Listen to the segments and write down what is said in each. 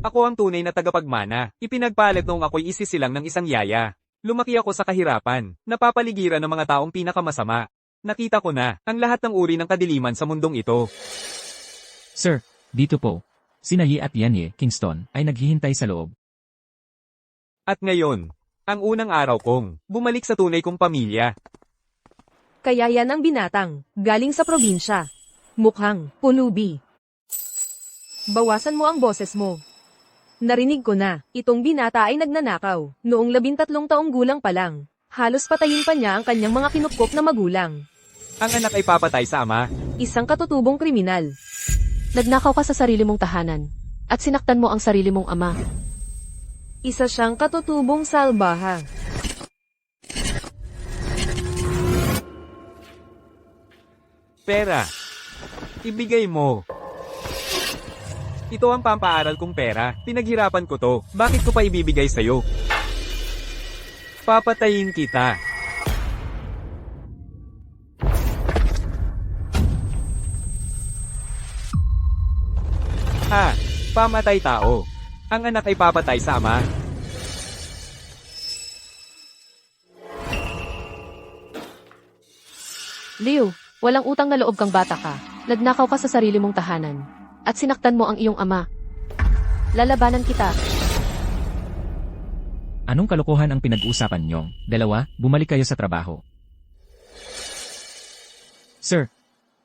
Ako ang tunay na tagapagmana. Ipinagpalit noong ako'y isisilang ng isang yaya. Lumaki ako sa kahirapan, napapaligiran ng mga taong pinakamasama. Nakita ko na, ang lahat ng uri ng kadiliman sa mundong ito. Sir, dito po. Sina Yi at Yan Kingston, ay naghihintay sa loob. At ngayon, ang unang araw kong bumalik sa tunay kong pamilya. Kaya yan ang binatang, galing sa probinsya. Mukhang, pulubi. Bawasan mo ang boses mo. Narinig ko na, itong binata ay nagnanakaw, noong 13 taong gulang pa lang. Halos patayin pa niya ang kanyang mga kinupkop na magulang. Ang anak ay papatay sa ama. Isang katutubong kriminal. Nagnakaw ka sa sarili mong tahanan, at sinaktan mo ang sarili mong ama. Isa siyang katutubong salbaha. Pera. Ibigay mo. Ito ang pampaaral kong pera. Pinaghirapan ko to. Bakit ko pa ibibigay sa'yo? Papatayin kita. Ha, pamatay tao. Ang anak ay papatay sa ama. Liu, walang utang na loob kang bata ka. Nagnakaw ka sa sarili mong tahanan, at sinaktan mo ang iyong ama. Lalabanan kita. Anong kalokohan ang pinag-uusapan niyong? Dalawa, bumalik kayo sa trabaho. Sir,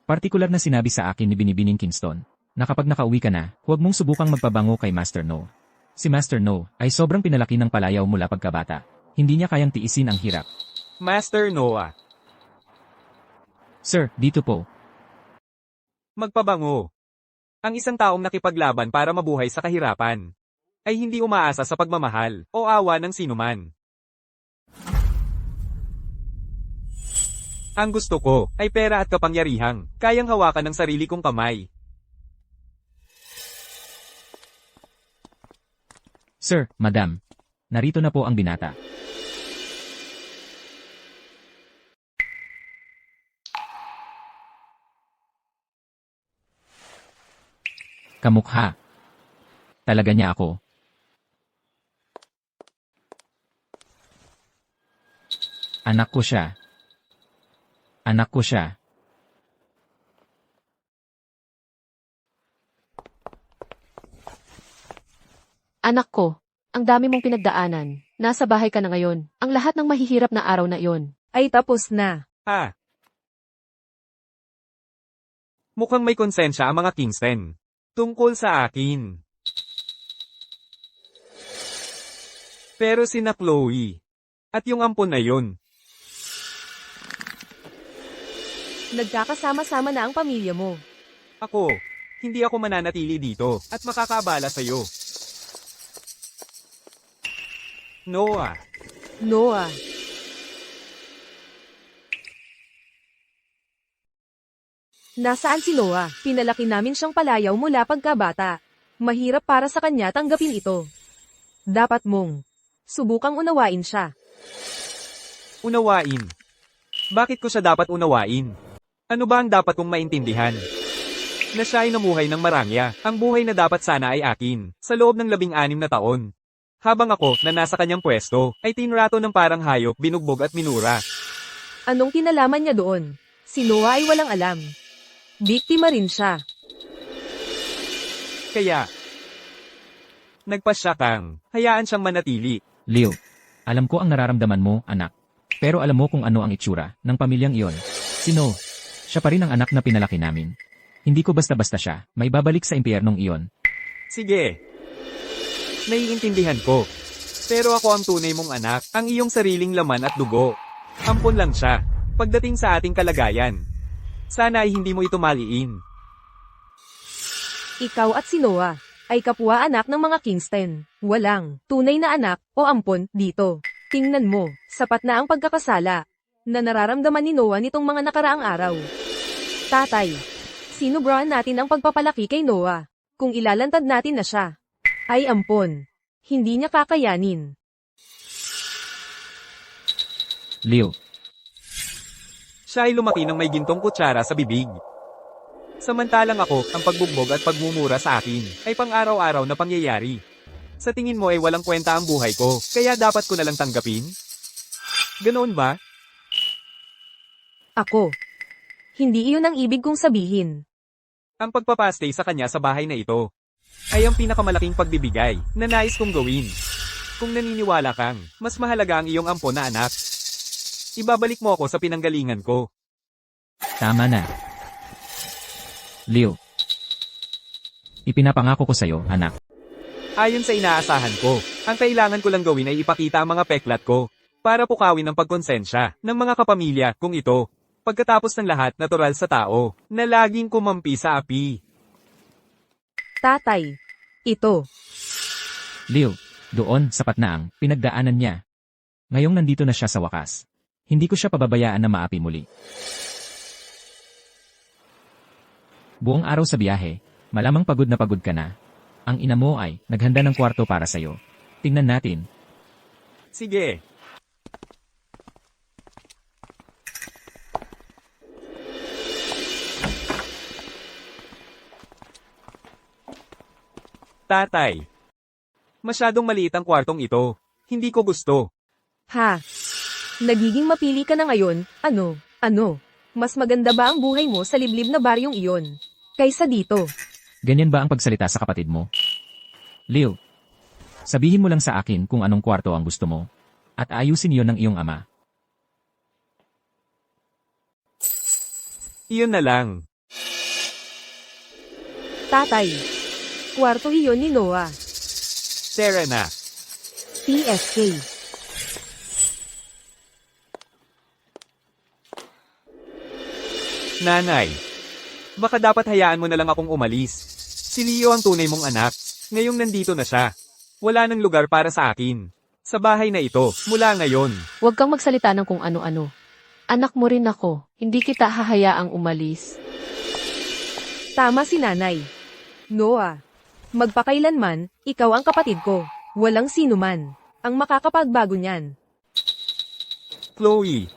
partikular na sinabi sa akin ni Binibining Kingston, na kapag nakauwi ka na, huwag mong subukang magpabango kay Master No. Si Master No ay sobrang pinalaki ng palayaw mula pagkabata. Hindi niya kayang tiisin ang hirap. Master Noah, Sir, dito po. magpabango. Ang isang taong nakipaglaban para mabuhay sa kahirapan ay hindi umaasa sa pagmamahal o awa ng sinuman. Ang gusto ko ay pera at kapangyarihang kayang hawakan ng sarili kong kamay. Sir, Madam, narito na po ang binata. Kamukha. Talaga niya ako. Anak ko siya. Anak ko siya. Anak ko, ang dami mong pinagdaanan. Nasa bahay ka na ngayon. Ang lahat ng mahihirap na araw na iyon. Ay tapos na. Ha? Mukhang may konsensya ang mga Kingston tungkol sa akin. Pero sina Chloe at yung ampon na yun, Nagkakasama-sama na ang pamilya mo. ako, hindi ako mananatili dito at makakabala sa'yo. Noah, Noah. Nasaan si Noah? Pinalaki namin siyang palayaw mula pagkabata. Mahirap para sa kanya tanggapin ito. Dapat mong subukang unawain siya. unawain. Bakit ko siya dapat unawain? Ano ba ang dapat kong maintindihan? Na siya ay namuhay ng marangya, ang buhay na dapat sana ay akin, sa loob ng 16 na taon. Habang ako, na nasa kanyang pwesto, ay tinrato ng parang hayop, binugbog at minura. Anong kinalaman niya doon? Si Noah ay walang alam. Biktima rin siya. Kaya, nagpasya kang, hayaan siyang manatili. Leo, alam ko ang nararamdaman mo, anak. Pero alam mo kung ano ang itsura ng pamilyang iyon. Sino? Siya pa rin ang anak na pinalaki namin. Hindi ko basta-basta siya, may babalik sa impyernong iyon. Sige. Naiintindihan ko. Pero ako ang tunay mong anak, ang iyong sariling laman at dugo. Ampon lang siya, pagdating sa ating kalagayan. Sana ay hindi mo ito maliin. Ikaw at si Noah ay kapwa-anak ng mga Kingston. Walang tunay na anak o ampon dito. Tingnan mo, sapat na ang pagkakasala na nararamdaman ni Noah nitong mga nakaraang araw. Tatay, sinubrahan natin ang pagpapalaki kay Noah. Kung ilalantad natin na siya, ay ampon. Hindi niya kakayanin. Leo, Siya ay lumaki ng may gintong kutsara sa bibig. Samantalang ako, ang pagbugbog at pagmumura sa akin, ay pang-araw-araw na pangyayari. Sa tingin mo ay walang kwenta ang buhay ko, kaya dapat ko na lang tanggapin? Ganoon ba? Ako. Hindi iyon ang ibig kong sabihin. Ang pagpapastay sa kanya sa bahay na ito ay ang pinakamalaking pagbibigay na nais kong gawin. Kung naniniwala kang, mas mahalaga ang iyong ampon na anak. Ibabalik mo ako sa pinanggalingan ko. Tama na. Leo. Ipinapangako ko sa'yo, anak. Ayon sa inaasahan ko, ang kailangan ko lang gawin ay ipakita ang mga peklat ko para pukawin ang pagkonsensya ng mga kapamilya kung ito. Pagkatapos ng lahat natural sa tao na laging kumampi sa api. Tatay. Ito. Leo, doon, sapat na ang pinagdaanan niya. Ngayong nandito na siya sa wakas. Hindi ko siya pababayaan na maapi muli. Buong araw sa biyahe, malamang pagod na pagod ka na. Ang ina mo ay naghanda ng kwarto para sa'yo. Tingnan natin. Sige. Tatay. Masyadong maliit ang kwartong ito. Hindi ko gusto. Ha? Nagiging mapili ka na ngayon, ano? Mas maganda ba ang buhay mo sa liblib na baryong iyon? Kaysa dito. Ganyan ba ang pagsalita sa kapatid mo? Leo, sabihin mo lang sa akin kung anong kwarto ang gusto mo. At ayusin iyon ng iyong ama. Iyon na lang. Tatay. Kwarto iyon ni Noah. Tara na. PSK. Nanay. Baka dapat hayaan mo na lang akong umalis. Si Leo ang tunay mong anak. Ngayong nandito na siya. Wala nang lugar para sa akin. Sa bahay na ito, mula ngayon. Huwag kang magsalita ng kung ano-ano. Anak mo rin ako. Hindi kita hahayaang umalis. Tama si nanay. Noah. Magpakailanman, ikaw ang kapatid ko. Walang sino man ang makakapagbago niyan. Chloe.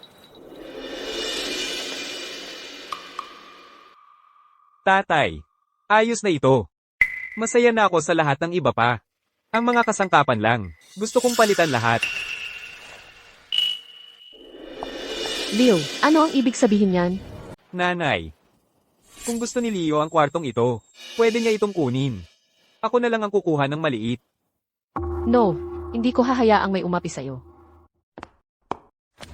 Tatay. Ayos na ito. Masaya na ako sa lahat ng iba pa. Ang mga kasangkapan lang. Gusto kong palitan lahat. Leo, ano ang ibig sabihin niyan? Nanay. Kung gusto ni Leo ang kwartong ito, pwede niya itong kunin. Ako na lang ang kukuha ng maliit. No, hindi ko hahayaang may umapi sa'yo.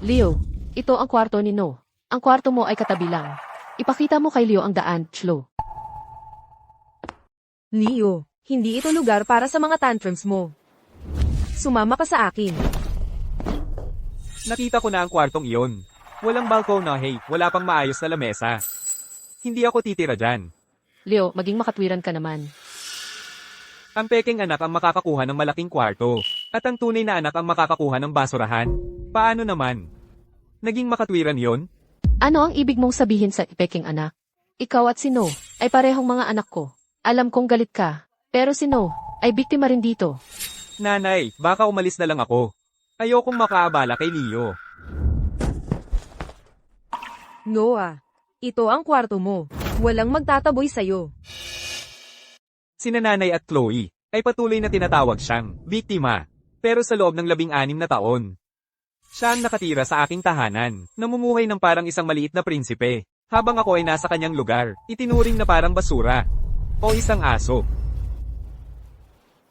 Leo, ito ang kwarto ni No. Ang kwarto mo ay katabi lang. Ipakita mo kay Leo ang daan, Chlo. Leo, hindi ito lugar para sa mga tantrums mo. Sumama ka sa akin. Nakita ko na ang kwartong iyon. Walang balkonahe, wala pang maayos na lamesa. Hindi ako titira dyan. Leo, maging makatwiran ka naman. Ang peking anak ang makakakuha ng malaking kwarto, at ang tunay na anak ang makakakuha ng basurahan. Paano naman? Naging makatwiran yon? Ano ang ibig mong sabihin sa peking anak? Ikaw at si No ay parehong mga anak ko. Alam kong galit ka, pero si No ay biktima rin dito. Nanay, baka umalis na lang ako. Ayokong makaabala kay Leo. Noah, ito ang kwarto mo. Walang magtataboy sa'yo. Sina Nanay at Chloe ay patuloy na tinatawag siyang biktima. Pero sa loob ng 16 na taon, siya ang nakatira sa aking tahanan, namumuhay ng parang isang maliit na prinsipe. Habang ako ay nasa kanyang lugar, itinuring na parang basura o isang aso.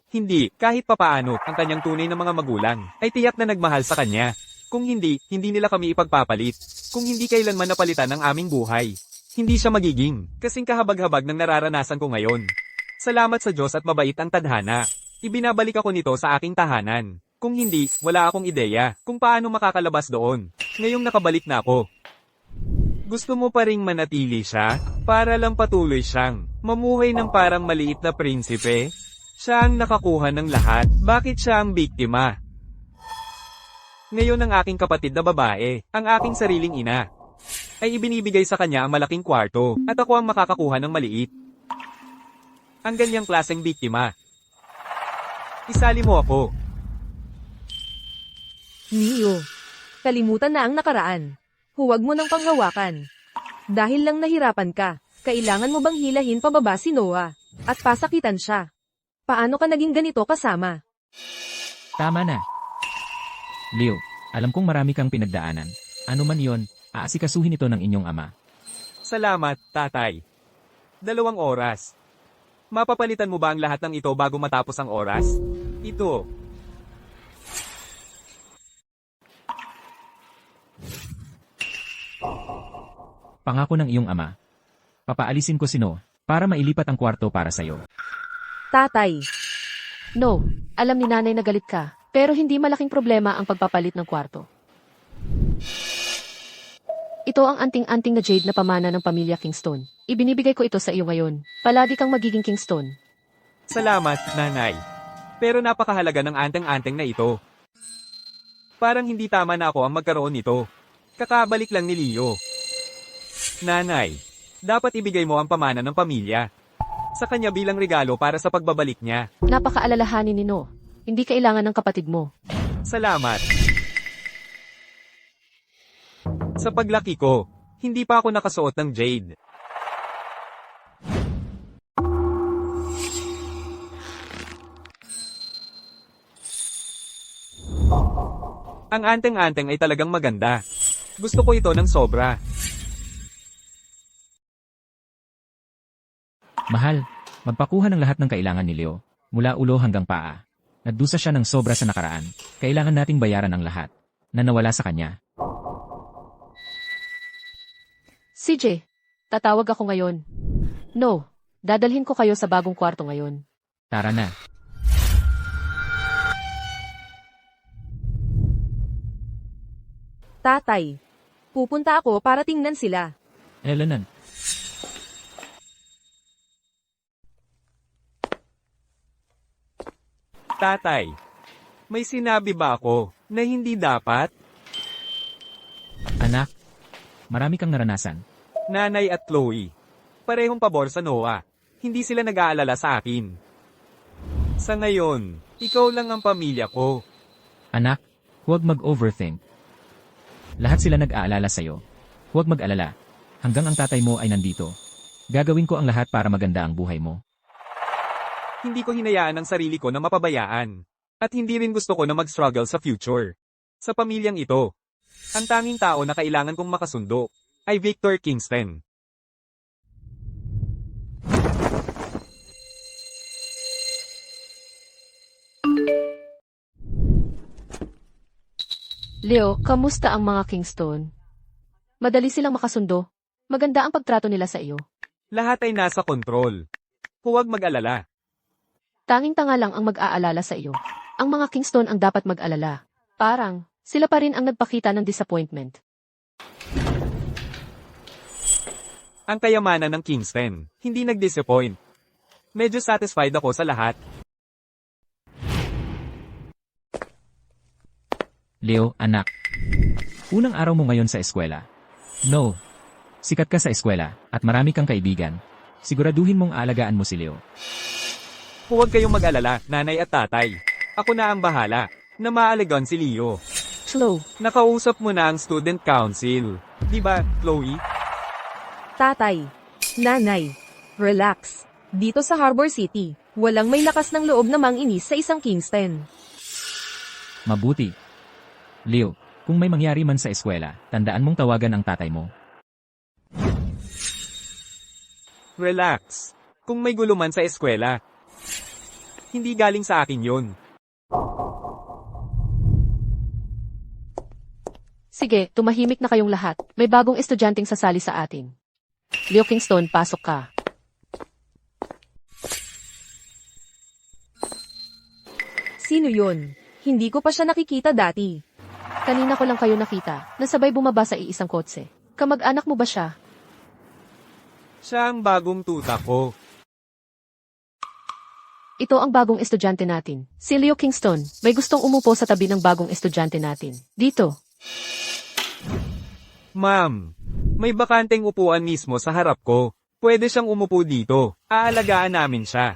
Hindi, kahit papaano, ang kanyang tunay na mga magulang ay tiyak na nagmahal sa kanya. Kung hindi, hindi nila kami ipagpapalit. Kung hindi kailanman napalitan ang aming buhay, hindi siya magiging kasing kahabag-habag ng nararanasan ko ngayon. Salamat sa Diyos at mabait ang tadhana. Ibinabalik ako nito sa aking tahanan. Kung hindi, wala akong ideya kung paano makakalabas doon. Ngayong nakabalik na ako. Gusto mo pa ring manatili siya? Para lang patuloy siyang mamuhay ng parang maliit na prinsipe? Siya ang nakakuha ng lahat. Bakit siya ang biktima? Ngayon ang aking kapatid na babae, ang aking sariling ina, ay ibinibigay sa kanya ang malaking kwarto at ako ang makakakuha ng maliit. Ang ganyang klaseng biktima. Isali mo ako. Leo, kalimutan na ang nakaraan. Huwag mo nang panghawakan. Dahil lang nahirapan ka, kailangan mo bang hilahin pababa si Noah at pasakitan siya? Paano ka naging ganito kasama Tama na. Leo, alam kong marami kang pinagdaanan. Ano man yon, aasikasuhin ito ng inyong ama. Salamat, tatay. 2 oras. Mapapalitan mo ba ang lahat ng ito bago matapos ang oras? Ito. Pangako ng iyong ama. Papaalisin ko si No, para mailipat ang kwarto para sa'yo. Tatay, No, alam ni nanay na galit ka, pero hindi malaking problema ang pagpapalit ng kwarto. Ito ang anting-anting na jade na pamana ng pamilya Kingston. Ibinibigay ko ito sa iyo ngayon. Palagi kang magiging Kingston. Salamat, nanay. Pero napakahalaga ng anteng-anteng na ito. Parang hindi tama na ako ang magkaroon nito. Kakabalik lang ni Leo. Nanay, dapat ibigay mo ang pamana ng pamilya sa kanya bilang regalo para sa pagbabalik niya. Napakaalalahanin ni No. Hindi kailangan ng kapatid mo. Salamat. Sa paglaki ko, hindi pa ako nakasuot ng jade. Ang anteng-anteng ay talagang maganda. Gusto ko ito ng sobra. Mahal, magpakuha ng lahat ng kailangan ni Leo, mula ulo hanggang paa. Nagdusa siya ng sobra sa nakaraan. Kailangan nating bayaran ang lahat na nawala sa kanya. CJ, tatawag ako ngayon. No, dadalhin ko kayo sa bagong kwarto ngayon. Tara na. tatay. Pupunta ako para tingnan sila. Elenan. Tatay, may sinabi ba ako na hindi dapat? Anak, marami kang naranasan. Nanay at Chloe, parehong pabor sa Noah. Hindi sila nag-aalala sa akin. Sa ngayon, ikaw lang ang pamilya ko. Anak, huwag mag-overthink. Lahat sila nag-aalala sa'yo. Huwag mag-alala. Hanggang ang tatay mo ay nandito. Gagawin ko ang lahat para maganda ang buhay mo. Hindi ko hinayaan ang sarili ko na mapabayaan. At hindi rin gusto ko na mag-struggle sa future. Sa pamilyang ito, ang tanging tao na kailangan kong makasundo ay Victor Kingston. Leo, kamusta ang mga Kingston? Madali silang makasundo. Maganda ang pagtrato nila sa iyo. Lahat ay nasa kontrol. Huwag mag-alala. Tanging tanga lang ang mag-aalala sa iyo. Ang mga Kingston ang dapat mag-alala. Parang, sila pa rin ang nagpakita ng disappointment. Ang kayamanan ng Kingston, hindi nag-disappoint. Medyo satisfied ako sa lahat. Leo, anak. Unang araw mo ngayon sa eskwela. No. Sikat ka sa eskwela, at marami kang kaibigan. Siguraduhin mong alagaan mo si Leo. Huwag kayong mag-alala, nanay at tatay. Ako na ang bahala, na maalagaan si Leo. Slow. Nakausap mo na ang student council. Di ba, Chloe? Tatay, nanay, relax. Dito sa Harbor City, walang may lakas ng loob na manginis sa isang Kingston. Mabuti. Leo, kung may mangyari man sa eskwela, tandaan mong tawagan ang tatay mo. Relax. Kung may gulo man sa eskwela, hindi galing sa akin yun. Sige, tumahimik na kayong lahat. May bagong estudyanteng sasali sa atin. Leo Kingston, pasok ka. Sino yun? Hindi ko pa siya nakikita dati. Kanina ko lang kayo nakita, nasabay bumaba sa iisang kotse. Kamag-anak mo ba siya? Siya ang bagong tuta ko. Ito ang bagong estudyante natin. Si Leo Kingston, may gustong umupo sa tabi ng bagong estudyante natin. Dito. Ma'am, may bakanteng upuan mismo sa harap ko. Pwede siyang umupo dito. Aalagaan namin siya.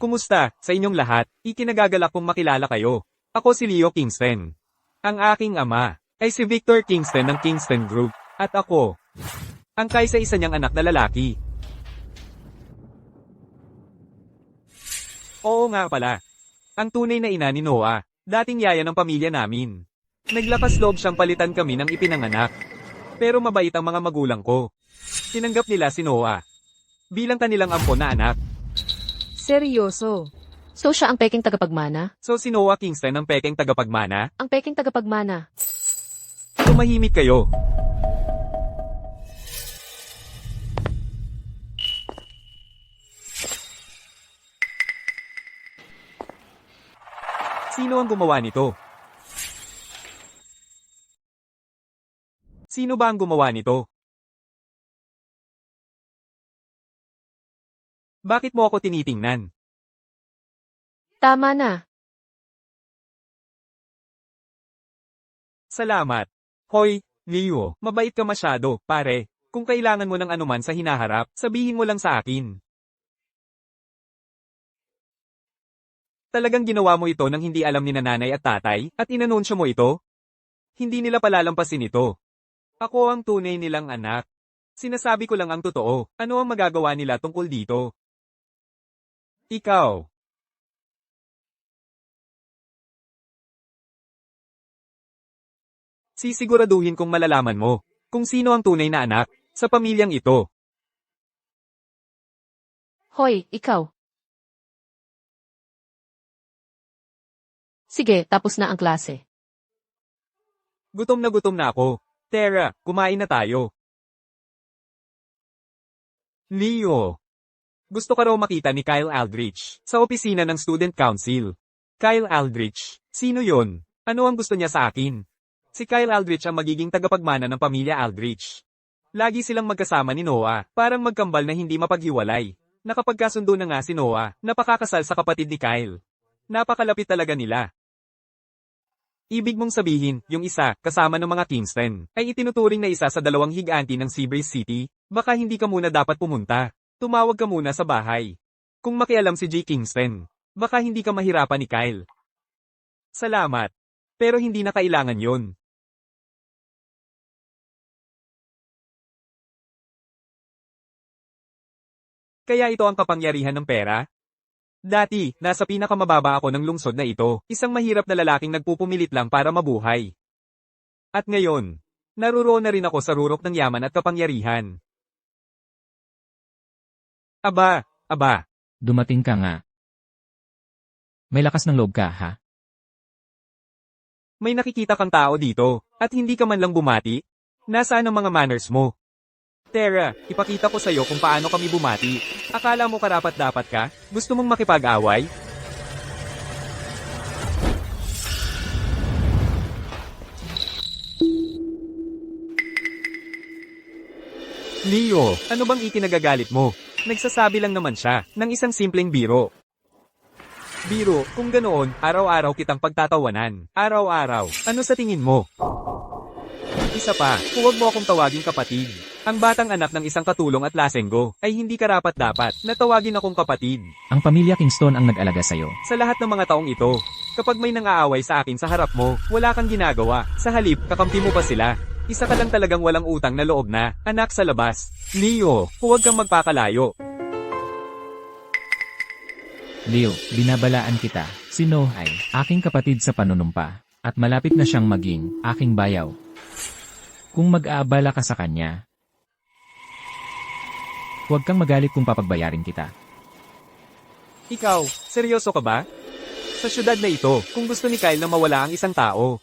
Kumusta sa inyong lahat? Ikinagagalak kong makilala kayo. Ako si Leo Kingston. Ang aking ama ay si Victor Kingston ng Kingston Group. At ako, ang kaisa-isa niyang anak na lalaki. Oo nga pala. Ang tunay na ina ni Noah, dating yaya ng pamilya namin. Naglakas loob siyang palitan kami ng ipinanganak. Pero mabait ang mga magulang ko. Tinanggap nila si Noah bilang kanilang ampon na anak. Seryoso. So siya ang peking tagapagmana? So si Noah Kingston ang pekeng tagapagmana? Ang peking tagapagmana. Tumahimik kayo. Sino ang gumawa nito? Sino ba ang gumawa nito? Bakit mo ako tinitingnan? Tama na. Salamat. Hoy, Leo, mabait ka masyado, pare. Kung kailangan mo ng anuman sa hinaharap, sabihin mo lang sa akin. Talagang ginawa mo ito nang hindi alam ni nanay at tatay, at inanunsyo mo ito? Hindi nila palalampasin ito. Ako ang tunay nilang anak. Sinasabi ko lang ang totoo. Ano ang magagawa nila tungkol dito? Ikaw. Sisiguraduhin kong malalaman mo kung sino ang tunay na anak sa pamilyang ito. Hoy, ikaw. Sige, tapos na ang klase. Gutom na ako. Tara, kumain na tayo. Leo. Gusto ka raw makita ni Kyle Aldrich sa opisina ng Student Council. Kyle Aldrich, sino yon? Ano ang gusto niya sa akin? Si Kyle Aldrich ang magiging tagapagmana ng pamilya Aldrich. Lagi silang magkasama ni Noah, parang magkambal na hindi mapaghiwalay. Nakapagkasundo na nga si Noah, napakakasal sa kapatid ni Kyle. Napakalapit talaga nila. Ibig mong sabihin, yung isa, kasama ng mga Kingston, ay itinuturing na isa sa dalawang higanti ng Seabreeze City? Baka hindi ka muna dapat pumunta. Tumawag ka muna sa bahay. Kung makialam si J. Kingston, baka hindi ka mahirapan ni Kyle. Salamat. Pero hindi na kailangan yon. Kaya ito ang kapangyarihan ng pera? Dati, nasa pinakamababa ako ng lungsod na ito, isang mahirap na lalaking nagpupumilit lang para mabuhay. At ngayon, naruroon na rin ako sa rurok ng yaman at kapangyarihan. Aba. Dumating ka nga. May lakas ng loob ka, ha? May nakikita kang tao dito, at hindi ka man lang bumati? Nasaan ang mga manners mo? Tara, ipakita ko sa'yo kung paano kami bumati. Akala mo karapat-dapat ka? Gusto mong makipag-away? Leo, ano bang ikinagagalit mo? Nagsasabi lang naman siya ng isang simpleng biro. Biro, kung ganoon, araw-araw kitang pagtatawanan. Araw-araw. Ano sa tingin mo? Isa pa, huwag mo akong tawaging kapatid. Ang batang anak ng isang katulong at lasenggo ay hindi karapat-dapat na tawagin akong kapatid. Ang pamilya Kingston ang nag-alaga sa'yo. Sa lahat ng mga taong ito, kapag may nang-aaway sa akin sa harap mo, wala kang ginagawa. Sa halip, kakampi mo pa sila. Isa ka lang talagang walang utang na loob na, anak sa labas. Leo, huwag kang magpakalayo. Leo, binabalaan kita. Si Noah ay aking kapatid sa panunumpa, at malapit na siyang maging aking bayaw. Kung mag-aabala ka sa kanya, huwag kang magalit kung papagbayarin kita. Ikaw, seryoso ka ba? Sa syudad na ito, kung gusto ni Kyle na mawala ang isang tao,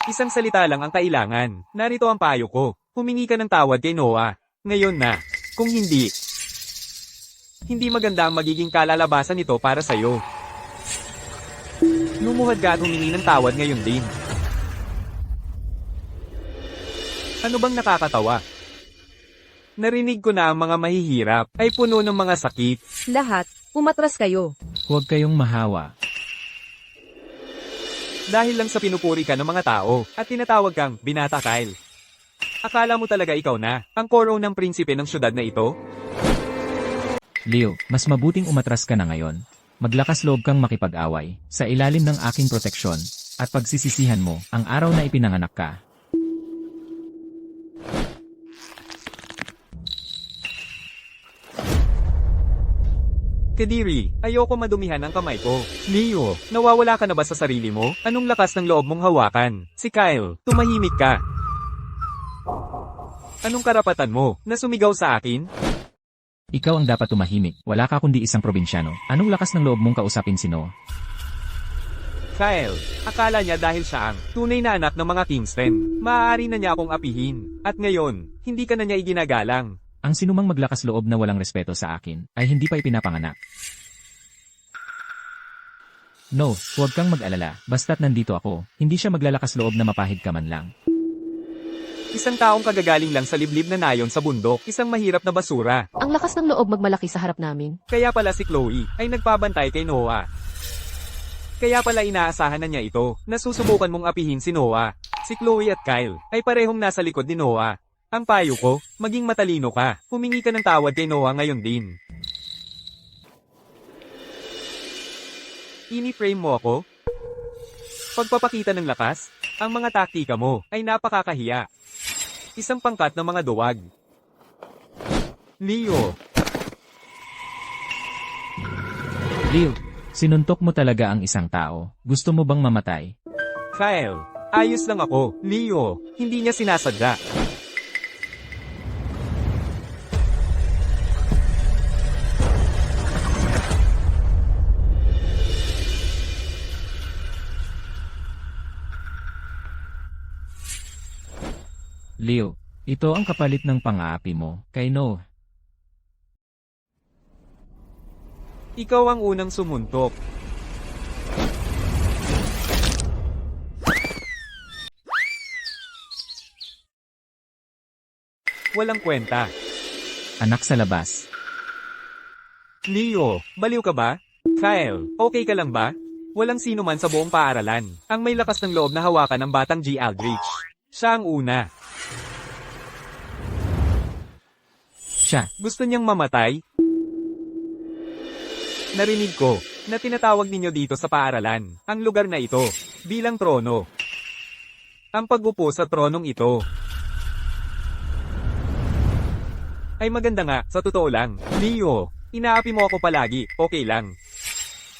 isang salita lang ang kailangan. Narito ang payo ko. Humingi ka ng tawad kay Noah. Ngayon na. Kung hindi maganda ang magiging kalalabasan nito para sa'yo. Lumuhad ka at humingi ng tawad ngayon din. Ano bang nakakatawa? Narinig ko na ang mga mahihirap ay puno ng mga sakit. Lahat, umatras kayo. Huwag kayong mahawa. Dahil lang sa pinupuri ka ng mga tao at tinatawag kang Binata Kyle. Akala mo talaga ikaw na ang koro ng prinsipe ng syudad na ito? Leo, mas mabuting umatras ka na ngayon. Maglakas loob kang makipag-away sa ilalim ng aking proteksyon at pagsisisihan mo ang araw na ipinanganak ka. Kadiri, ayoko madumihan ang kamay ko. Leo, nawawala ka na ba sa sarili mo? Anong lakas ng loob mong hawakan? Si Kyle, tumahimik ka. Anong karapatan mo, na sumigaw sa akin? Ikaw ang dapat tumahimik, wala ka kundi isang probinsyano. Anong lakas ng loob mong kausapin si Noah? Kyle, akala niya dahil siya ang tunay na anak ng mga Kingston, maaari na niya akong apihin. At ngayon, hindi ka na niya iginagalang. Ang sinumang maglakas loob na walang respeto sa akin, ay hindi pa ipinapanganak. No, huwag kang mag-alala, basta't nandito ako, hindi siya maglalakas loob na mapahid ka man lang. Isang taong kagagaling lang sa liblib na nayon sa bundok, isang mahirap na basura. Ang lakas ng loob magmalaki sa harap namin. Kaya pala si Chloe ay nagpabantay kay Noah. Kaya pala inaasahan na niya ito, na susubukan mong apihin si Noah. Si Chloe at Kyle ay parehong nasa likod ni Noah. Ang payo ko, maging matalino ka. Humingi ka ng tawad kay Noah ngayon din. Ini-frame mo ako? Pagpapakita ng lakas, ang mga taktika mo ay napakakahiya. Isang pangkat ng mga duwag. Leo, Leo, sinuntok mo talaga ang isang tao. Gusto mo bang mamatay? Kyle, ayos lang ako. Leo, hindi niya sinasadya. Leo, ito ang kapalit ng pang-aapi mo, kay Noah. Ikaw ang unang sumuntok. Walang kwenta. Anak sa labas. Leo, baliw ka ba? Kyle, okay ka lang ba? Walang sino man sa buong paaralan ang may lakas ng loob na hawakan ng batang G. Aldrich. Siya ang una. Siya, Gusto niyang mamatay? Narinig ko na tinatawag ninyo dito sa paaralan ang lugar na ito bilang trono. Ang pag-upo sa tronong ito ay maganda nga, sa totoo lang. Leo, inaapi mo ako palagi, okay lang.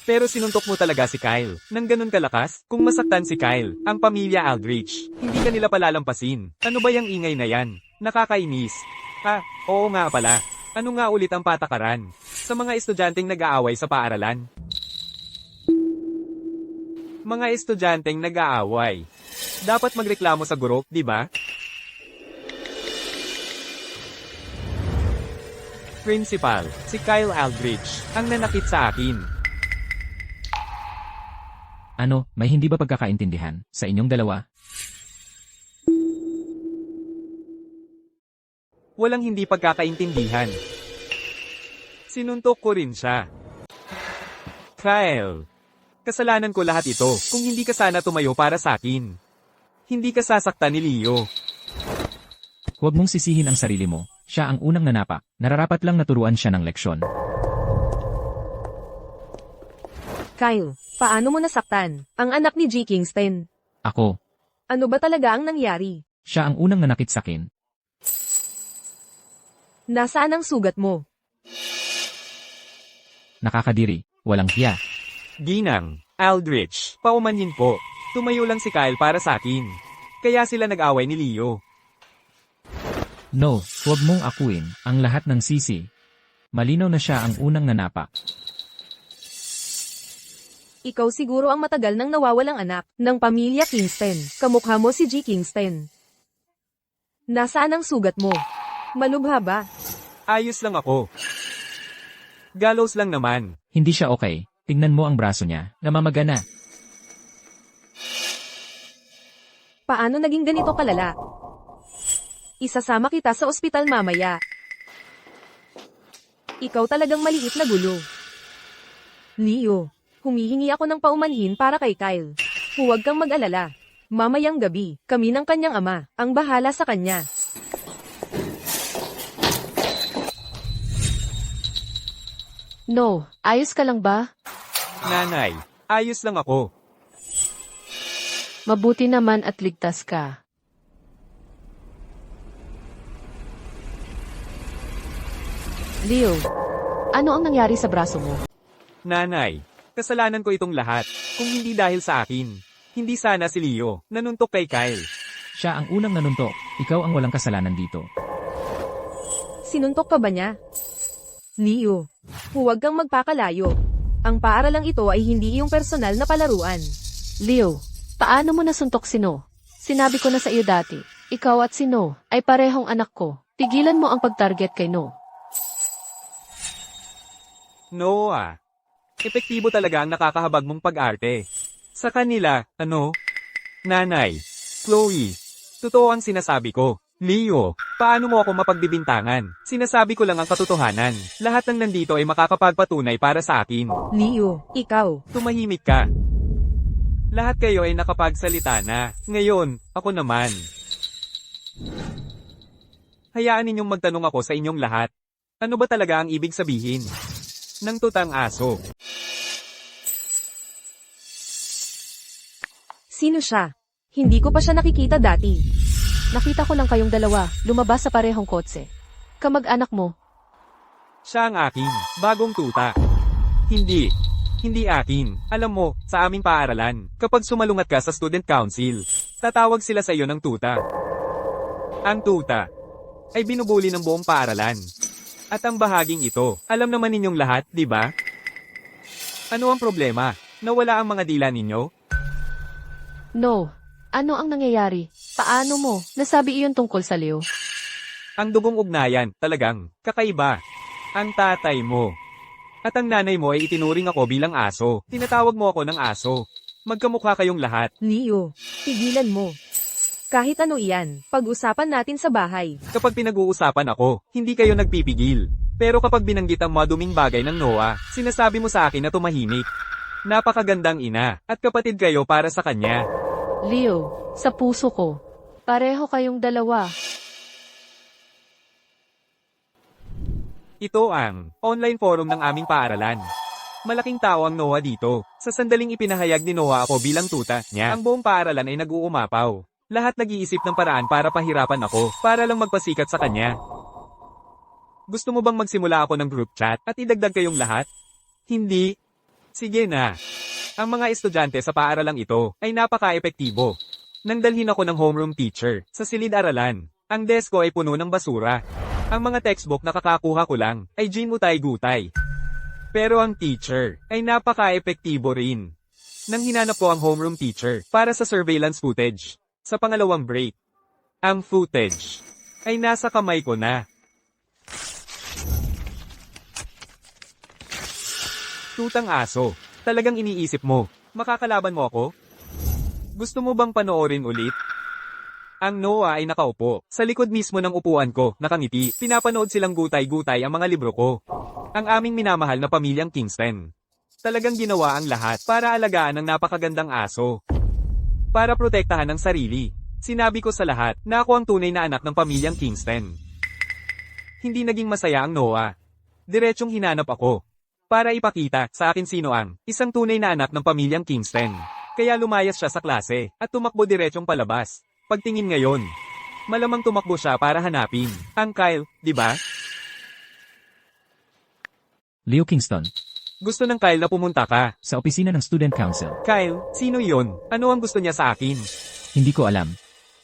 Pero sinuntok mo talaga si Kyle nang ganun kalakas. Kung masaktan si Kyle, ang pamilya Aldrich, hindi ka nila palalampasin. Ano ba yung ingay na yan? Nakakainis. Oo nga pala. Ano nga ulit ang patakaran sa mga estudyanteng nag-aaway sa paaralan? Mga estudyanteng nag-aaway. Dapat magreklamo sa guro, di ba? Principal, si Kyle Aldrich, ang nanakit sa akin. ano, may hindi ba pagkakaintindihan sa inyong dalawa? Walang hindi pagkakaintindihan. Sinuntok ko rin siya. Kyle, kasalanan ko lahat ito kung hindi ka sana tumayo para sa akin. Hindi ka sasaktan ni Leo. Huwag mong sisihin ang sarili mo, siya ang unang nanapa, nararapat lang naturuan siya ng leksyon. Kyle, paano mo nasaktan ang anak ni G. Kingston? Ako, Ano ba talaga ang nangyari? siya ang unang nanakit sa akin. Nasaan ang sugat mo? Nakakadiri, walang hiya. Ginang, Aldrich, paumanhin po. Tumayo lang si Kyle para sa akin. Kaya sila nag-away ni Leo. No, huwag mong akuin ang lahat ng sisi. Malinaw na siya ang unang nanapa. Ikaw siguro ang matagal nang nawawalang anak ng pamilya Kingston. Kamukha mo si G. Kingston. Nasaan ang sugat mo? Malubha ba? Ayos lang ako. Gallows lang naman. Hindi siya okay. Tingnan mo ang braso niya, namamaga na. Paano naging ganito kalala? Isasama kita sa ospital mamaya. Ikaw talagang maliit na gulo. Leo, humihingi ako ng paumanhin para kay Kyle. Huwag kang mag-alala. Mamayang gabi, kami ng kanyang ama, ang bahala sa kanya. No, ayos ka lang ba? Nanay, ayos lang ako. Mabuti naman at ligtas ka. Leo, ano ang nangyari sa braso mo? Nanay, kasalanan ko itong lahat. Kung hindi dahil sa akin, hindi sana si Leo nanuntok kay Kyle. Siya ang unang nanuntok. Ikaw ang walang kasalanan dito. Sinuntok ka ba niya? Leo, huwag kang magpakalayo. Ang paaralang ito ay hindi iyong personal na palaruan. Leo, paano mo nasuntok si No? Sinabi ko na sa iyo dati, ikaw at si No ay parehong anak ko. Tigilan mo ang pag-target kay No. Noah, epektibo talaga ang nakakahabag mong pag-arte. Sa kanila, Nanay, Chloe, totoo ang sinasabi ko. Leo, paano mo ako mapagbibintangan? Sinasabi ko lang ang katotohanan. Lahat ng nandito ay makakapagpatunay para sa akin. Leo, ikaw. Tumahimik ka. Lahat kayo ay nakapagsalita na. Ngayon, ako naman. Hayaan ninyong magtanong ako sa inyong lahat. Ano ba talaga ang ibig sabihin ng tutang aso? Sino siya? Hindi ko pa siya nakikita dati. Nakita ko lang kayong dalawa, lumabas sa parehong kotse. Kamag-anak mo, Siya ang akin, bagong tuta. Hindi. Hindi akin. Alam mo, sa aming paaralan, kapag sumalungat ka sa student council, tatawag sila sa iyo ng tuta. Ang tuta ay binubuli ng buong paaralan. At ang bahaging ito, alam naman ninyong lahat, di ba? Ano ang problema? Nawala ang mga dila ninyo? No. Ano ang nangyayari? Paano mo? Nasabi iyon tungkol sa Leo. Ang dugong ugnayan, talagang, kakaiba. Ang tatay mo. At ang nanay mo ay itinuring ako bilang aso. Tinatawag mo ako ng aso. Magkamukha kayong lahat. Leo, tigilan mo. Kahit ano iyan, pag-usapan natin sa bahay. Kapag pinag-uusapan ako, hindi kayo nagpipigil. Pero kapag binanggit ang maduming bagay ng Noah, sinasabi mo sa akin na tumahimik. Napakagandang ina, at kapatid kayo para sa kanya. Leo, sa puso ko. Pareho kayong dalawa. Ito ang online forum ng aming paaralan. Malaking tao ang Noah dito. Sa sandaling ipinahayag ni Noah ako bilang tuta niya, ang buong paaralan ay nag-uumapaw. Lahat nag-iisip ng paraan para pahirapan ako, para lang magpasikat sa kanya. Gusto mo bang magsimula ako ng group chat at idagdag kayong lahat? Hindi? Sige na. Ang mga estudyante sa paaralang ito ay napaka-epektibo. Nang dalhin ako ng homeroom teacher sa silid-aralan, ang desk ko ay puno ng basura. Ang mga textbook na kakakuha ko lang ay ginutay-gutay. Pero ang teacher ay napaka-epektibo rin. Nang hinanap ko ang homeroom teacher para sa surveillance footage, sa pangalawang break, ang footage ay nasa kamay ko na. Tutang aso, talagang iniisip mo, makakalaban mo ako? Gusto mo bang panoorin ulit? Ang Noah ay nakaupo, sa likod mismo ng upuan ko, nakangiti, pinapanood silang gutay-gutay ang mga libro ko. Ang aming minamahal na pamilyang Kingston. Talagang ginawa ang lahat para alagaan ang napakagandang aso. Para protektahan ang sarili. Sinabi ko sa lahat na ako ang tunay na anak ng pamilyang Kingston. Hindi naging masaya ang Noah. Diretsong hinanap ako. Para ipakita sa akin sino ang isang tunay na anak ng pamilyang Kingston. Kaya lumayas siya sa klase at tumakbo diretsong palabas. Pagtingin ngayon, malamang tumakbo siya para hanapin ang Kyle, di ba? Leo Kingston, Gusto ng Kyle na pumunta ka. sa opisina ng Student Council. Kyle, sino yon? Ano ang gusto niya sa akin? Hindi ko alam.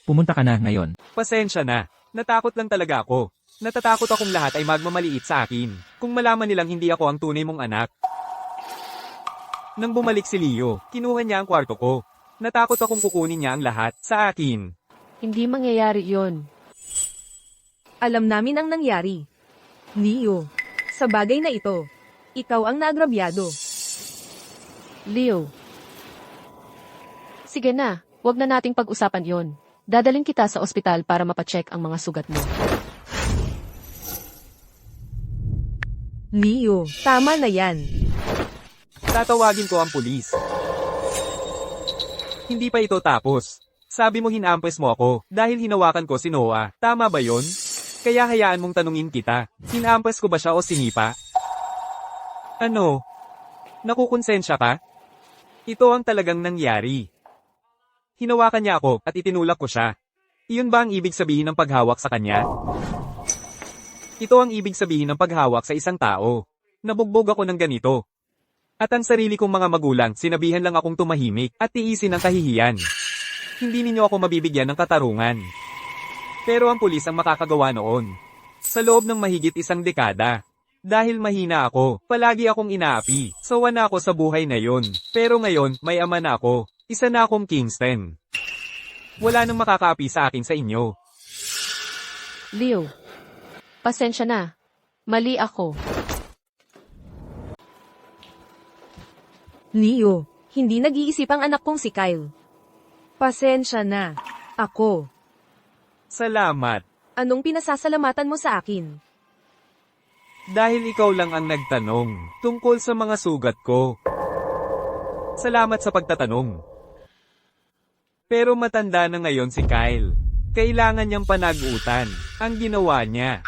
Pumunta ka na ngayon. Pasensya na. Natakot lang talaga ako. Natatakot akong lahat ay magmamaliit sa akin. Kung malaman nilang hindi ako ang tunay mong anak. Nang bumalik si Leo, kinuha niya ang kwarto ko. Natakot akong kukunin niya ang lahat sa akin. Hindi mangyayari yon. Alam namin ang nangyari. Leo, sa bagay na ito, ikaw ang naagrabyado. Leo. Sige na, wag na nating pag-usapan yon. Dadaling kita sa ospital para mapacheck ang mga sugat mo. Leo, tama na yan. Tatawagin ko ang pulis. Hindi pa ito tapos. Sabi mo hinampes mo ako dahil hinawakan ko si Noah. Tama ba yon? Kaya hayaan mong tanungin kita. Hinampes ko ba siya o sinipa? Ano? Nakukonsensya ka? Ito ang talagang nangyari. Hinawakan niya ako at itinulak ko siya. Iyon ba ang ibig sabihin ng paghawak sa kanya? Ito ang ibig sabihin ng paghawak sa isang tao. Nabugbog ako ng ganito. At ang sarili kong mga magulang, sinabihan lang akong tumahimik at tiisin ang kahihiyan. Hindi ninyo ako mabibigyan ng katarungan. Pero ang pulis ang makakagawa noon. Sa loob ng mahigit 1 dekada. Dahil mahina ako, palagi akong inaapi. Sawa na ako sa buhay na yon. Pero ngayon, may ama na ako. Isa na akong Kingston. Wala nang makakaapi sa akin sa inyo. Leo. Pasensya na. Mali ako. Leo, hindi nag-iisip ang anak kong si Kyle. Pasensya na. Ako. Salamat. Anong pinasasalamatan mo sa akin? Dahil ikaw lang ang nagtanong tungkol sa mga sugat ko. Salamat sa pagtatanong. Pero matanda na ngayon si Kyle. Kailangan niyang panagutan ang ginawa niya.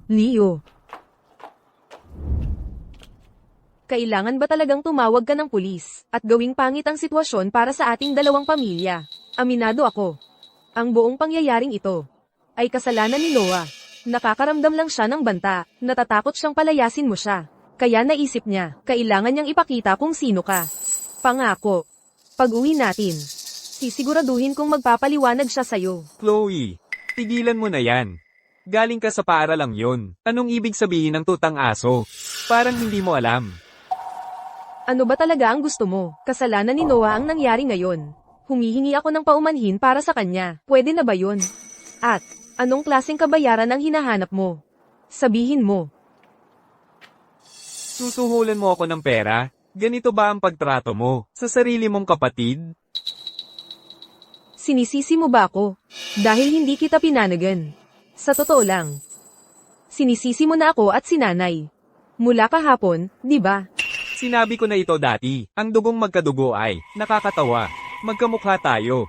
Leo. Kailangan ba talagang tumawag ka ng pulis at gawing pangit ang sitwasyon para sa ating dalawang pamilya? Aminado ako. Ang buong pangyayaring ito ay kasalanan ni Noah. Nakakaramdam lang siya ng banta, natatakot siyang palayasin mo siya. Kaya naisip niya, kailangan niyang ipakita kung sino ka. Pangako. Pag-uwi natin, sisiguraduhin kong magpapaliwanag siya sa'yo. Chloe, tigilan mo na yan. Galing ka sa paaralang yon. Anong ibig sabihin ng tutang aso? Parang hindi mo alam. Ano ba talaga ang gusto mo? Kasalanan ni Noah ang nangyari ngayon. Humihingi ako ng paumanhin para sa kanya. Pwede na ba yun? At, anong klaseng kabayaran ang hinahanap mo? Sabihin mo. Susuhulan mo ako ng pera? Ganito ba ang pagtrato mo sa sarili mong kapatid? Sinisisi mo ba ako? Dahil hindi kita pinanagan. Sa totoo lang. Sinisisi mo na ako at si nanay. Mula kahapon, di ba? Sinabi ko na ito dati, ang dugong magkadugo ay nakakatawa. Magkamukha tayo.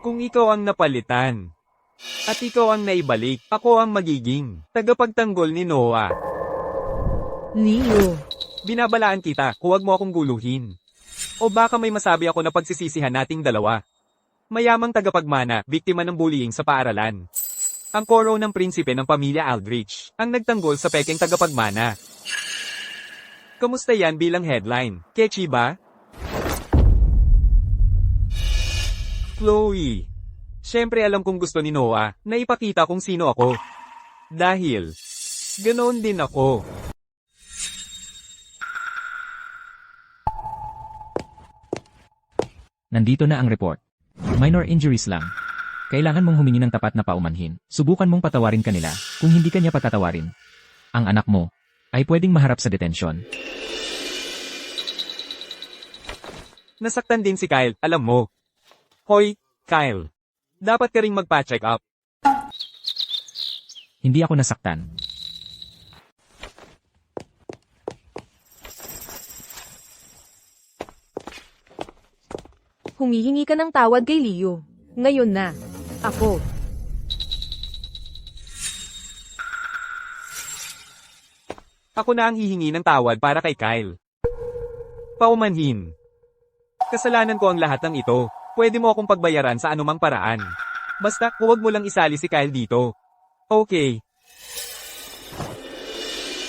Kung ikaw ang napalitan, at ikaw ang naibalik, ako ang magiging tagapagtanggol ni Noah. Leo. Binabalaan kita, huwag mo akong guluhin. O baka may masabi ako na pagsisisihan nating dalawa. Mayamang tagapagmana, biktima ng bullying sa paaralan. Ang koro ng prinsipe ng pamilya Aldrich, ang nagtanggol sa pekeng tagapagmana. Kamusta yan bilang headline? Catchy ba? Chloe. Siyempre alam kong gusto ni Noah na ipakita kung sino ako. Dahil, ganoon din ako. Nandito na ang report. Minor injuries lang. Kailangan mong humingi ng tapat na paumanhin. Subukan mong patawarin kanila kung hindi kanya patatawarin. Ang anak mo ay pwedeng maharap sa detensyon. Nasaktan din si Kyle, alam mo. Hoy, Kyle. Dapat ka ring magpa-check up. Hindi ako nasaktan. Humihingi ka ng tawad kay Leo. Ngayon na. Ako. Ako na ang hihingi ng tawad para kay Kyle. Paumanhin. Kasalanan ko ang lahat ng ito. Pwede mo akong pagbayaran sa anumang paraan. Basta, huwag mo lang isali si Kyle dito. Okay.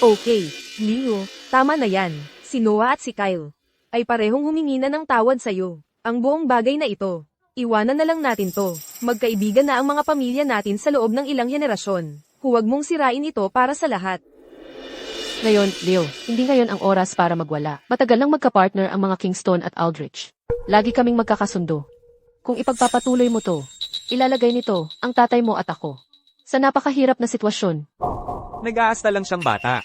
Okay, Leo, tama na yan. Si Noah at si Kyle ay parehong humingi na ng tawad sa'yo. Ang buong bagay na ito, iwanan na lang natin to. Magkaibigan na ang mga pamilya natin sa loob ng ilang henerasyon. Huwag mong sirain ito para sa lahat. Ngayon, Leo, hindi ngayon ang oras para magwala. Matagal lang magka-partner ang mga Kingston at Aldrich. Lagi kaming magkakasundo. Kung ipagpapatuloy mo to, ilalagay nito ang tatay mo at ako sa napakahirap na sitwasyon. Nag-aasta lang siyang bata.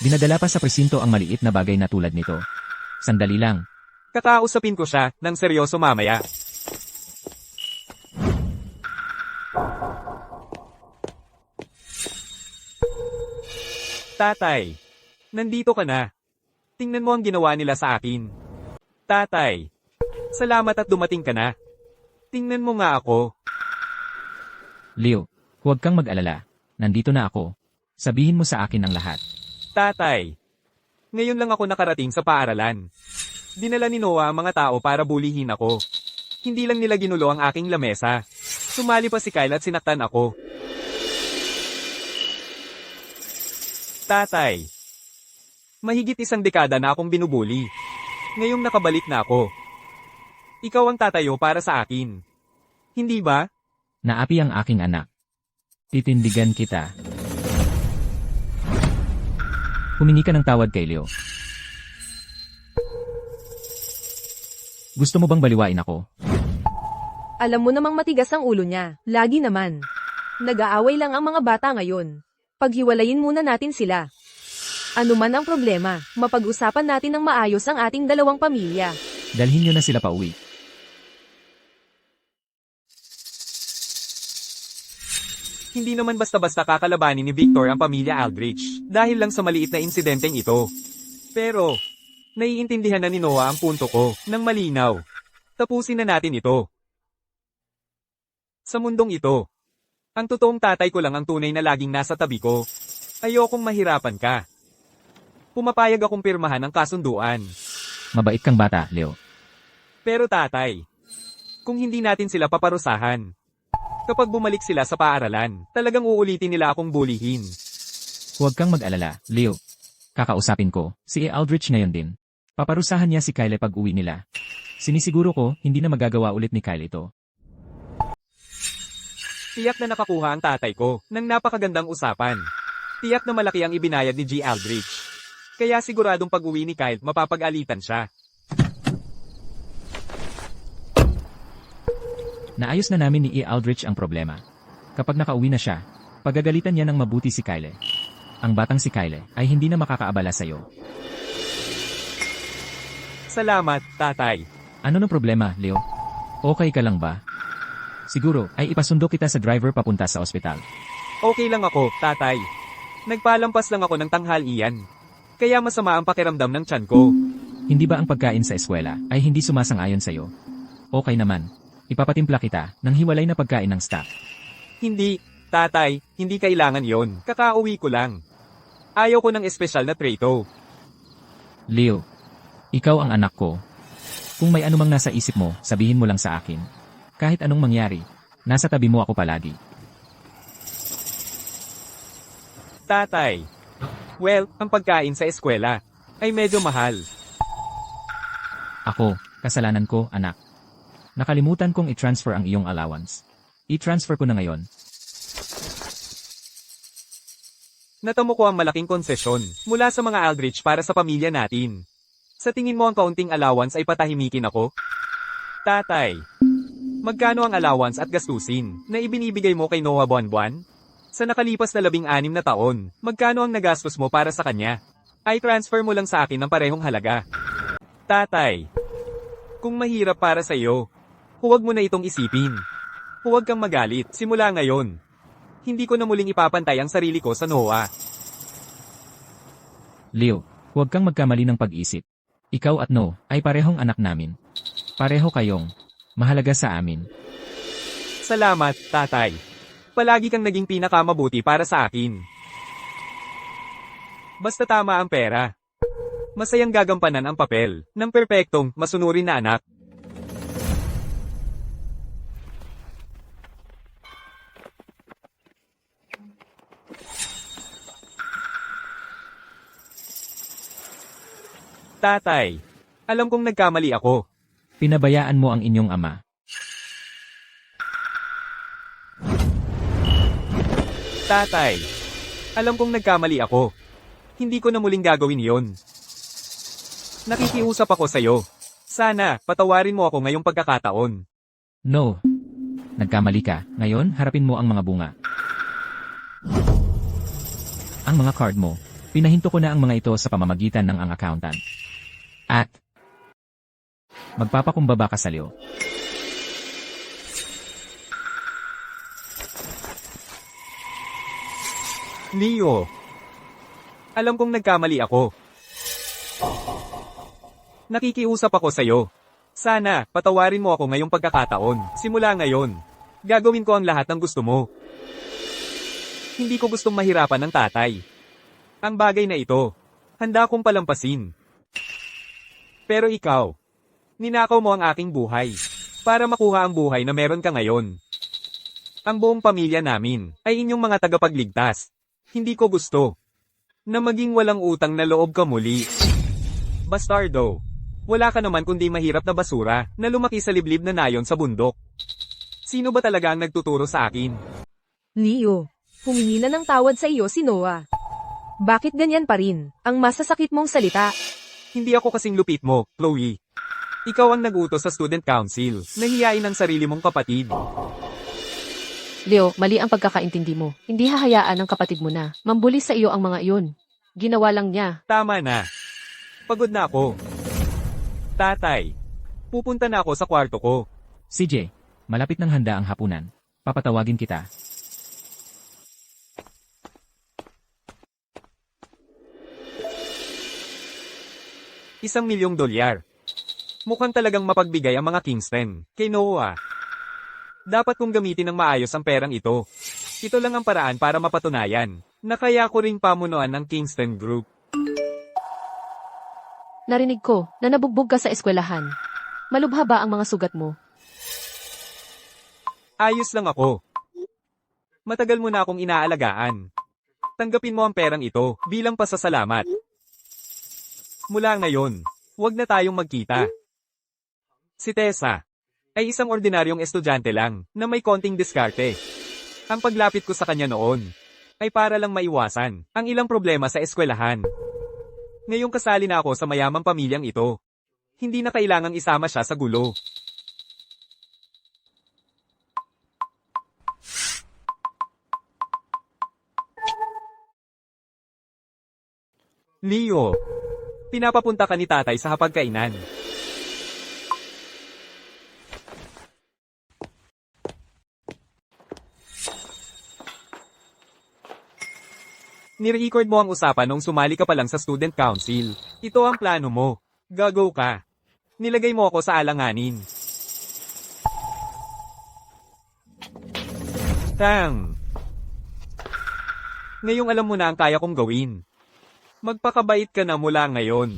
Dinadala pa sa presinto ang maliit na bagay na tulad nito. Sandali lang. Kakausapin ko siya ng seryoso mamaya. Tatay, nandito ka na. Tingnan mo ang ginawa nila sa akin. Tatay, salamat at dumating ka na. Tingnan mo nga ako. Leo, huwag kang mag-alala. Nandito na ako. Sabihin mo sa akin ang lahat. Tatay, ngayon lang ako nakarating sa paaralan. Dinala ni Noah ang mga tao para bulihin ako. Hindi lang nila ginulo ang aking lamesa. Sumali pa si Kyle at sinaktan ako. Tatay. Mahigit 1 dekada na akong binubuli. Ngayong nakabalik na ako. Ikaw ang tatayo para sa akin. Hindi ba? Naapi ang aking anak. Titindigan kita. Humingi ka ng tawad kay Leo. Gusto mo bang baliwain ako? Alam mo namang matigas ang ulo niya. Lagi naman. Nag-aaway lang ang mga bata ngayon. Paghiwalayin muna natin sila. Ano man ang problema, mapag-usapan natin ng maayos ang ating dalawang pamilya. Dalhin niyo na sila pauwi. Hindi naman basta-basta kakalabanin ni Victor ang pamilya Aldrich dahil lang sa maliit na insidenteng ito. Pero, naiintindihan na ni Noah ang punto ko ng malinaw. Tapusin na natin ito. Sa mundong ito, ang totoong tatay ko lang ang tunay na laging nasa tabi ko. Ayokong mahirapan ka. Pumapayag akong pirmahan ang kasunduan. Mabait kang bata, Leo. Pero tatay, kung hindi natin sila paparusahan, kapag bumalik sila sa paaralan, talagang uulitin nila akong bulihin. Huwag kang mag-alala, Leo. Kakausapin ko, si Aldrich ngayon din. Paparusahan niya si Kyle pag uwi nila. Sinisiguro ko, hindi na magagawa ulit ni Kyle ito. Tiyak na nakakuha ang tatay ko ng napakagandang usapan. Tiyak na malaki ang ibinayad ni G. Aldrich. Kaya siguradong pag-uwi ni Kyle, mapapag-alitan siya. Naayos na namin ni E. Aldrich ang problema. Kapag nakauwi na siya, pagagalitan niya ng mabuti si Kyle. Ang batang si Kyle ay hindi na makakaabala sa'yo. Salamat, tatay. Ano ng problema, Leo? Okay ka lang ba? Siguro ay ipasundo kita sa driver papunta sa ospital. Okay lang ako, tatay. Nagpalampas lang ako ng tanghalian. Kaya masama ang pakiramdam ng tiyan ko. Hindi ba ang pagkain sa eskwela ay hindi sumasang-ayon sa'yo? Okay naman. Ipapatimpla kita ng hiwalay na pagkain ng staff. Hindi, tatay, hindi kailangan yon. Kakauwi ko lang. Ayaw ko ng espesyal na trito. Leo, ikaw ang anak ko. Kung may anumang nasa isip mo, sabihin mo lang sa akin. Kahit anong mangyari, nasa tabi mo ako palagi. Tatay. Well, ang pagkain sa eskwela ay medyo mahal. Ako, kasalanan ko, anak. Nakalimutan kong i-transfer ang iyong allowance. I-transfer ko na ngayon. Natamo ko ang malaking konsesyon mula sa mga Aldrich para sa pamilya natin. Sa tingin mo ang kaunting allowance ay patahimikin ako? Tatay, magkano ang allowance at gastusin na ibinibigay mo kay Noah buwan-buwan? Sa nakalipas na 16 na taon, magkano ang nagastos mo para sa kanya? Ay transfer mo lang sa akin ng parehong halaga. Tatay, kung mahirap para sa iyo, huwag mo na itong isipin. Huwag kang magalit simula ngayon. Hindi ko na muling ipapantay ang sarili ko sa Noah. Leo, huwag kang magkamali ng pag-isip. Ikaw at No ay parehong anak namin. Pareho kayong mahalaga sa amin. Salamat, tatay. Palagi kang naging pinakamabuti para sa akin. Basta tama ang pera. Masayang gagampanan ang papel ng perpektong, masunurin na anak. Tatay, alam kong nagkamali ako. Pinabayaan mo ang inyong ama. Tatay, alam kong nagkamali ako. Hindi ko na muling gagawin yon. Nakikiusap ako sa'yo. Sana, patawarin mo ako ngayong pagkakataon. No. Nagkamali ka. Ngayon, harapin mo ang mga bunga. Ang mga card mo. Pinahinto ko na ang mga ito sa pamamagitan ng ang accountant. At magpapakumbaba ka sa Leo. Leo, alam kong nagkamali ako. Nakikiusap ako sa'yo. Sana, patawarin mo ako ngayong pagkakataon. Simula ngayon, gagawin ko ang lahat ng gusto mo. Hindi ko gustong mahirapan ng tatay. Ang bagay na ito, handa kong palampasin. Pero ikaw, ninakaw mo ang aking buhay para makuha ang buhay na meron ka ngayon. Ang buong pamilya namin ay inyong mga tagapagligtas. Hindi ko gusto. Na maging walang utang na loob ka muli. Bastardo. Wala ka naman kundi mahirap na basura na lumaki sa liblib na nayon sa bundok. Sino ba talaga ang nagtuturo sa akin? Leo, humingi na ng tawad sa iyo si Noah. Bakit ganyan pa rin ang masasakit mong salita? Hindi ako kasing lupit mo, Chloe. Ikaw ang nag-utos sa student council, nahiyain ang sarili mong kapatid. Leo, mali ang pagkakaintindi mo. Hindi hahayaan ng kapatid mo na mambuli sa iyo ang mga iyon. Ginawa lang niya. Tama na. Pagod na ako. Tatay, pupunta na ako sa kwarto ko. CJ, malapit ng handa ang hapunan. Papatawagin kita. $1,000,000. Mukhang talagang mapagbigay ang mga Kingston. Kay Noah. Dapat kong gamitin ng maayos ang perang ito. Ito lang ang paraan para mapatunayan na kaya ko ring pamunuan ng Kingston Group. Narinig ko na nabugbog ka sa eskwelahan. Malubha ba ang mga sugat mo? Ayos lang ako. Matagal mo na akong inaalagaan. Tanggapin mo ang perang ito bilang pasasalamat. Mula ngayon, huwag na tayong magkita. Si Tessa ay isang ordinaryong estudyante lang na may konting diskarte. Ang paglapit ko sa kanya noon ay para lang maiwasan ang ilang problema sa eskwelahan. Ngayong kasali na ako sa mayamang pamilyang ito, hindi na kailangang isama siya sa gulo. Leo, pinapapunta ka ni tatay sa hapagkainan. Ni-record mo ang usapan nung sumali ka pa lang sa student council. Ito ang plano mo. Gago ka. Nilagay mo ako sa alanganin. Tang. Ngayong alam mo na ang kaya kong gawin. Magpakabait ka na mula ngayon.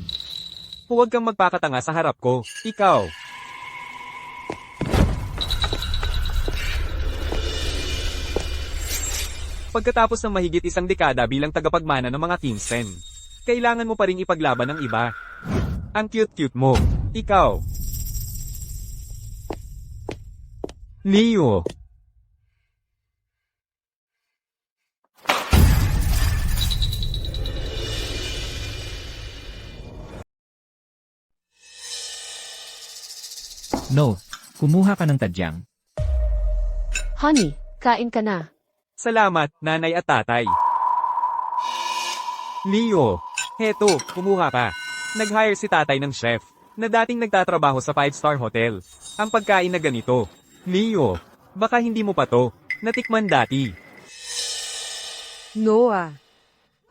Huwag kang magpakatanga sa harap ko. Ikaw. Pagkatapos ng mahigit isang dekada bilang tagapagmana ng mga Kingston, kailangan mo pa ring ipaglaban ng iba. Ang cute-cute mo. Ikaw. Leo. No, kumuha ka ng tadyang. Honey, kain ka na. Salamat, nanay at tatay. Leo, heto, kumuha ka. Nag-hire si tatay ng chef, na dating nagtatrabaho sa 5-star hotel. Ang pagkain na ganito. Leo, baka hindi mo pa to, natikman dati. Noah,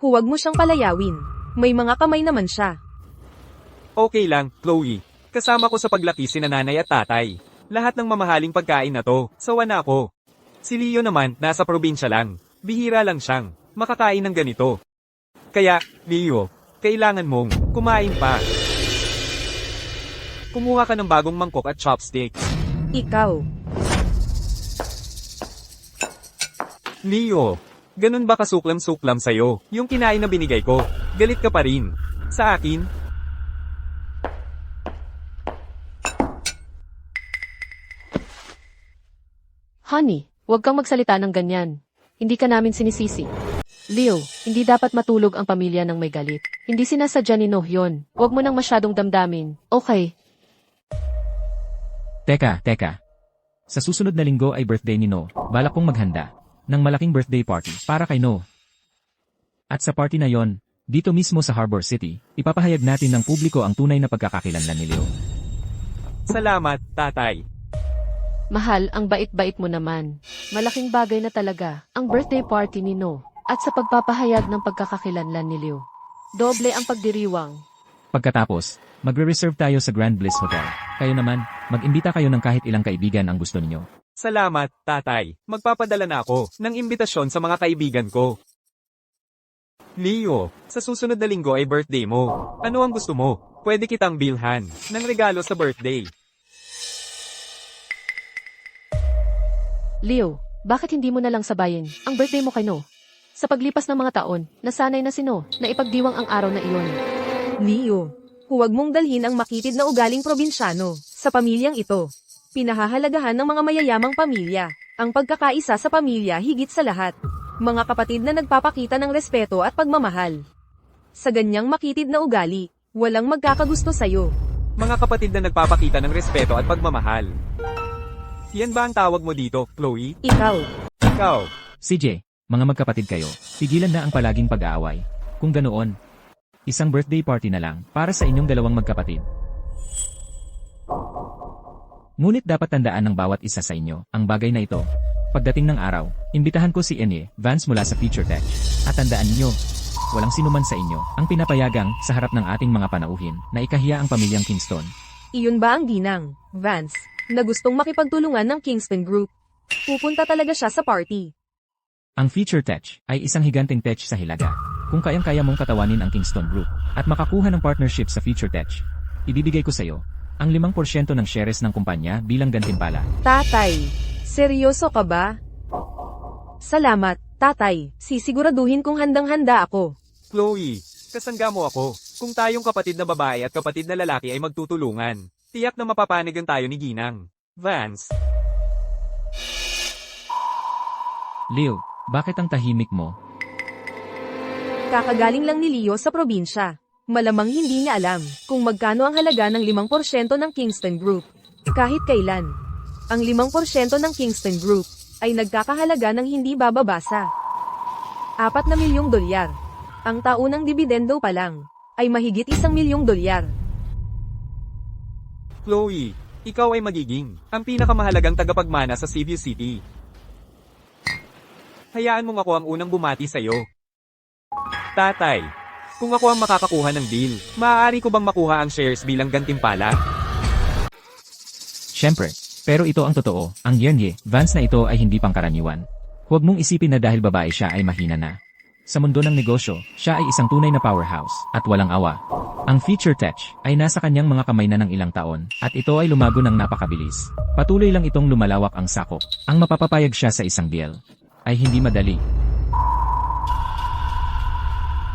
huwag mo siyang palayawin. May mga kamay naman siya. Okay lang, Chloe. Kasama ko sa paglaki sina nanay at tatay. Lahat ng mamahaling pagkain na to, sawa na ako. Si Leo naman, nasa probinsya lang. Bihira lang siyang makakain ng ganito. Kaya, Leo, kailangan mong kumain pa. Kumuha ka ng bagong mangkok at chopsticks. Ikaw. Leo, ganun ba kasuklam-suklam sa'yo? Yung kinain na binigay ko, galit ka pa rin. Sa akin? Honey, huwag kang magsalita ng ganyan. Hindi ka namin sinisisi. Leo, hindi dapat matulog ang pamilya ng may galit. Hindi sinasadya ni Noah yun. Huwag mo nang masyadong damdamin. Okay. Teka. Sa susunod na linggo ay birthday ni Noah. Balak kong maghanda ng malaking birthday party para kay Noah. At sa party na yon, dito mismo sa Harbor City, ipapahayag natin ng publiko ang tunay na pagkakakilanlan ni Leo. Salamat, tatay. Mahal, ang bait-bait mo naman. Malaking bagay na talaga ang birthday party ni Noah at sa pagpapahayag ng pagkakakilanlan ni Leo. Doble ang pagdiriwang. Pagkatapos, magre-reserve tayo sa Grand Bliss Hotel. Kayo naman, mag-imbita kayo ng kahit ilang kaibigan ang gusto ninyo. Salamat, tatay. Magpapadala na ako ng imbitasyon sa mga kaibigan ko. Leo, sa susunod na linggo ay birthday mo. Ano ang gusto mo? Pwede kitang bilhan ng regalo sa birthday. Leo, bakit hindi mo na lang sabayin ang birthday mo kay Noah? Sa paglipas ng mga taon, nasanay na si No na ipagdiwang ang araw na iyon. Leo, huwag mong dalhin ang makitid na ugaling probinsyano sa pamilyang ito. Pinahahalagahan ng mga mayayamang pamilya ang pagkakaisa sa pamilya higit sa lahat. Mga kapatid na nagpapakita ng respeto at pagmamahal. Sa ganyang makitid na ugali, walang magkakagusto sa'yo. Mga kapatid na nagpapakita ng respeto at pagmamahal. Yan ba ang tawag mo dito, Chloe? Ikaw, Ikaw. CJ, mga magkapatid kayo, tigilan na ang palaging pag-aaway. Kung ganoon, isang birthday party na lang para sa inyong dalawang magkapatid. Ngunit dapat tandaan ng bawat isa sa inyo ang bagay na ito. Pagdating ng araw, imbitahan ko si Enye Vance mula sa Future Tech. At tandaan niyo, walang sinuman sa inyo ang pinapayagang sa harap ng ating mga panauhin na ikahiya ang pamilyang Kingston. iyon ba ang ginang, Vance, na gustong makipagtulungan ng Kingston Group? Pupunta talaga siya sa party. Ang Future Tech ay isang higanteng tech sa Hilaga. Kung kayang-kaya mong katawanin ang Kingston Group at makakuha ng partnership sa Future Tech, ibibigay ko sa iyo ang 5% ng shares ng kumpanya bilang gantimpala. Tatay, seryoso ka ba? Salamat, tatay. Sisiguraduhin kong handang-handa ako. Chloe, kasangga mo ako. Kung tayong kapatid na babae at kapatid na lalaki ay magtutulungan, tiyak na mapapanigan tayo ni Ginang. Vance. Leo, bakit ang tahimik mo? Kakagaling lang ni Leo sa probinsya. Malamang hindi niya alam kung magkano ang halaga ng 5% ng Kingston Group. Kahit kailan, ang 5% ng Kingston Group ay nagkakahalaga ng hindi bababa sa 4 na milyong dolyar. Ang taunang dibidendo pa lang ay mahigit 1 milyong dolyar. Chloe, ikaw ay magiging ang pinakamahalagang tagapagmana sa Cebu City. Hayaan mong ako ang unang bumati sa'yo. Tatay, kung ako ang makakakuha ng deal, maaari ko bang makuha ang shares bilang gantimpala? Siyempre, pero ito ang totoo, ang Yenye Vance na ito ay hindi pangkaraniwan. Huwag mong isipin na dahil babae siya ay mahina na. Sa mundo ng negosyo, siya ay isang tunay na powerhouse, at walang awa. Ang Future Tech ay nasa kanyang mga kamay na ng ilang taon, at ito ay lumago ng napakabilis. Patuloy lang itong lumalawak ang sakop. Ang mapapapayag siya sa isang deal ay hindi madali.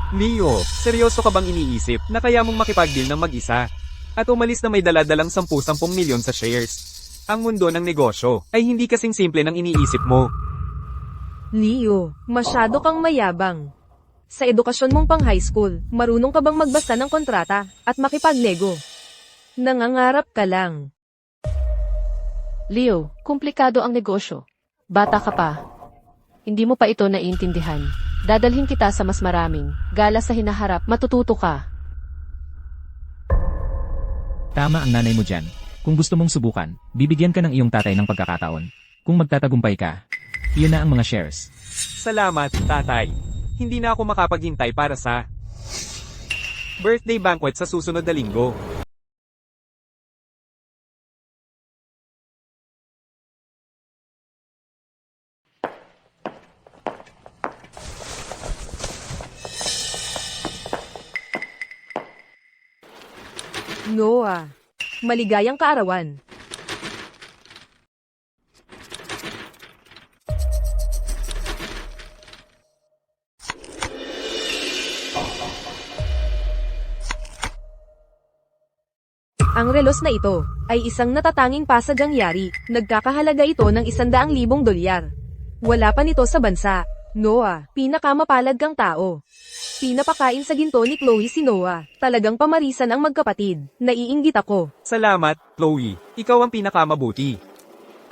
Leo, seryoso ka bang iniisip na kaya mong makipag-deal ng mag-isa? At umalis na may daladalang 10 milyon sa shares. Ang mundo ng negosyo ay hindi kasing simple ng iniisip mo. Leo, masyado kang mayabang. Sa edukasyon mong pang high school, marunong ka bang magbasa ng kontrata at makipagnego? Nangangarap ka lang. Leo, komplikado ang negosyo. Bata ka pa. Hindi mo pa ito naiintindihan. Dadalhin kita sa mas maraming gala sa hinaharap, matututo ka. Tama ang nanay mo dyan. Kung gusto mong subukan, bibigyan ka ng iyong tatay ng pagkakataon. Kung magtatagumpay ka, iyan na ang mga shares. Salamat, tatay. Hindi na ako makapaghintay para sa birthday banquet sa susunod na linggo. Noah, maligayang kaarawan. Ang relos na ito ay isang natatanging pasadyang yari. Nagkakahalaga ito ng 100,000 dolyar. Wala pa nito sa bansa. Noah, pinakamapalad kang tao. Pinapakain sa ginto ni Chloe si Noah. Talagang pamarisan ang magkapatid. Naiinggit ako. Salamat, Chloe. Ikaw ang pinakamabuti.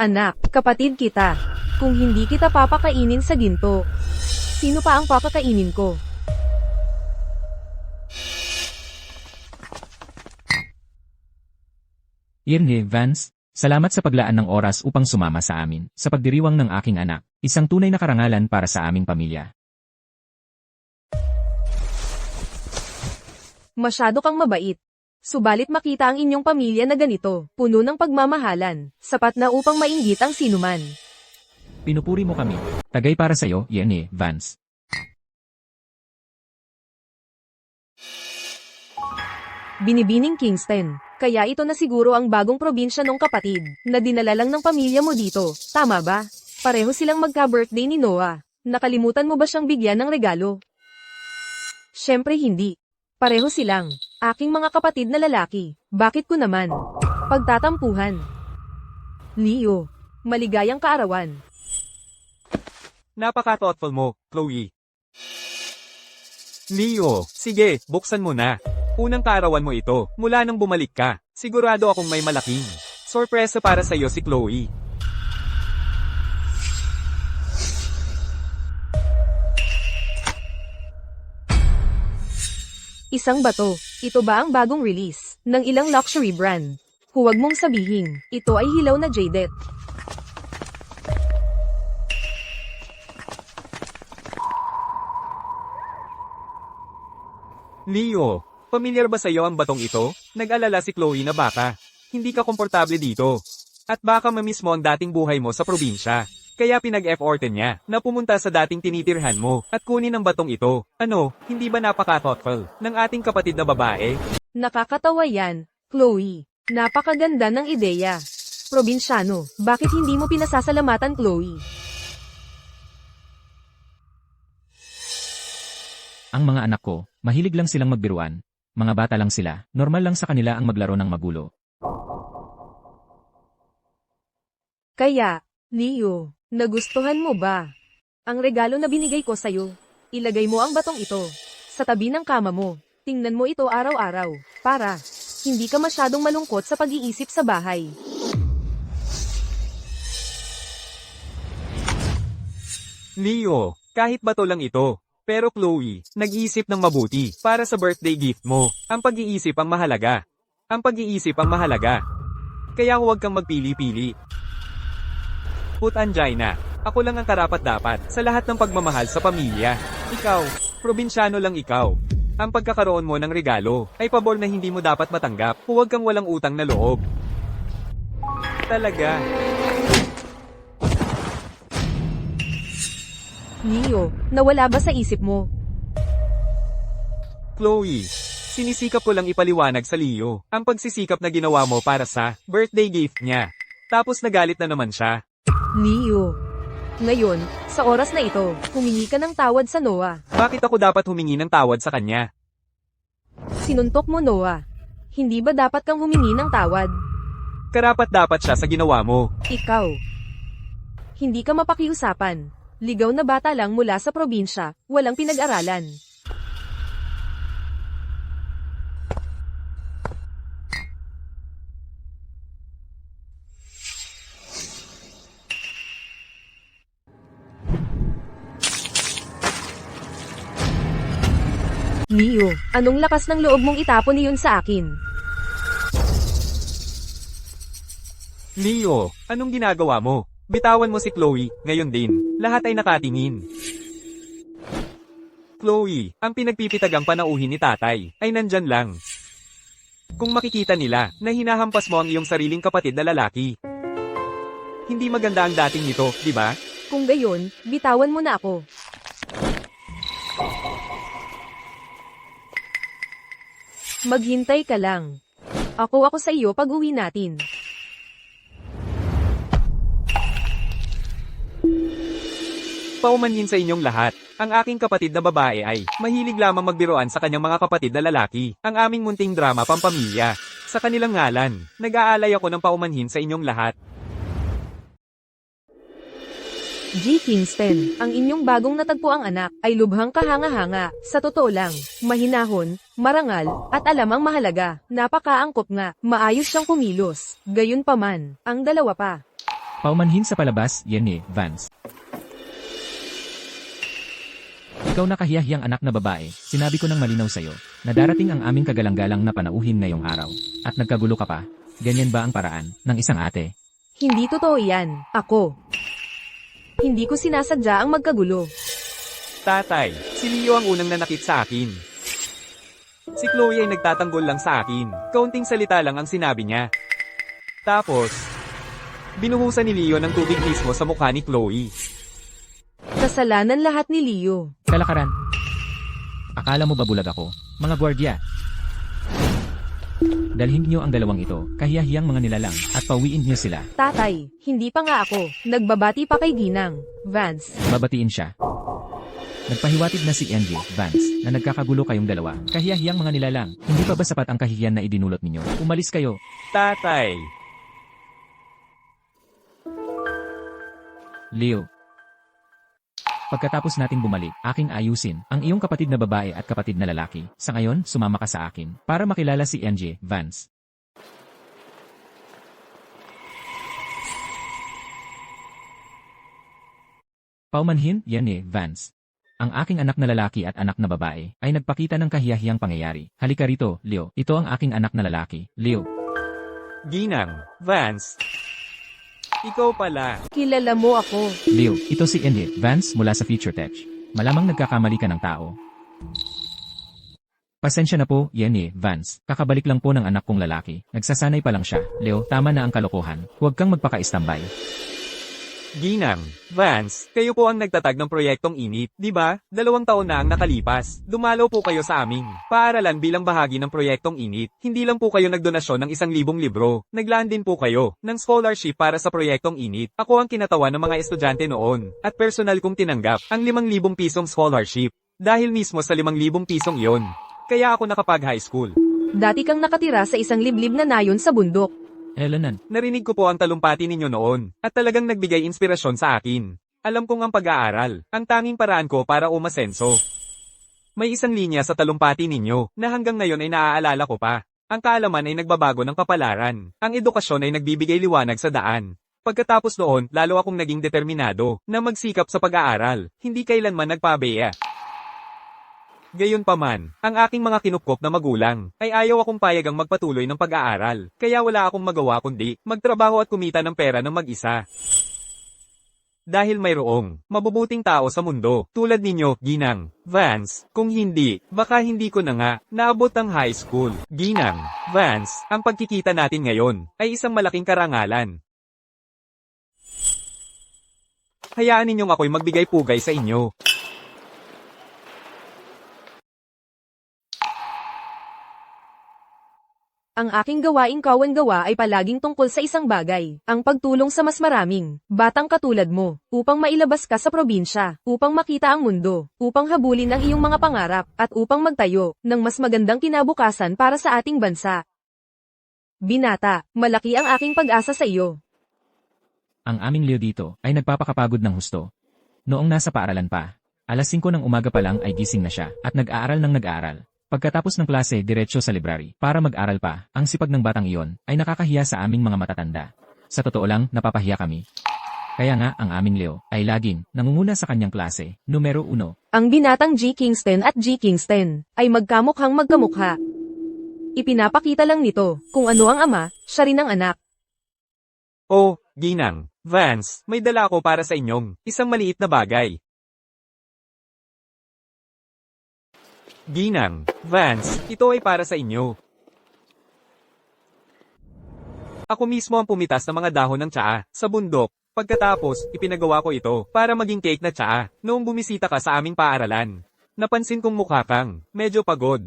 Anak, kapatid kita. Kung hindi kita papakainin sa ginto, sino pa ang papakainin ko? Yenye Vance, salamat sa paglaan ng oras upang sumama sa amin sa pagdiriwang ng aking anak. Isang tunay na karangalan para sa aming pamilya. Masyado kang mabait. Subalit makita ang inyong pamilya na ganito, puno ng pagmamahalan, sapat na upang mainggit ang sinuman. Pinupuri mo kami. Tagay para sa iyo, Yenye Vance. Binibining Kingston. Kaya ito na siguro ang bagong probinsya ng kapatid, na dinala lang ng pamilya mo dito, tama ba? Pareho silang magka-birthday ni Noah. Nakalimutan mo ba siyang bigyan ng regalo? Siyempre hindi. Pareho silang. Aking mga kapatid na lalaki. Bakit ko naman? Pagtatampuhan. Leo. Maligayang kaarawan. Napaka-thoughtful mo, Chloe. Leo, sige, buksan mo na. Unang kaarawan mo ito, mula nang bumalik ka. Sigurado akong may malaking sorpresa para sa iyo si Chloe. Isang bato. Ito ba ang bagong release ng ilang luxury brand? Huwag mong sabihin, ito ay hilaw na jaded. Leo, pamilyar ba sa iyo ang batong ito? Nag-alala si Chloe na baka hindi ka komportable dito. At baka mamiss mo ang dating buhay mo sa probinsya. Kaya pinag-effortan niya na pumunta sa dating tinitirhan mo at kunin ang batong ito. Ano, hindi ba napaka-thoughtful ng ating kapatid na babae? Nakakatawa yan, Chloe. Napakaganda ng ideya. Probinsyano, bakit hindi mo pinasasalamatan, Chloe? Ang mga anak ko, mahilig lang silang magbiruan. Mga bata lang sila, normal lang sa kanila ang maglaro ng magulo. Kaya, Leo, nagustuhan mo ba ang regalo na binigay ko sa'yo? Ilagay mo ang batong ito sa tabi ng kama mo. Tingnan mo ito araw-araw para hindi ka masyadong malungkot sa pag-iisip sa bahay. Leo, kahit bato lang ito. Pero Chloe, nag-iisip ng mabuti para sa birthday gift mo. Ang pag-iisip ang mahalaga. Ang pag-iisip ang mahalaga. Kaya huwag kang magpili-pili. Put angina. Ako lang ang karapat-dapat sa lahat ng pagmamahal sa pamilya. Ikaw, probinsyano lang ikaw. Ang pagkakaroon mo ng regalo ay pabor na hindi mo dapat matanggap. Huwag kang walang utang na loob. Talaga. Leo, nawala ba sa isip mo? Chloe, sinisikap ko lang ipaliwanag sa Leo ang pagsisikap na ginawa mo para sa birthday gift niya. Tapos nagalit na naman siya. Leo, ngayon, sa oras na ito, humingi ka ng tawad sa Noah. Bakit ako dapat humingi ng tawad sa kanya? Sinuntok mo, Noah. Hindi ba dapat kang humingi ng tawad? Karapat-dapat siya sa ginawa mo. Ikaw. Hindi ka mapakiusapan. Ligaw na bata lang mula sa probinsya, walang pinag-aralan. Leo, anong lakas ng loob mong itapon iyon sa akin? Leo, anong ginagawa mo? Bitawan mo si Chloe, ngayon din. Lahat ay nakatingin. Chloe, ang pinagpipitagang panauhin ni tatay, ay nandyan lang. Kung makikita nila, na hinahampas mo ang iyong sariling kapatid na lalaki. Hindi maganda ang dating nito, di ba? Kung gayon, bitawan mo na ako. Maghintay ka lang. Ako sa iyo pag uwi natin. Paumanhin sa inyong lahat. Ang aking kapatid na babae ay mahilig lamang magbiroan sa kanyang mga kapatid na lalaki. Ang aming munting drama pampamilya. Sa kanilang ngalan, nag-aalay ako ng paumanhin sa inyong lahat. G. Kingston, ang inyong bagong natagpuang anak ay lubhang kahanga-hanga. Sa totoo lang, mahinahon, marangal, at alamang mahalaga. Napakaangkop nga, maayos siyang kumilos. Gayunpaman, ang dalawa pa. Paumanhin sa palabas, Yenny, Vance. Ikaw na kahiyahiyang anak na babae, sinabi ko ng malinaw sa'yo, na darating ang aming kagalang-galang na panauhin ngayong araw. At nagkagulo ka pa. Ganyan ba ang paraan ng isang ate? Hindi totoo yan, ako. Hindi ko sinasadya ang magkagulo. Tatay, si Leo ang unang nanakit sa akin. Si Chloe ay nagtatanggol lang sa akin. Kaunting salita lang ang sinabi niya. Tapos, binuhusan ni Leo ng tubig mismo sa mukha ni Chloe. Kasalanan lahat ni Leo. Kalakaran. Akala mo ba bulag ako? Mga gwardya. Dalhin niyo ang dalawang ito, kahiyahiyang mga nilalang, at pauwiin niyo sila. Tatay, hindi pa nga ako. Nagbabati pa kay Ginang. Vance. Babatiin siya. Nagpahiwatig na si NJ, Vance, na nagkakagulo kayong dalawa. Kahiyahiyang mga nilalang. Hindi pa ba sapat ang kahihiyan na idinulot ninyo? Umalis kayo. Tatay. Leo. Pagkatapos nating bumalik, aking ayusin ang iyong kapatid na babae at kapatid na lalaki. Sa ngayon, sumama ka sa akin para makilala si NJ, Vance. Paumanhin, Vance. Ang aking anak na lalaki at anak na babae ay nagpakita ng kahiyahiyang pangyayari. Halika rito, Leo. Ito ang aking anak na lalaki, Leo. Ginang. Vance. Ikaw pala. Kilala mo ako. Leo, ito si NJ, Vance mula sa Future Tech. Malamang nagkakamali ka ng tao. Pasensya na po, Vance. Kakabalik lang po ng anak kong lalaki. Nagsasanay pa lang siya. Leo, tama na ang kalokohan. Huwag kang magpaka-istambay. Ginang. Vance, kayo po ang nagtatag ng proyektong init, di ba? 2 taon na ang nakalipas. Dumalaw po kayo sa aming paaralan bilang bahagi ng proyektong init. Hindi lang po kayo nagdonasyon ng 1,000 libro. Naglaan din po kayo ng scholarship para sa proyektong init. Ako ang kinatawa ng mga estudyante noon. At personal kong tinanggap ang 5,000 pisong scholarship. Dahil mismo sa 5,000 pisong iyon. Kaya ako nakapag-high school. Dati kang nakatira sa isang liblib na nayon sa bundok. Elanan. Narinig ko po ang talumpati ninyo noon, at talagang nagbigay inspirasyon sa akin. Alam kong ang pag-aaral, ang tanging paraan ko para umasenso. May isang linya sa talumpati ninyo, na hanggang ngayon ay naaalala ko pa. Ang kaalaman ay nagbabago ng kapalaran. Ang edukasyon ay nagbibigay liwanag sa daan. Pagkatapos noon, lalo akong naging determinado, na magsikap sa pag-aaral, hindi kailanman nagpabeya. Gayunpaman, ang aking mga kinupkop na magulang, ay ayaw akong payagang magpatuloy ng pag-aaral, kaya wala akong magawa kundi magtrabaho at kumita ng pera ng mag-isa. Dahil mayroong mabubuting tao sa mundo, tulad ninyo, Ginang, Vance, kung hindi, baka hindi ko na nga naabot ang high school. Ginang, Vance, ang pagkikita natin ngayon, ay isang malaking karangalan. Hayaan ninyong ako'y magbigay pugay sa inyo. Ang aking gawaing kawan-gawa ay palaging tungkol sa isang bagay, ang pagtulong sa mas maraming batang katulad mo, upang mailabas ka sa probinsya, upang makita ang mundo, upang habulin ang iyong mga pangarap, at upang magtayo ng mas magandang kinabukasan para sa ating bansa. Binata, malaki ang aking pag-asa sa iyo. Ang aming Leo dito ay nagpapakapagod ng husto. Noong nasa paaralan pa, alas 5 ng umaga pa lang ay gising na siya at nag-aaral ng nag-aaral. Pagkatapos ng klase, diretso sa library para mag-aral pa. Ang sipag ng batang iyon ay nakakahiya sa aming mga matatanda. Sa totoo lang, napapahiya kami. Kaya nga, ang aming Leo ay laging nangunguna sa kanyang klase, numero 1. Ang binatang G. Kingston at G. Kingston ay magkamukhang magkamukha. Ipinapakita lang nito kung ano ang ama, siya rin ang anak. Oh, Ginang, Vance, may dala ako para sa inyong isang maliit na bagay. Ginang, Vance, ito ay para sa inyo. Ako mismo ang pumitas ng mga dahon ng tsaa sa bundok. Pagkatapos, ipinagawa ko ito para maging cake na tsaa noong bumisita ka sa aming paaralan. Napansin kong mukha kang medyo pagod.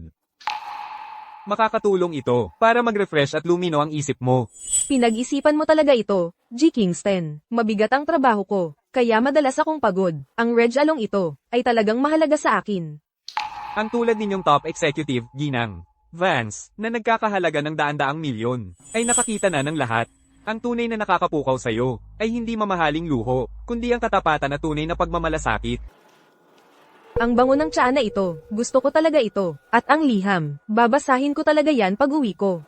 Makakatulong ito para mag-refresh at lumino ang isip mo. Pinag-isipan mo talaga ito, G. Kingston. Mabigat ang trabaho ko, kaya madalas akong pagod. Ang Reg Along ito ay talagang mahalaga sa akin. Ang tulad ninyong top executive, Ginang, Vance, na nagkakahalaga ng daan-daang milyon, ay nakakita na ng lahat. Ang tunay na nakakapukaw sa'yo, ay hindi mamahaling luho, kundi ang katapatan at tunay na pagmamalasakit. Ang bango ng tsaa na ito, gusto ko talaga ito. At ang liham, babasahin ko talaga yan pag uwi ko.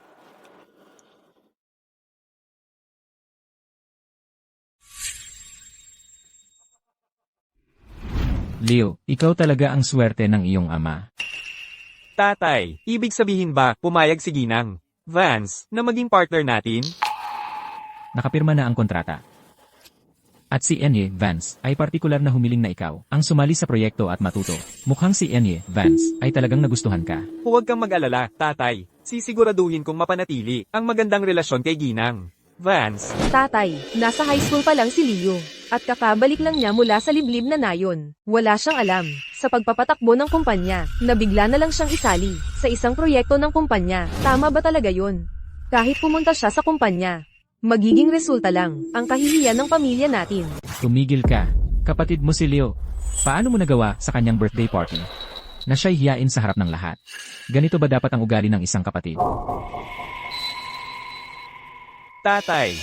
Leo, ikaw talaga ang swerte ng iyong ama. Tatay, ibig sabihin ba, pumayag si Ginang, Vance, na maging partner natin? Nakapirma na ang kontrata. At si Enye, Vance, ay partikular na humiling na ikaw ang sumali sa proyekto at matuto. Mukhang si Enye, Vance, ay talagang nagustuhan ka. Huwag kang mag-alala, tatay. Sisiguraduhin kong mapanatili ang magandang relasyon kay Ginang. Vance, Tatay, nasa high school pa lang si Leo. At kakabalik lang niya mula sa liblib na nayon. Wala siyang alam sa pagpapatakbo ng kumpanya, na bigla na lang siyang isali sa isang proyekto ng kumpanya. Tama ba talaga yun? Kahit pumunta siya sa kumpanya, magiging resulta lang ang kahihiyan ng pamilya natin. Tumigil ka. Kapatid mo si Leo. Paano mo nagawa sa kanyang birthday party? Na siya'y hiyain sa harap ng lahat. Ganito ba dapat ang ugali ng isang kapatid? Tatay,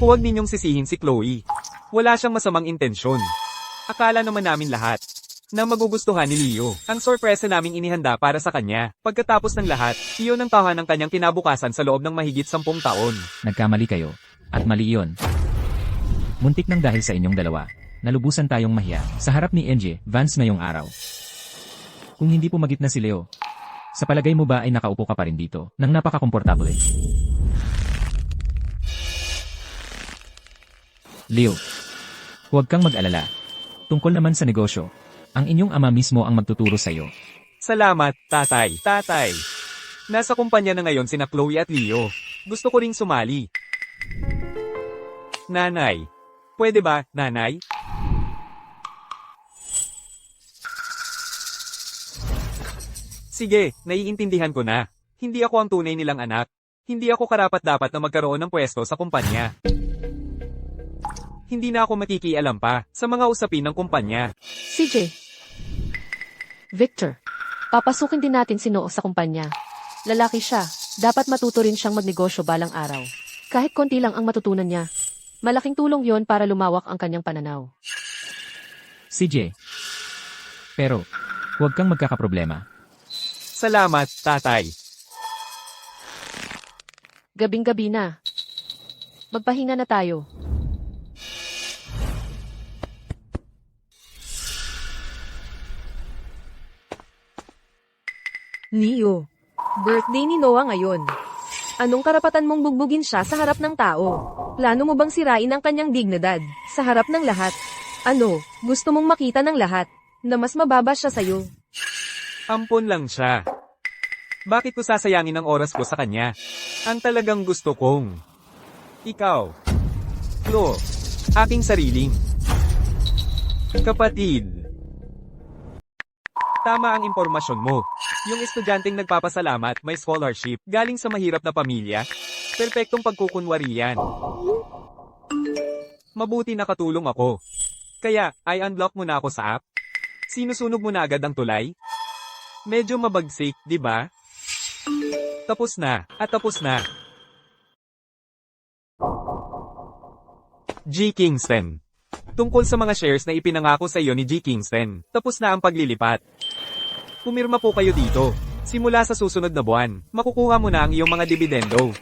huwag ninyong sisihin si Chloe. Wala siyang masamang intensyon. Akala naman namin lahat na magugustuhan ni Leo ang sorpresa naming inihanda para sa kanya. Pagkatapos ng lahat, iyon ang tahanan ng kanyang kinabukasan sa loob ng mahigit 10 taon. Nagkamali kayo. At mali iyon. Muntik nang dahil sa inyong dalawa. Nalubusan tayong mahiya sa harap ni NJ Vance ngayong araw. Kung hindi pumagit na si Leo, sa palagay mo ba ay nakaupo ka pa rin dito nang napakakomportable? Leo, huwag kang mag-alala. Tungkol naman sa negosyo, ang inyong ama mismo ang magtuturo sa iyo. Salamat, tatay. Tatay. Nasa kumpanya na ngayon sina Chloe at Leo. Gusto ko ring sumali. Nanay. Pwede ba, nanay? Sige, naiintindihan ko na. Hindi ako ang tunay nilang anak. Hindi ako karapat-dapat na magkaroon ng pwesto sa kumpanya. Hindi na ako makikialam pa sa mga usapin ng kumpanya. CJ. Victor. Papasukin din natin si Noo sa kumpanya. Lalaki siya. Dapat matuto rin siyang magnegosyo balang araw. Kahit konti lang ang matutunan niya. Malaking tulong yon para lumawak ang kanyang pananaw. CJ. Pero, huwag kang magkakaproblema. Salamat, tatay. Gabing-gabi na. Magpahinga na tayo. Leo, birthday ni Noah ngayon. Anong karapatan mong bugbugin siya sa harap ng tao? Plano mo bang sirain ang kanyang dignidad sa harap ng lahat? Ano, gusto mong makita ng lahat na mas mababa siya sa'yo? Ampon lang siya. Bakit ko sasayangin ang oras ko sa kanya? Ang talagang gusto kong ikaw, Flo, aking sariling kapatid. Tama ang impormasyon mo. Yung estudyanteng nagpapasalamat may scholarship galing sa mahirap na pamilya. Perpektong pagkukunwari yan. Mabuti nakatulong ako. Kaya, i-unblock mo na ako sa app. Sinusunog mo na agad ang tulay. Medyo mabagsik, di ba? Tapos na, at tapos na. G. Kingston. Tungkol sa mga shares na ipinangako sa iyo ni G. Kingston, tapos na ang paglilipat. Pumirma po kayo dito. Simula sa susunod na buwan, makukuha mo na ang iyong mga dividendo.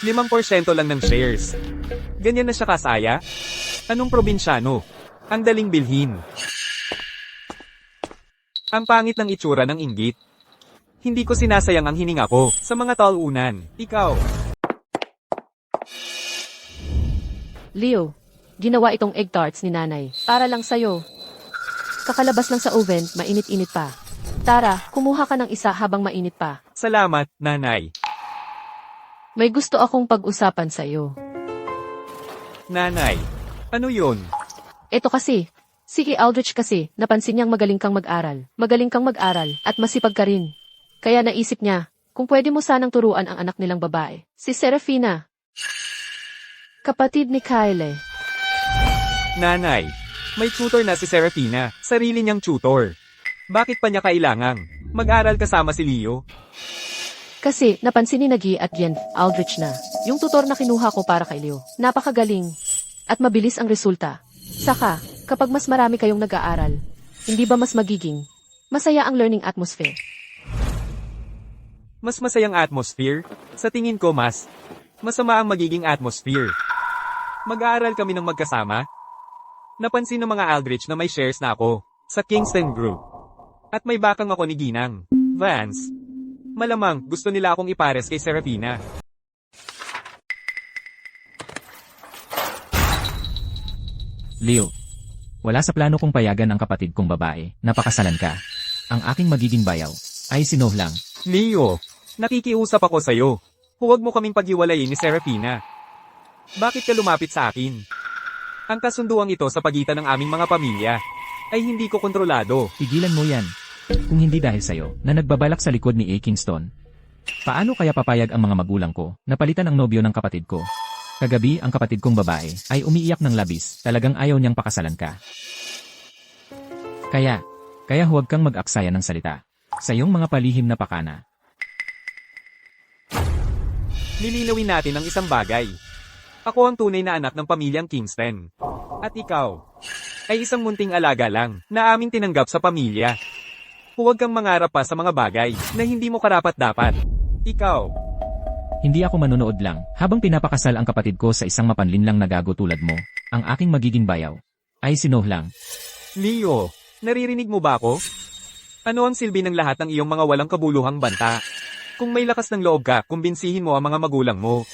%5 lang ng shares. Ganyan na siya kasaya? Anong probinsyano? Ang daling bilhin. Ang pangit ng itsura ng inggit. Hindi ko sinasayang ang hininga ko sa mga talunan. Ikaw. Leo, ginawa itong egg tarts ni nanay. Para lang sa'yo. Kakalabas lang sa oven, mainit-init pa. Tara, kumuha ka ng isa habang mainit pa. Salamat, nanay. May gusto akong pag-usapan sa'yo. Nanay. Ano yun? Ito kasi, si Aldrich kasi, napansin niyang magaling kang mag-aral. Magaling kang mag-aral, at masipag ka rin. Kaya naisip niya, kung pwede mo sanang turuan ang anak nilang babae, si Serafina. Kapatid ni Kyle. Nanay. May tutor na si Serafina, sarili niyang tutor. Bakit pa niya kailangang mag-aral kasama si Leo? Kasi, napansin ni Nagi at Jen Aldrich na, yung tutor na kinuha ko para kay Leo. Napakagaling. At mabilis ang resulta. Saka, kapag mas marami kayong nag-aaral, hindi ba mas magiging masaya ang learning atmosphere? Mas masayang atmosphere? Sa tingin ko masama ang magiging atmosphere. Mag-aaral kami ng magkasama? Napansin ng mga Aldrich na may shares na ako sa Kingston Group. At may bakang ako ni Ginang Vance. Malamang gusto nila akong ipares kay Serafina. Leo, wala sa plano kong payagan ang kapatid kong babae, napakasalan ka. Ang aking magiging bayaw ay si Noah lang. Leo, nakikiusap ako sa'yo. Huwag mo kaming paghiwalayin ni Serafina. Bakit ka lumapit sa akin? Ang kasunduang ito sa pagitan ng aming mga pamilya ay hindi ko kontrolado. Tigilan mo yan. Kung hindi dahil sa'yo na nagbabalak sa likod ni A. Kingston, Paano kaya papayag ang mga magulang ko na palitan ang nobyo ng kapatid ko? Kagabi ang kapatid kong babae ay umiiyak ng labis, talagang ayaw niyang pakasalan ka. Kaya huwag kang mag-aksaya ng salita. Sa iyong mga palihim na pakana. Lilinawin natin ang isang bagay. Ako ang tunay na anak ng pamilyang Kingston. At ikaw, ay isang munting alaga lang na aming tinanggap sa pamilya. Huwag kang mangarap pa sa mga bagay na hindi mo karapat-dapat. Ikaw, Hindi ako manonood lang habang pinapakasal ang kapatid ko sa isang mapanlinlang na gago tulad mo. Ang aking magiging bayaw ay si Noh lang. Leo, naririnig mo ba ako? Ano ang silbi ng lahat ng iyong mga walang kabuluhang banta? Kung may lakas ng loob ka, kumbinsihin mo ang mga magulang mo.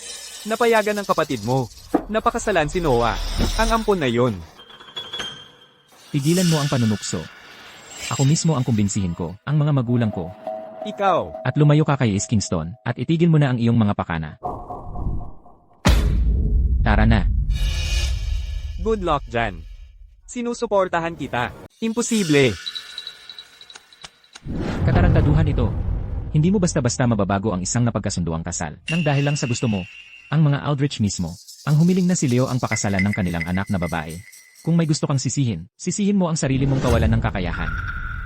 Napayagan ng kapatid mo. Napakasalan si Noah. Ang ampon na yon. Tigilan mo ang panunukso. Ako mismo ang kumbinsihin ko, ang mga magulang ko. Ikaw, At lumayo ka kay East Kingston, at itigil mo na ang iyong mga pakana. Tara na. good luck dyan. Sinusuportahan kita. Imposible. Katarantaduhan ito. Hindi mo basta-basta mababago ang isang napagkasunduang kasal, nang dahil lang sa gusto mo. Ang mga Aldrich mismo, ang humiling na si Leo ang pakasalan ng kanilang anak na babae. Kung may gusto kang sisihin mo ang sarili mong kawalan ng kakayahan.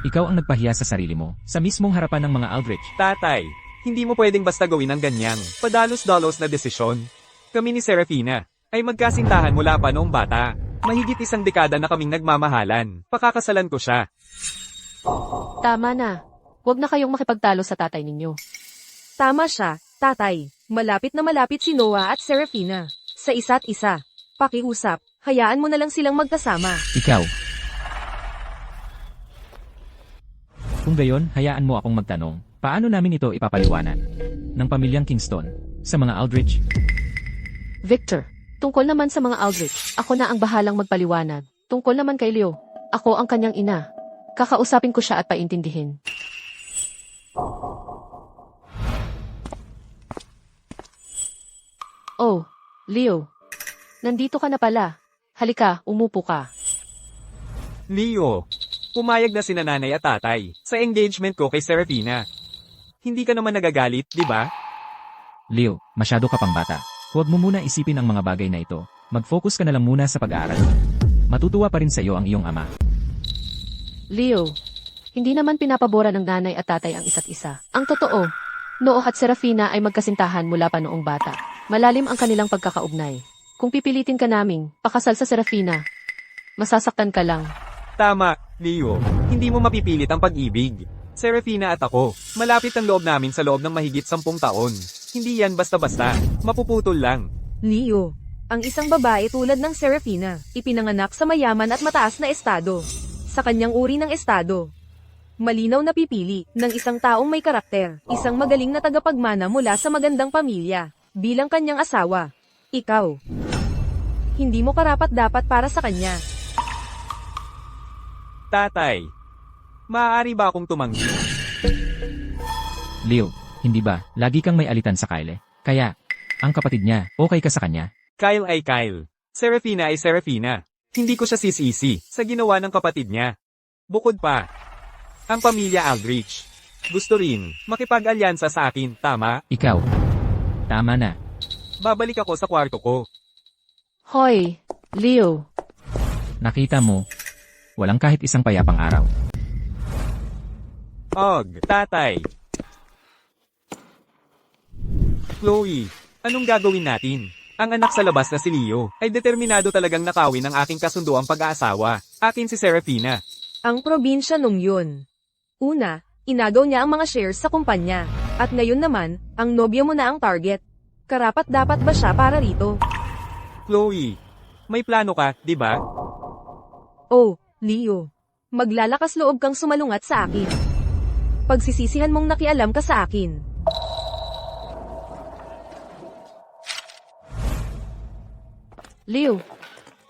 Ikaw ang nagpahiya sa sarili mo, sa mismong harapan ng mga Aldrich. Tatay, hindi mo pwedeng basta gawin ang ganyang padalos-dalos na desisyon. Kami ni Serafina ay magkasintahan mula pa noong bata. Mahigit 1 dekada na kaming nagmamahalan. Pakakasalan ko siya. Tama na. Huwag na kayong makipagtalo sa tatay ninyo. Tama siya, tatay. Malapit na malapit si Noah at Serafina. Sa isa't isa. Pakiusap, hayaan mo na lang silang magkasama. Ikaw. Kung gayon, hayaan mo akong magtanong, paano namin ito ipapaliwanag? Ng pamilyang Kingston, sa mga Aldrich? Victor, tungkol naman sa mga Aldrich, ako na ang bahalang magpaliwanag. Tungkol naman kay Leo, ako ang kanyang ina. Kakausapin ko siya at paintindihin. Oh, Leo. Nandito ka na pala. Halika, umupo ka. Leo, pumayag na sina nanay at tatay sa engagement ko kay Serafina. Hindi ka naman nagagalit, di ba? Leo, masyado ka pang bata. Huwag mo muna isipin ang mga bagay na ito. Mag-focus ka na lang muna sa pag-aaral. Matutuwa pa rin sa iyo ang iyong ama. Leo, hindi naman pinapabora ng nanay at tatay ang isa't isa. Ang totoo, Noah at Serafina ay magkasintahan mula pa noong bata. Malalim ang kanilang pagkakaugnay. Kung pipilitin ka naming pakasal sa Serafina, masasaktan ka lang. Tama, Leo. Hindi mo mapipilit ang pag-ibig. Serafina at ako, malapit ang loob namin sa loob ng mahigit 10 taon. Hindi yan basta-basta. Mapuputol lang. Leo, ang isang babae tulad ng Serafina, ipinanganak sa mayaman at mataas na estado. Sa kanyang uri ng estado. Malinaw na pipili ng isang taong may karakter, isang magaling na tagapagmana mula sa magandang pamilya, bilang kanyang asawa. Ikaw. Hindi mo karapat-dapat para sa kanya. Tatay, maaari ba akong tumanggi? Leo, hindi ba, lagi kang may alitan sa Kyle? Kaya, ang kapatid niya, okay ka sa kanya? Kyle ay Kyle. Serafina ay Serafina. Hindi ko siya sisisi sa ginawa ng kapatid niya. Bukod pa, ang pamilya Aldrich. Gusto rin makipag-alyansa sa akin, tama? Ikaw. Tama na. Babalik ako sa kwarto ko. Hoy, Leo. Nakita mo, walang kahit isang payapang araw. Tatay. Chloe, anong gagawin natin? Ang anak sa labas na si Leo ay determinado talagang nakawin ang aking kasunduang pag-aasawa. Akin si Serafina. Ang probinsya nung yun. Una, inagaw niya ang mga shares sa kumpanya. At ngayon naman, ang nobyo mo na ang target. Karapat-dapat ba siya para rito? Chloe, may plano ka, di ba? Oh, Leo. Maglalakas loob kang sumalungat sa akin. Pagsisisihan mong nakialam ka sa akin. Leo.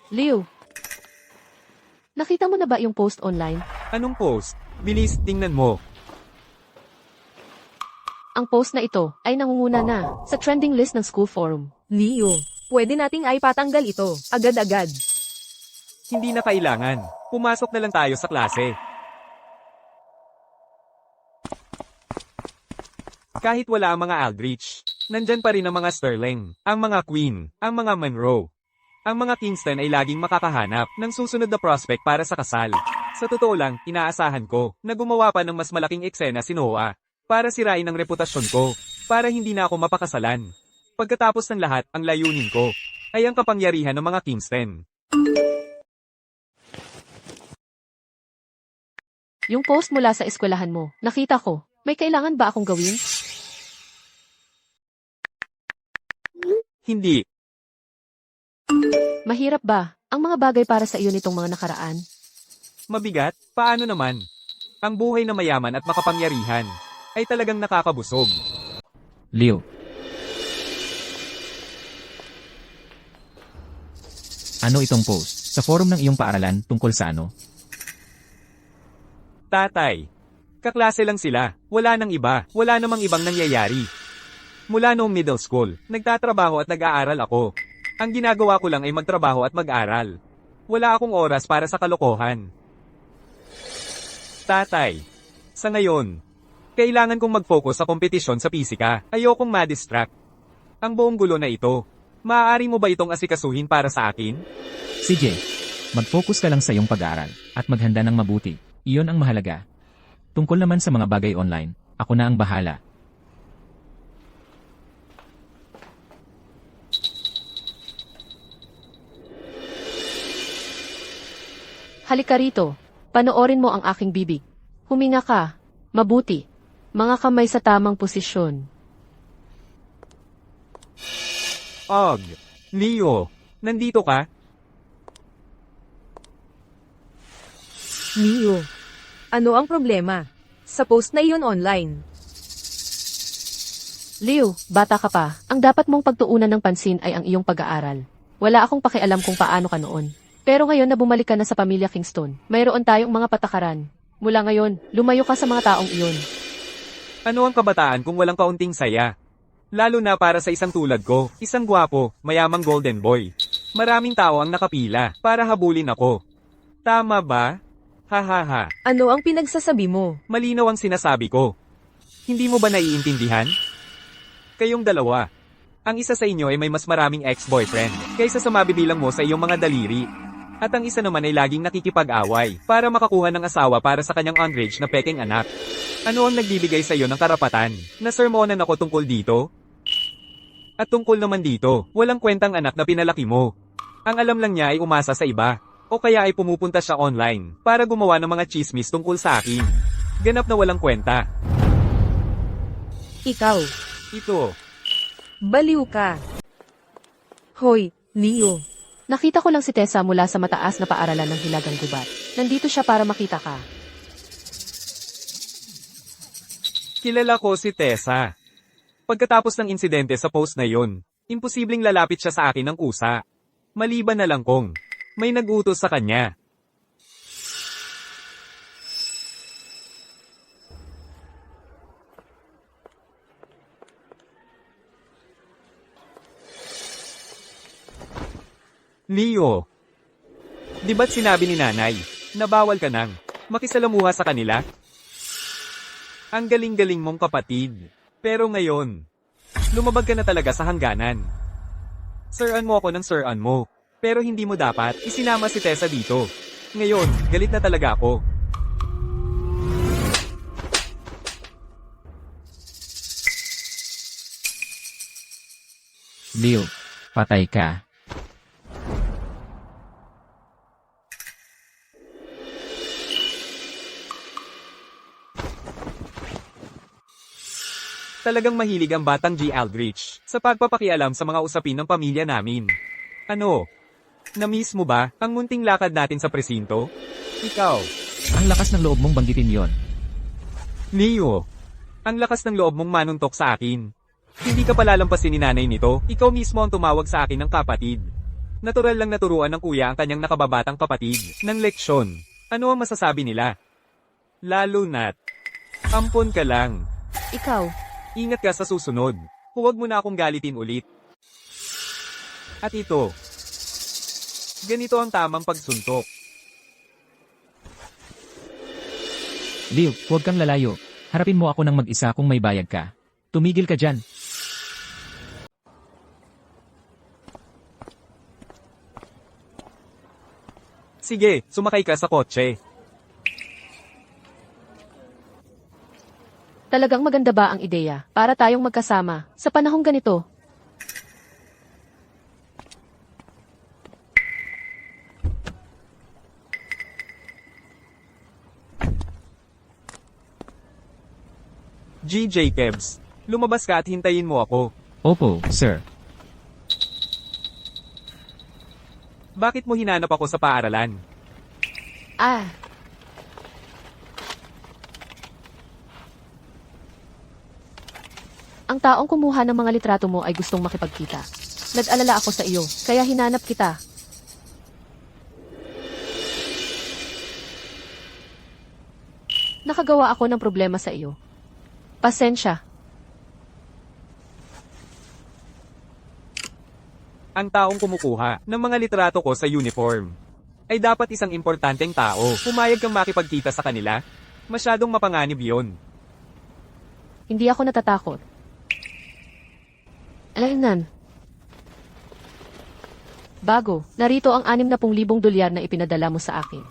Leo. Nakita mo na ba yung post online? Anong post? Bilis, tingnan mo. Ang post na ito ay nangunguna na sa trending list ng school forum. Leo, pwede nating ay patanggal ito, agad-agad. Hindi na kailangan. Pumasok na lang tayo sa klase. Kahit wala ang mga Aldrich, nandyan pa rin ang mga Sterling, ang mga Queen, ang mga Monroe. Ang mga Kingston ay laging makakahanap ng susunod na prospect para sa kasal. Sa totoo lang, inaasahan ko na gumawa pa ng mas malaking eksena si Noah para sirain ang reputasyon ko, para hindi na ako mapakasalan. Pagkatapos ng lahat, ang layunin ko ay ang kapangyarihan ng mga Kingston. Yung post mula sa eskwelahan mo, nakita ko. May kailangan ba akong gawin? Hindi. Mahirap ba ang mga bagay para sa iyo nitong mga nakaraan? Mabigat? Paano naman? Ang buhay na mayaman at makapangyarihan ay talagang nakakabusog. Leo. Ano itong post? Sa forum ng iyong paaralan tungkol sa ano? Tatay. Kaklase lang sila. Wala nang iba. Wala namang ibang nangyayari. Mula noong middle school, nagtatrabaho at nag-aaral ako. Ang ginagawa ko lang ay magtrabaho at mag-aral. Wala akong oras para sa kalokohan. Tatay. Sa ngayon, kailangan kong mag-focus sa kompetisyon sa pisika. Ayokong ma-distract. Ang buong gulo na ito, maaari mo ba itong asikasuhin para sa akin? CJ, mag-focus ka lang sa iyong pag-aaral at maghanda ng mabuti. Iyon ang mahalaga. Tungkol naman sa mga bagay online, ako na ang bahala. Halika rito. Panoorin mo ang aking bibig. Huminga ka. Mabuti. Mga kamay sa tamang posisyon. Og. Leo. Nandito ka? Leo. Ano ang problema? Sa post na iyon online. Leo, bata ka pa. Ang dapat mong pagtuunan ng pansin ay ang iyong pag-aaral. Wala akong pakialam kung paano ka noon. Pero ngayon na bumalik ka na sa pamilya Kingston, mayroon tayong mga patakaran. Mula ngayon, lumayo ka sa mga taong iyon. Ano ang kabataan kung walang kaunting saya? Lalo na para sa isang tulad ko, isang gwapo, mayamang golden boy. Maraming tao ang nakapila para habulin ako. Tama ba? Hahaha. Ano ang pinagsasabi mo? Malinaw ang sinasabi ko. Hindi mo ba naiintindihan? Kayong dalawa. Ang isa sa inyo ay may mas maraming ex-boyfriend kaysa sa mabibilang mo sa iyong mga daliri. At ang isa naman ay laging nakikipag-away para makakuha ng asawa para sa kanyang underage na peking anak. Ano ang nagbibigay sa iyo ng karapatan na sermonan ako tungkol dito? At tungkol naman dito, walang kwentang anak na pinalaki mo. Ang alam lang niya ay umasa sa iba. O kaya ay pumupunta siya online para gumawa ng mga chismis tungkol sa akin. Ganap na walang kwenta. Ikaw. Ito. Baliw ka. Hoy, Leo. Nakita ko lang si Tessa mula sa mataas na paaralan ng Hilagang Gubat. Nandito siya para makita ka. Kilala ko si Tessa. Pagkatapos ng insidente sa post na yon, imposibleng lalapit siya sa akin ng kusa. Maliban na lang kung may nag-utos sa kanya. Leo, di ba't sinabi ni nanay na bawal ka nang makisalamuha sa kanila? Ang galing-galing mong kapatid. Pero ngayon, lumabag ka na talaga sa hangganan. Siran mo ako ng siran mo. Pero hindi mo dapat isinama si Tessa dito. Ngayon, galit na talaga ako. Leo, patay ka. Talagang mahilig ang batang G. Aldrich sa pagpapakialam sa mga usapin ng pamilya namin. Ano? Na-miss mo ba ang munting lakad natin sa presinto? Ikaw. Ang lakas ng loob mong banggitin yon. Leo. Ang lakas ng loob mong manuntok sa akin. Hindi ka palalampasin ni nanay nito, ikaw mismo ang tumawag sa akin ng kapatid. Natural lang naturuan ng kuya ang kanyang nakababatang kapatid ng leksyon. Ano ang masasabi nila? Lalo na't, ampon ka lang. Ikaw, Ingat ka sa susunod. Huwag mo na akong galitin ulit. At ito. Ganito ang tamang pagsuntok. Leo, huwag kang lalayo. Harapin mo ako ng mag-isa kung may bayag ka. Tumigil ka dyan. Sige, sumakay ka sa kotse. Talagang maganda ba ang ideya para tayong magkasama sa panahong ganito? G. Jacobs, lumabas ka at hintayin mo ako. Opo, sir. Bakit mo hinanap ako sa paaralan? Ah, ang taong kumuha ng mga litrato mo ay gustong makipagkita. Nag-alala ako sa iyo, kaya hinanap kita. Nakagawa ako ng problema sa iyo. Pasensya. Ang taong kumukuha ng mga litrato ko sa uniform ay dapat isang importanteng tao. Pumayag kang makipagkita sa kanila? Masyadong mapanganib yon. Hindi ako natatakot. Alaynan. Bago, narito ang 60,000 dolyar na ipinadala mo sa akin.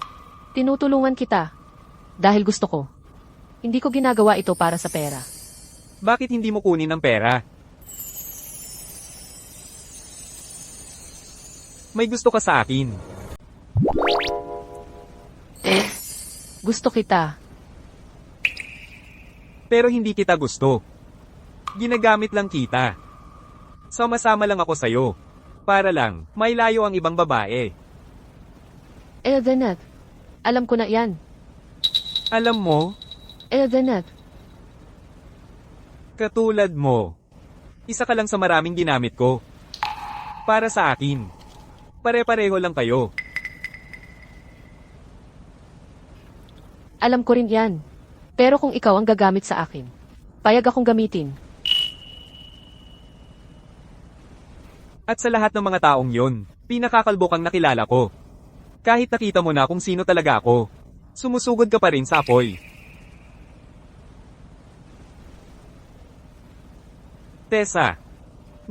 Tinutulungan kita. Dahil gusto ko. Hindi ko ginagawa ito para sa pera. Bakit hindi mo kunin ang pera? May gusto ka sa akin. Gusto kita. Pero hindi kita gusto. Ginagamit lang kita. Sama-sama lang ako sa'yo. Para lang, may layo ang ibang babae. Eldenet. Alam ko na yan. Alam mo, Eldenet. katulad mo. Isa ka lang sa maraming ginamit ko. Para sa akin. Pare-pareho lang kayo. Alam ko rin yan. Pero kung ikaw ang gagamit sa akin, payag akong gamitin. At sa lahat ng mga taong yon, pinakakalbo kang nakilala ko. Kahit nakita mo na kung sino talaga ako, sumusugod ka pa rin sa apoy. Tessa,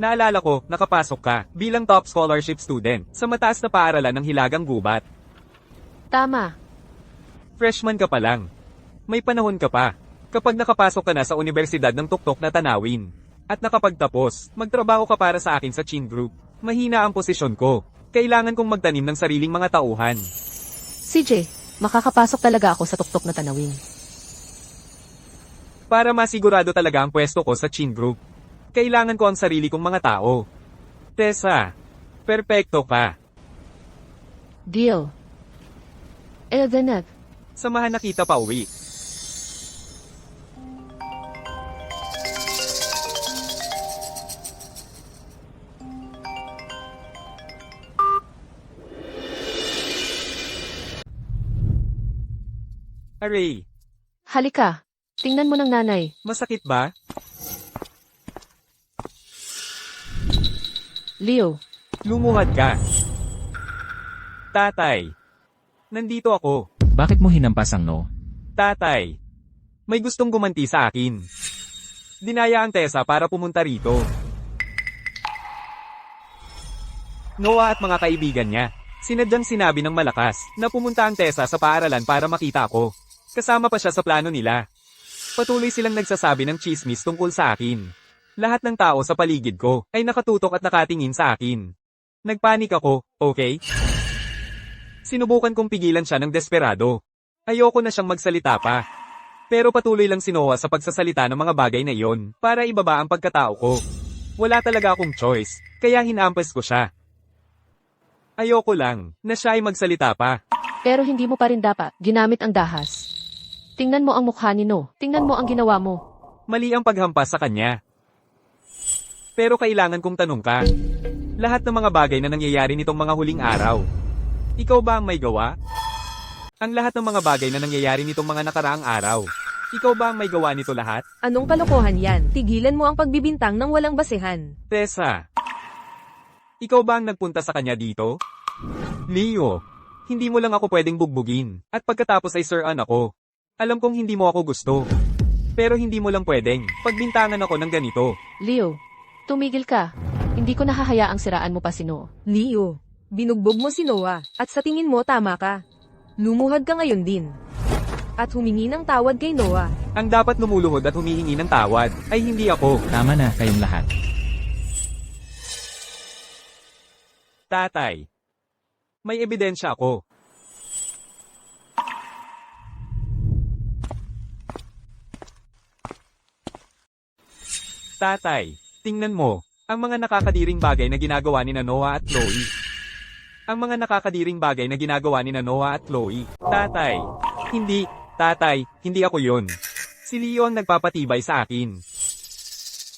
naalala ko, nakapasok ka bilang top scholarship student sa mataas na paaralan ng Hilagang Gubat. Tama. Freshman ka pa lang. May panahon ka pa. Kapag nakapasok ka na sa universidad ng tuktok na tanawin, at nakapagtapos, magtrabaho ka para sa akin sa Chin Group. Mahina ang posisyon ko. Kailangan kong magtanim ng sariling mga tauhan. CJ, makakapasok talaga ako sa tuktok na tanawin. Para masigurado talaga ang pwesto ko sa Chin Group, kailangan ko ang sarili kong mga tao. Tessa, perpekto ka. Deal. Eldenet. Samahan na kita pa uwi. Aray, Halika. Tingnan mo ng nanay. masakit ba? Leo. Lumuhad ka. Tatay, nandito ako. Bakit mo hinampas ang no? Tatay, may gustong gumanti sa akin. Dinaya ang Tessa para pumunta rito. Noah at mga kaibigan niya, sinadyang sinabi ng malakas na pumunta ang Tessa sa paaralan para makita ako. Kasama pa siya sa plano nila. Patuloy silang nagsasabi ng chismis tungkol sa akin. Lahat ng tao sa paligid ko ay nakatutok at nakatingin sa akin. Nagpanik ako, okay? Sinubukan kong pigilan siya ng desperado. Ayoko na siyang magsalita pa. Pero patuloy lang si Noah sa pagsasalita ng mga bagay na iyon para ibaba ang pagkatao ko. Wala talaga akong choice, kaya hinampas ko siya. Ayoko lang na siya ay magsalita pa. Pero hindi mo pa rin dapat ginamit ang dahas. Tingnan mo ang mukha ni No. Tingnan mo ang ginawa mo. Mali ang paghampas sa kanya. Pero kailangan kong tanong ka. Lahat ng mga bagay na nangyayari nitong mga huling araw, ikaw ba ang may gawa? Ang lahat ng mga bagay na nangyayari nitong mga nakaraang araw, ikaw ba ang may gawa nito lahat? Anong kalokohan yan? Tigilan mo ang pagbibintang ng walang basehan. Tessa, ikaw ba ang nagpunta sa kanya dito? Leo, hindi mo lang ako pwedeng bugbugin, at pagkatapos ay sir-an ako. Alam kong hindi mo ako gusto. Pero hindi mo lang pwedeng pagbintangan ako ng ganito. Leo, tumigil ka. Hindi ko nahahayaang siraan mo pa si Noah. Leo, binugbog mo si Noah, at sa tingin mo tama ka. Lumuhad ka ngayon din. At humingi ng tawad kay Noah. Ang dapat lumuluhod at humihingi ng tawad ay hindi ako. Tama na kayong lahat. Tatay. May ebidensya ako. Tatay, tingnan mo, ang mga nakakadiring bagay na ginagawa ni Noah at Chloe. Ang mga nakakadiring bagay na ginagawa ni Noah at Chloe. Tatay, hindi ako yun. Si Leo ang nagpapatibay sa akin.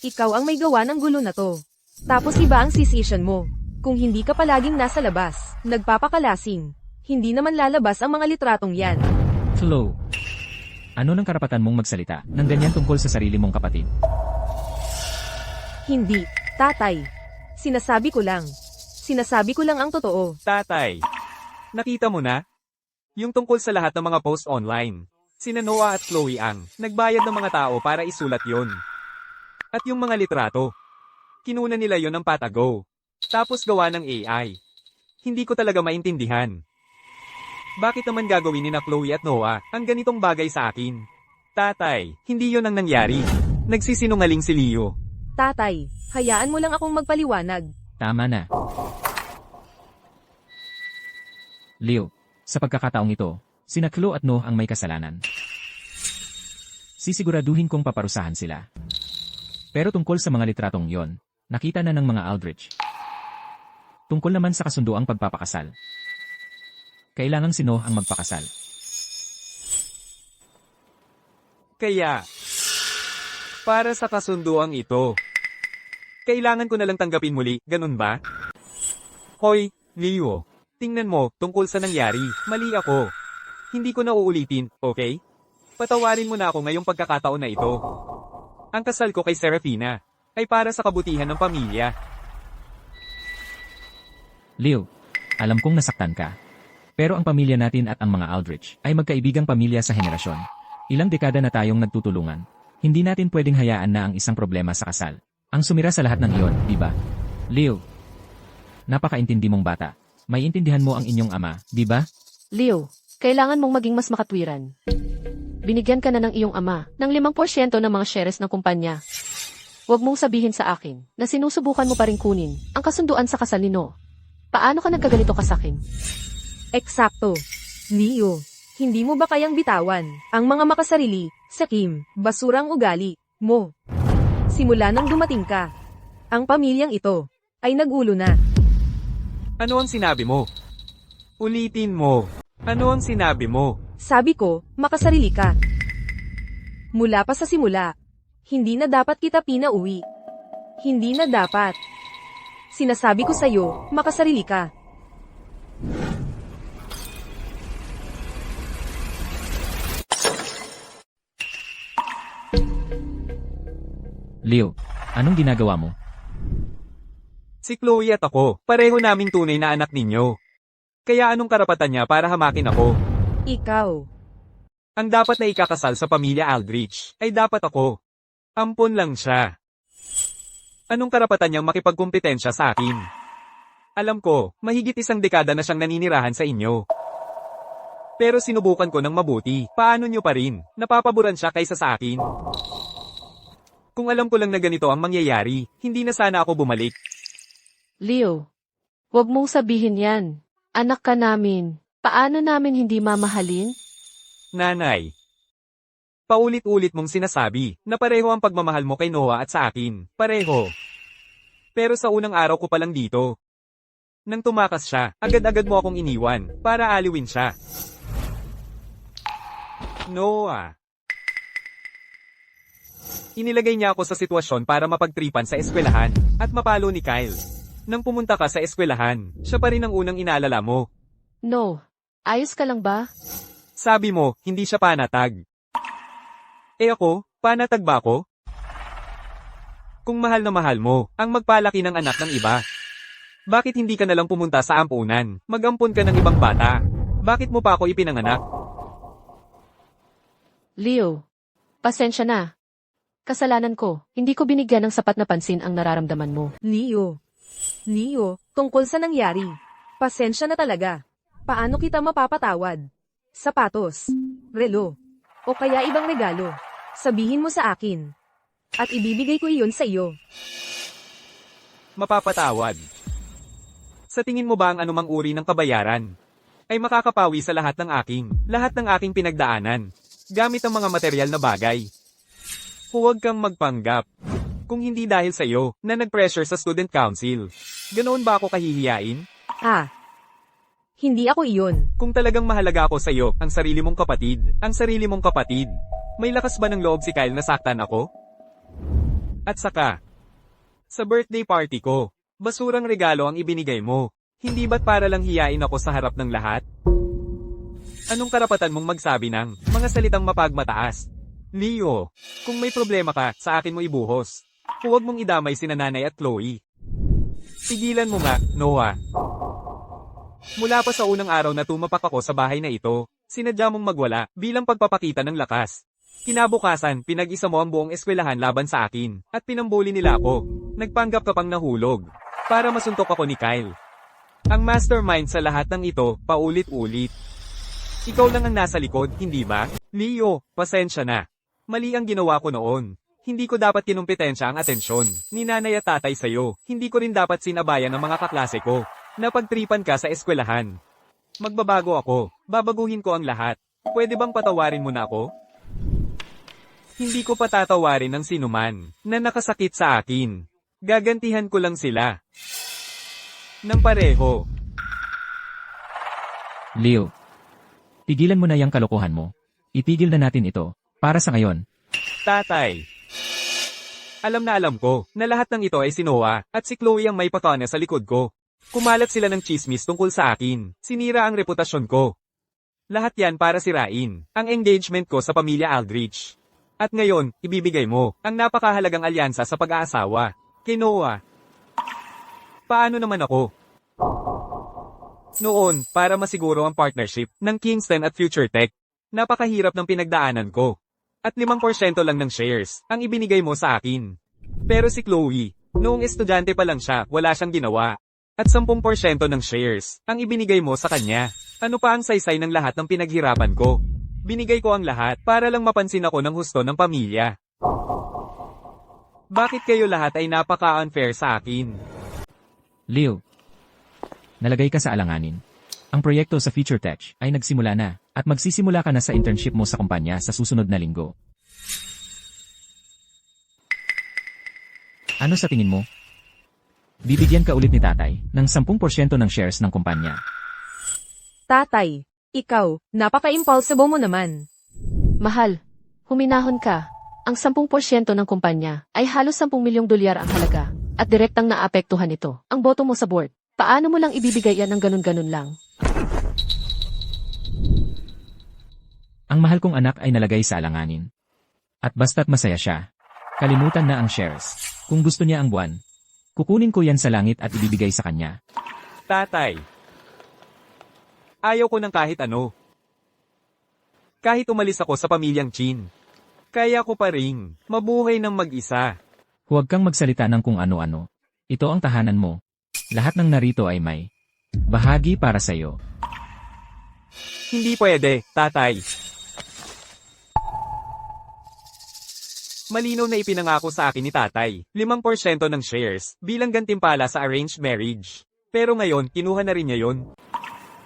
Ikaw ang may gawa ng gulo na to. Tapos iba ang sisisyon mo. Kung hindi ka palaging nasa labas, nagpapakalasing, hindi naman lalabas ang mga litratong yan. Chloe. Ano ng karapatan mong magsalita ng ganyan tungkol sa sarili mong kapatid? Hindi, tatay. Sinasabi ko lang ang totoo. Tatay, nakita mo na? Yung tungkol sa lahat ng mga post online. Sina Noah at Chloe ang nagbayad ng mga tao para isulat yon. At yung mga litrato, kinuna nila yon ng patago. Tapos gawa ng AI. Hindi ko talaga maintindihan. Bakit naman gagawin ni na Chloe at Noah ang ganitong bagay sa akin? Tatay, hindi yon ang nangyari. Nagsisinungaling si Leo. Tatay, hayaan mo lang akong magpaliwanag. Tama na. Leo, sa pagkakataong ito, sina Chloe at Noah ang may kasalanan. Sisiguraduhin kong paparusahan sila. Pero tungkol sa mga litratong yon, nakita na ng mga Aldrich. Tungkol naman sa kasunduang pagpapakasal. Kailangan si Noah ang magpakasal. Kaya, para sa kasunduang ito, kailangan ko na lang tanggapin muli, ganun ba? Hoy, Leo, tingnan mo, tungkol sa nangyari, mali ako. Hindi ko na uulitin, okay? Patawarin mo na ako ngayong pagkakataon na ito. Ang kasal ko kay Serafina ay para sa kabutihan ng pamilya. Leo, alam kong nasaktan ka. Pero ang pamilya natin at ang mga Aldrich ay magkaibigang pamilya sa henerasyon. Ilang dekada na tayong nagtutulungan. Hindi natin pwedeng hayaan na ang isang problema sa kasal ang sumira sa lahat ng iyon, di ba? Leo, napakaintindi mong bata. May intindihan mo ang inyong ama, di ba? Leo, kailangan mong maging mas makatwiran. Binigyan ka na ng iyong ama ng 5% ng mga shares ng kumpanya. Huwag mong sabihin sa akin na sinusubukan mo pa rin kunin ang kasunduan sa kasal ni Noah. Paano ka nagkaganito ka sa akin? Eksakto. Leo, hindi mo ba kayang bitawan ang mga makasarili, sakim, basurang ugali mo? Simula nang dumating ka, ang pamilyang ito ay nagulo na. Ano ang sinabi mo? Ulitin mo. Ano ang sinabi mo? Sabi ko, makasarili ka. Mula pa sa simula, hindi na dapat kita pinauwi. Hindi na dapat. Sinasabi ko sa'yo, makasarili ka. Leo, anong ginagawa mo? Si Chloe at ako, pareho naming tunay na anak ninyo. Kaya anong karapatan niya para hamakin ako? Ikaw. Ang dapat na ikakasal sa pamilya Aldrich ay dapat ako. Ampon lang siya. Anong karapatan niyang makipagkumpetensya sa akin? Alam ko, mahigit 1 dekada na siyang naninirahan sa inyo. Pero sinubukan ko ng mabuti, paano niyo pa rin, napapaboran siya kaysa sa akin? Kung alam ko lang na ganito ang mangyayari, hindi na sana ako bumalik. Leo, huwag mong sabihin yan. Anak ka namin. Paano namin hindi mamahalin? Nanay. Paulit-ulit mong sinasabi na pareho ang pagmamahal mo kay Noah at sa akin. Pareho. Pero sa unang araw ko pa lang dito. Nang tumakas siya, agad-agad mo akong iniwan para aliwin siya. Noah. Inilagay niya ako sa sitwasyon para mapagtripan sa eskwelahan at mapalo ni Kyle. Nang pumunta ka sa eskwelahan, siya pa rin ang unang inaalala mo. No. Ayos ka lang ba? Sabi mo, hindi siya panatag. Eh ako, panatag ba ako? Kung mahal na mahal mo, ang magpalaki ng anak ng iba. Bakit hindi ka nalang pumunta sa ampunan? Mag-ampon ka ng ibang bata. Bakit mo pa ako ipinanganak? Leo, Pasensya na. Kasalanan ko, hindi ko binigyan ng sapat na pansin ang nararamdaman mo. Leo. Leo, tungkol sa nangyari. Pasensya na talaga. Paano kita mapapatawad? Sapatos, relo, o kaya ibang regalo. Sabihin mo sa akin. At ibibigay ko iyon sa iyo. Mapapatawad. Sa tingin mo ba ang anumang uri ng kabayaran ay makakapawi sa lahat ng aking pinagdaanan, gamit ang mga material na bagay? Huwag kang magpanggap. Kung hindi dahil sa iyo na nag-pressure sa student council, ganoon ba ako kahihiyain? Hindi ako iyon. Kung talagang mahalaga ako sa iyo, ang sarili mong kapatid, may lakas ba ng loob si Kyle na saktan ako? At saka, sa birthday party ko, basurang regalo ang ibinigay mo. Hindi ba't para lang hiyain ako sa harap ng lahat? Anong karapatan mong magsabi ng mga salitang mapagmataas? Leo, kung may problema ka, sa akin mo ibuhos. Huwag mong idamay sina Nanay at Chloe. Tigilan mo nga, Noah. Mula pa sa unang araw na tumapak ako sa bahay na ito, sinadya mong magwala bilang pagpapakita ng lakas. Kinabukasan, pinag-isa mo ang buong eskwelahan laban sa akin, at pinambuli nila ako. Nagpanggap ka pang nahulog, para masuntok ako ni Kyle. Ang mastermind sa lahat ng ito, paulit-ulit. Ikaw lang ang nasa likod, hindi ba? Leo, pasensya na. Mali ang ginawa ko noon. Hindi ko dapat kinumpetensya ang atensyon ni nanay at tatay sa'yo. Hindi ko rin dapat sinabayan ng mga kaklase ko. Napagtripan ka sa eskwelahan. Magbabago ako. Babaguhin ko ang lahat. Pwede bang patawarin mo na ako? Hindi ko patatawarin ng sinuman na nakasakit sa akin. Gagantihan ko lang sila. Nang pareho. Leo, tigilan mo na yung kalokohan mo. Itigil na natin ito. Para sa ngayon. Tatay. Alam na alam ko na lahat ng ito ay si Noah at si Chloe ang may pakana sa likod ko. Kumalat sila ng chismis tungkol sa akin. Sinira ang reputasyon ko. Lahat yan para sirain ang engagement ko sa pamilya Aldrich. At ngayon, ibibigay mo ang napakahalagang alyansa sa pag-aasawa kay Noah. Paano naman ako? Noon, para masiguro ang partnership ng Kingston at Future Tech, napakahirap ng pinagdaanan ko. At 5% lang ng shares ang ibinigay mo sa akin. Pero si Chloe, noong estudyante pa lang siya, wala siyang ginawa. At 10% ng shares ang ibinigay mo sa kanya. Ano pa ang saysay ng lahat ng pinaghirapan ko? Binigay ko ang lahat para lang mapansin ako ng husto ng pamilya. Bakit kayo lahat ay napaka-unfair sa akin? Leo, nalagay ka sa alanganin. Ang proyekto sa Future Tech ay nagsimula na at magsisimula ka na sa internship mo sa kumpanya sa susunod na linggo. Ano sa tingin mo? Bibigyan ka ulit ni tatay ng 10% ng shares ng kumpanya. Tatay, ikaw, napaka-impulsive mo naman. Mahal, huminahon ka. Ang 10% ng kumpanya ay halos 10 milyong dolyar ang halaga at direktang naapektuhan nito ang boto mo sa board. Paano mo lang ibibigay yan ng ganun-ganun lang? Ang mahal kong anak ay nalagay sa alanganin. At basta't masaya siya, kalimutan na ang shares. Kung gusto niya ang buwan, kukunin ko yan sa langit at ibibigay sa kanya. Tatay. Ayaw ko ng kahit ano. Kahit umalis ako sa pamilyang Chin, kaya ko pa ring mabuhay ng mag-isa. Huwag kang magsalita ng kung ano-ano. Ito ang tahanan mo. Lahat ng narito ay may bahagi para sa iyo. Hindi pwede, tatay. Malinaw na ipinangako sa akin ni tatay, 5% ng shares, bilang gantimpala sa arranged marriage. Pero ngayon, kinuha na rin niya yon.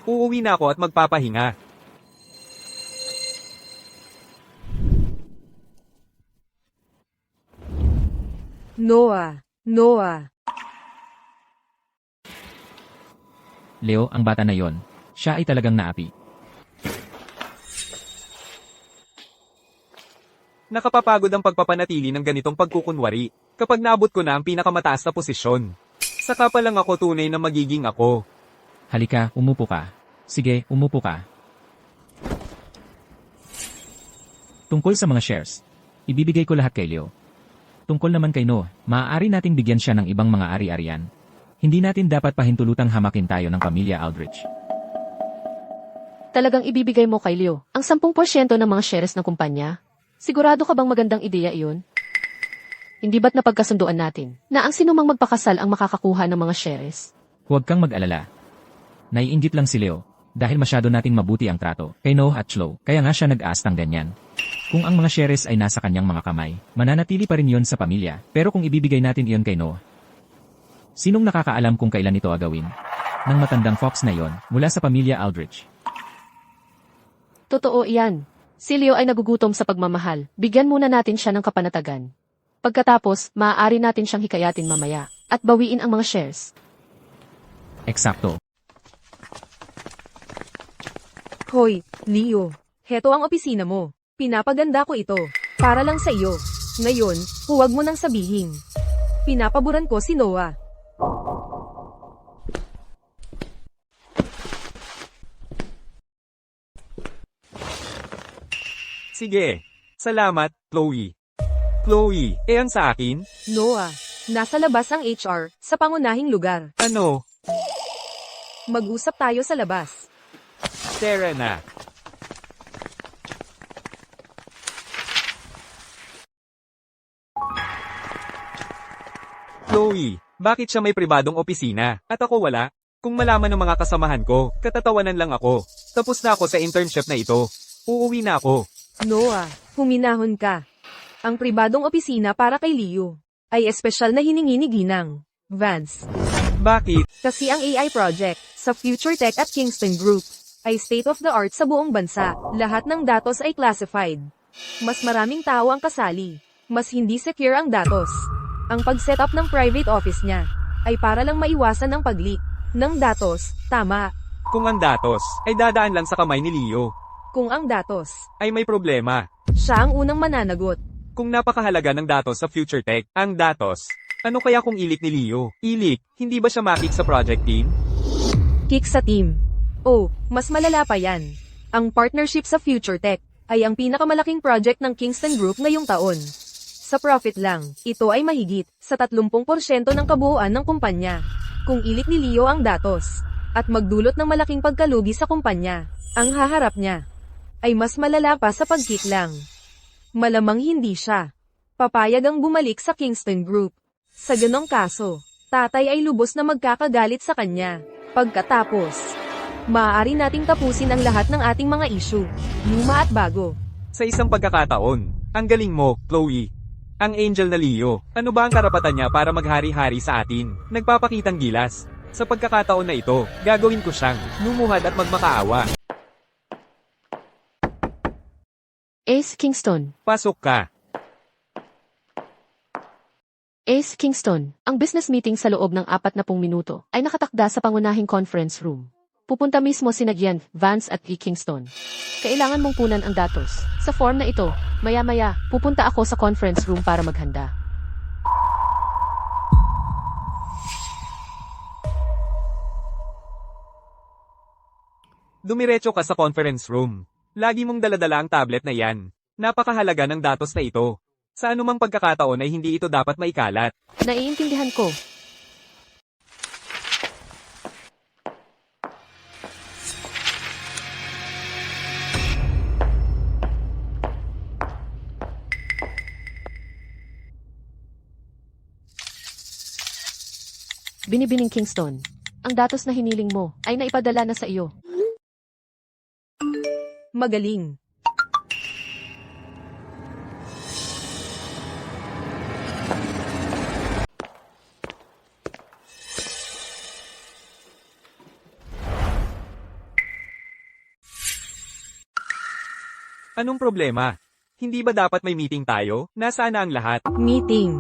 Uuwi na ako at magpapahinga. Noah. Leo, ang bata na yon, siya ay talagang naapi. Nakapapagod ang pagpapanatili ng ganitong pagkukunwari, kapag naabot ko na ang pinakamataas na posisyon. Saka pa lang ako tunay na magiging ako. Halika, umupo ka. Sige, umupo ka. Tungkol sa mga shares, ibibigay ko lahat kay Leo. Tungkol naman kay Noah, maaari nating bigyan siya ng ibang mga ari-arian. Hindi natin dapat pahintulutang hamakin tayo ng pamilya Aldrich. Talagang ibibigay mo kay Leo ang 10% ng mga shares ng kumpanya? Sigurado ka bang magandang ideya iyon? Hindi ba't napagkasunduan natin na ang sinumang magpakasal ang makakakuha ng mga shares? Huwag kang mag-alala. Naiinggit lang si Leo dahil masyado nating mabuti ang trato kay Noah at Chloe, kaya nga siya nag-aastang ganyan. Kung ang mga shares ay nasa kanyang mga kamay, mananatili pa rin yon sa pamilya, pero kung ibibigay natin iyon kay Noah, sinong nakakaalam kung kailan ito agawin? Ng matandang fox na yon mula sa pamilya Aldrich. Totoo iyan. Si Leo ay nagugutom sa pagmamahal. Bigyan muna natin siya ng kapanatagan. Pagkatapos, maaari natin siyang hikayatin mamaya at bawiin ang mga shares. Eksakto. Hoy, Leo. Heto ang opisina mo. Pinapaganda ko ito. Para lang sa iyo. Ngayon, huwag mo nang sabihin. Pinapaboran ko si Noah. Sige. Salamat, Chloe. Chloe, ang sa akin? Noah, nasa labas ang HR, sa pangunahing lugar. Ano? Mag-usap tayo sa labas. Tara na. Chloe, bakit siya may pribadong opisina, at ako wala? Kung malaman ng mga kasamahan ko, katatawanan lang ako. Tapos na ako sa internship na ito. Uuwi na ako. Noah, huminahon ka. Ang pribadong opisina para kay Leo ay espesyal na hiningi ni Ginang, Vance. Bakit? Kasi ang AI project sa Future Tech at Kingston Group ay state-of-the-art sa buong bansa. Lahat ng datos ay classified. Mas maraming tao ang kasali. Mas hindi secure ang datos. Ang pag-setup ng private office niya ay para lang maiwasan ang pag-leak ng datos, tama. Kung ang datos ay dadaan lang sa kamay ni Leo, Kung ang datos, ay may problema. siya ang unang mananagot. Kung napakahalaga ng datos sa Future Tech, ang datos. Ano kaya kung ilik ni Leo? Ilik, hindi ba siya makik sa project team? Kick sa team. Oh, mas malala pa yan. Ang partnership sa Future Tech ay ang pinakamalaking project ng Kingston Group ngayong taon. Sa profit lang, ito ay mahigit sa 30% ng kabuuan ng kumpanya. Kung ilik ni Leo ang datos at magdulot ng malaking pagkalugi sa kumpanya, ang haharap niya ay mas malala pa sa pag-kick lang. Malamang hindi siya papayag ang bumalik sa Kingston Group. Sa ganong kaso, tatay ay lubos na magkakagalit sa kanya. Pagkatapos, maaari nating tapusin ang lahat ng ating mga issue, luma at bago. Sa isang pagkakataon, ang galing mo, Chloe. Ang angel na Leo, ano ba ang karapatan niya para maghari-hari sa atin? Nagpapakitang gilas. Sa pagkakataon na ito, gagawin ko siyang lumuhad at magmakaawa. Ace Kingston. Pasok ka. Ace Kingston, ang business meeting sa loob ng 40 minuto ay nakatakda sa pangunahing conference room. Pupunta mismo sina Gian, Vance at E. Kingston. Kailangan mong punan ang datos. Sa form na ito, maya-maya, pupunta ako sa conference room para maghanda. Dumiretso ka sa conference room. Lagi mong daladala ang tablet na yan. Napakahalaga ng datos na ito. Sa anumang pagkakataon ay hindi ito dapat maikalat. Naiintindihan ko. Binibining Kingston, ang datos na hiniling mo ay naipadala na sa iyo. Magaling. Anong problema? Hindi ba dapat may meeting tayo? Nasaan na ang lahat? Meeting.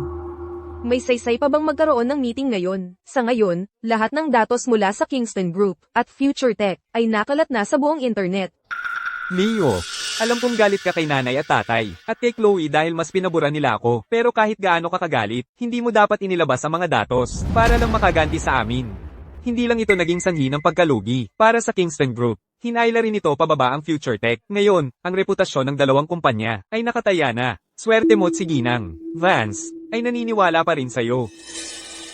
May saysay pa bang magkaroon ng meeting ngayon? Sa ngayon, lahat ng datos mula sa Kingston Group at Future Tech ay nakalat na sa buong internet. Leo, alam kong galit ka kay nanay at tatay, at kay Chloe dahil mas pinaburan nila ako. Pero kahit gaano ka kagalit, hindi mo dapat inilabas ang mga datos, para lang makaganti sa amin. Hindi lang ito naging sanhi ng pagkalugi, para sa Kingston Group. Hinayla rin ito pababa ang Future Tech. Ngayon, ang reputasyon ng dalawang kumpanya ay nakataya na. Swerte mo't si Ginang, Vance, ay naniniwala pa rin sa'yo.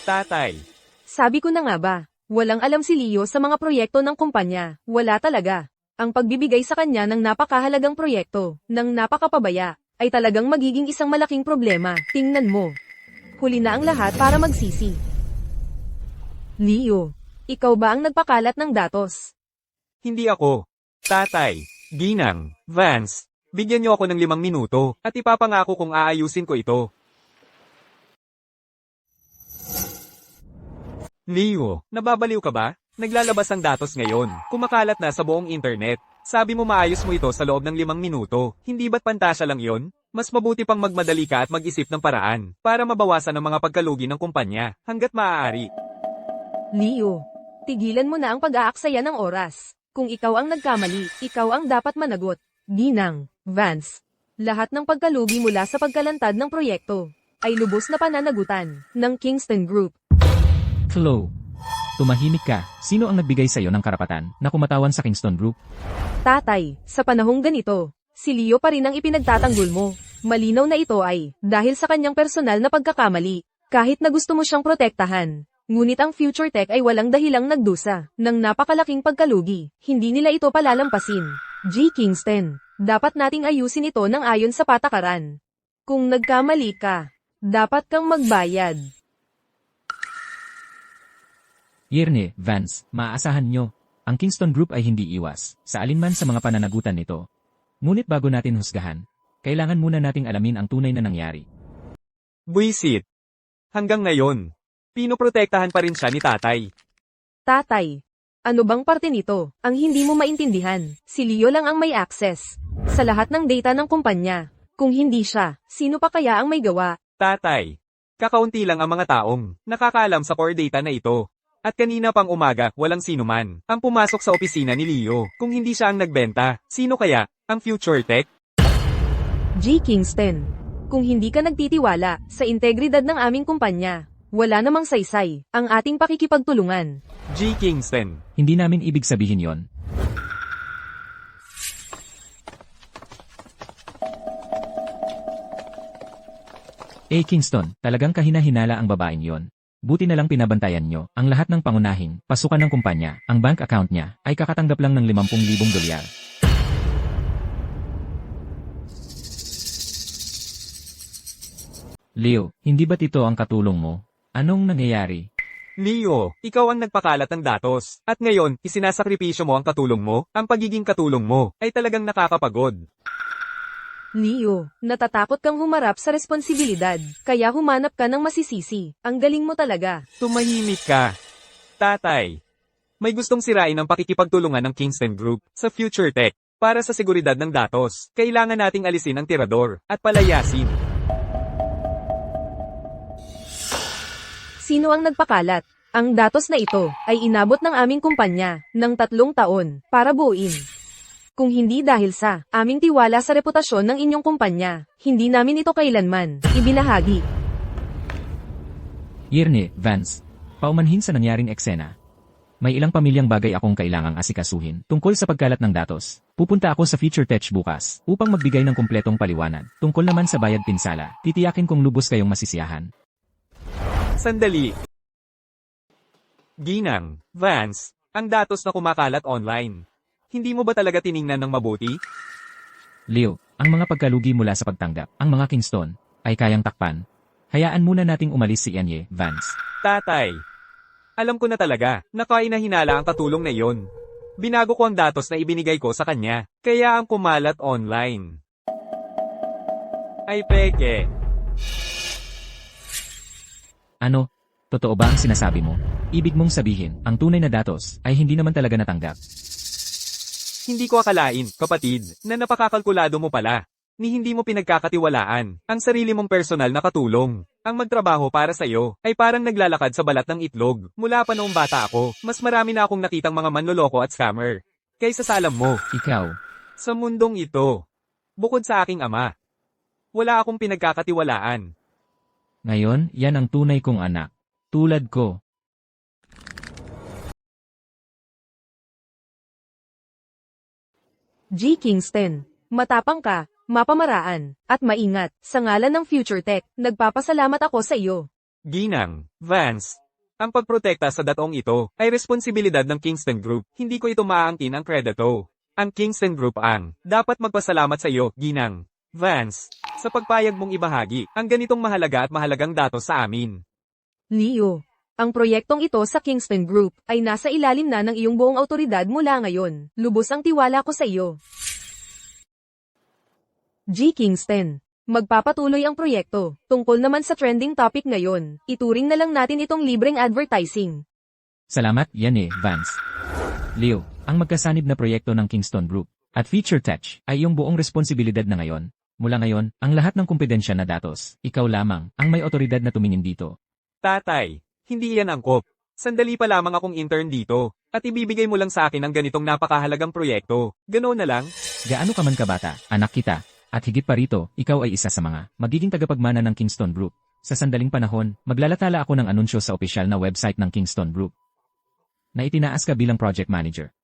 Tatay. Sabi ko na nga ba, walang alam si Leo sa mga proyekto ng kumpanya. Wala talaga. Ang pagbibigay sa kanya ng napakahalagang proyekto, ng napakapabaya, ay talagang magiging isang malaking problema. Tingnan mo. Huli na ang lahat para magsisi. Leo, ikaw ba ang nagpakalat ng datos? Hindi ako. Tatay, Ginang, Vance, bigyan niyo ako ng 5 minuto, at ipapangako kung aayusin ko ito. Leo, nababaliw ka ba? Naglalabas ang datos ngayon, kumakalat na sa buong internet. Sabi mo maayos mo ito sa loob ng 5 minuto, hindi ba't pantasya lang yon? Mas mabuti pang magmadali ka at mag-isip ng paraan, para mabawasan ang mga pagkalugi ng kumpanya, hanggat maaari. Leo, tigilan mo na ang pag-aaksaya ng oras. Kung ikaw ang nagkamali, ikaw ang dapat managot. Ginang, Vance, lahat ng pagkalugi mula sa pagkalantad ng proyekto ay lubos na pananagutan ng Kingston Group. Chloe, tumahimik ka. Sino ang nagbigay sa'yo ng karapatan na kumatawan sa Kingston Group? Tatay, sa panahong ganito, si Leo pa rin ang ipinagtatanggol mo. Malinaw na ito ay dahil sa kanyang personal na pagkakamali. Kahit na gusto mo siyang protektahan, ngunit ang Future Tech ay walang dahilang nagdusa ng napakalaking pagkalugi. Hindi nila ito palalampasin. G. Kingston, dapat nating ayusin ito ng ayon sa patakaran. Kung nagkamali ka, dapat kang magbayad. Yerne, Vance, maaasahan nyo. Ang Kingston Group ay hindi iwas sa alinman sa mga pananagutan nito. Ngunit bago natin husgahan, kailangan muna nating alamin ang tunay na nangyari. Buisit. Hanggang ngayon, pinoprotektahan pa rin siya ni tatay. Tatay, ano bang parte nito ang hindi mo maintindihan? Si Leo lang ang may access sa lahat ng data ng kumpanya. Kung hindi siya, sino pa kaya ang may gawa? Tatay, kakaunti lang ang mga taong nakakaalam sa core data na ito. At kanina pang umaga, walang sino man ang pumasok sa opisina ni Leo. Kung hindi siya ang nagbenta, sino kaya? Ang Future Tech? G. Kingston, kung hindi ka nagtitiwala sa integridad ng aming kumpanya, wala namang saysay ang ating pakikipagtulungan. G. Kingston. Hindi namin ibig sabihin yon. Kingston, talagang kahina-hinala ang babaeng yon. Buti na lang pinabantayan nyo ang lahat ng pangunahing pasukan ng kumpanya. Ang bank account niya ay kakatanggap lang ng $50,000. Leo, hindi ba't ito ang katulong mo? Anong nangyayari? Leo, ikaw ang nagpakalat ng datos. At ngayon, isinasakripisyo mo ang katulong mo. Ang pagiging katulong mo ay talagang nakakapagod. Leo, natatakot kang humarap sa responsibilidad, kaya humanap ka ng masisisi. Ang galing mo talaga. Tumahimik ka. Tatay, may gustong sirain ang pakikipagtulungan ng Kingston Group sa Future Tech. Para sa seguridad ng datos, kailangan nating alisin ang tirador at palayasin. Sino ang nagpakalat? Ang datos na ito ay inabot ng aming kumpanya ng 3 taon para buuin. Kung hindi dahil sa aming tiwala sa reputasyon ng inyong kumpanya, hindi namin ito kailanman ibinahagi. Yerne, Vance, paumanhin sa nangyaring eksena. May ilang pamilyang bagay akong kailangang asikasuhin tungkol sa pagkalat ng datos. Pupunta ako sa Future Tech bukas upang magbigay ng kumpletong paliwanag. Tungkol naman sa bayad pinsala, titiyakin kong lubos kayong masisiyahan. Sandali. Ginang, Vance, ang datos na kumakalat online. Hindi mo ba talaga tiningnan ng mabuti? Leo, ang mga pagkalugi mula sa pagtanggap, ang mga Kingston, ay kayang takpan. Hayaan muna nating umalis si Enye, Vance. Tatay, alam ko na talaga na kahina-hinala ang katulong na iyon. Binago ko ang datos na ibinigay ko sa kanya, kaya ang kumalat online. Ay peke. Ano? Totoo ba ang sinasabi mo? Ibig mong sabihin, ang tunay na datos ay hindi naman talaga natanggap. Hindi ko akalain, kapatid, na napakakalkulado mo pala. Ni hindi mo pinagkakatiwalaan ang sarili mong personal na katulong. Ang magtrabaho para sa iyo ay parang naglalakad sa balat ng itlog. Mula pa noong bata ako, mas marami na akong nakitang mga manloloko at scammer. Kaysa sa alam mo, Ikaw, sa mundong ito, bukod sa aking ama, wala akong pinagkakatiwalaan. ngayon, yan ang tunay kong anak. Tulad ko. G. Kingston, matapang ka, mapamaraan, at maingat. Sa ngalan ng Future Tech, nagpapasalamat ako sa iyo. Ginang, Vance, ang pagprotekta sa datong ito ay responsibilidad ng Kingston Group. Hindi ko ito maaangkin ang kredito. Ang Kingston Group ang dapat magpasalamat sa iyo, Ginang. Vance, sa pagpayag mong ibahagi ang ganitong mahalaga at mahalagang datos sa amin. Leo, ang proyektong ito sa Kingston Group ay nasa ilalim na ng iyong buong autoridad mula ngayon. Lubos ang tiwala ko sa iyo. G. Kingston. Magpapatuloy ang proyekto. Tungkol naman sa trending topic ngayon, ituring na lang natin itong libreng advertising. Salamat, yan Vance. Leo, ang magkasanib na proyekto ng Kingston Group at Feature Touch ay iyong buong responsibilidad na ngayon. Mula ngayon, ang lahat ng kumpidensyal na datos, ikaw lamang ang may otoridad na tumingin dito. Tatay, hindi iyan angkop. Sandali pa lamang akong intern dito, at ibibigay mo lang sa akin ang ganitong napakahalagang proyekto. Ganoon na lang? Gaano ka man kabata, anak kita. At higit pa rito, ikaw ay isa sa mga magiging tagapagmana ng Kingston Group. Sa sandaling panahon, maglalatala ako ng anunsyo sa opisyal na website ng Kingston Group na itinaas ka bilang project manager.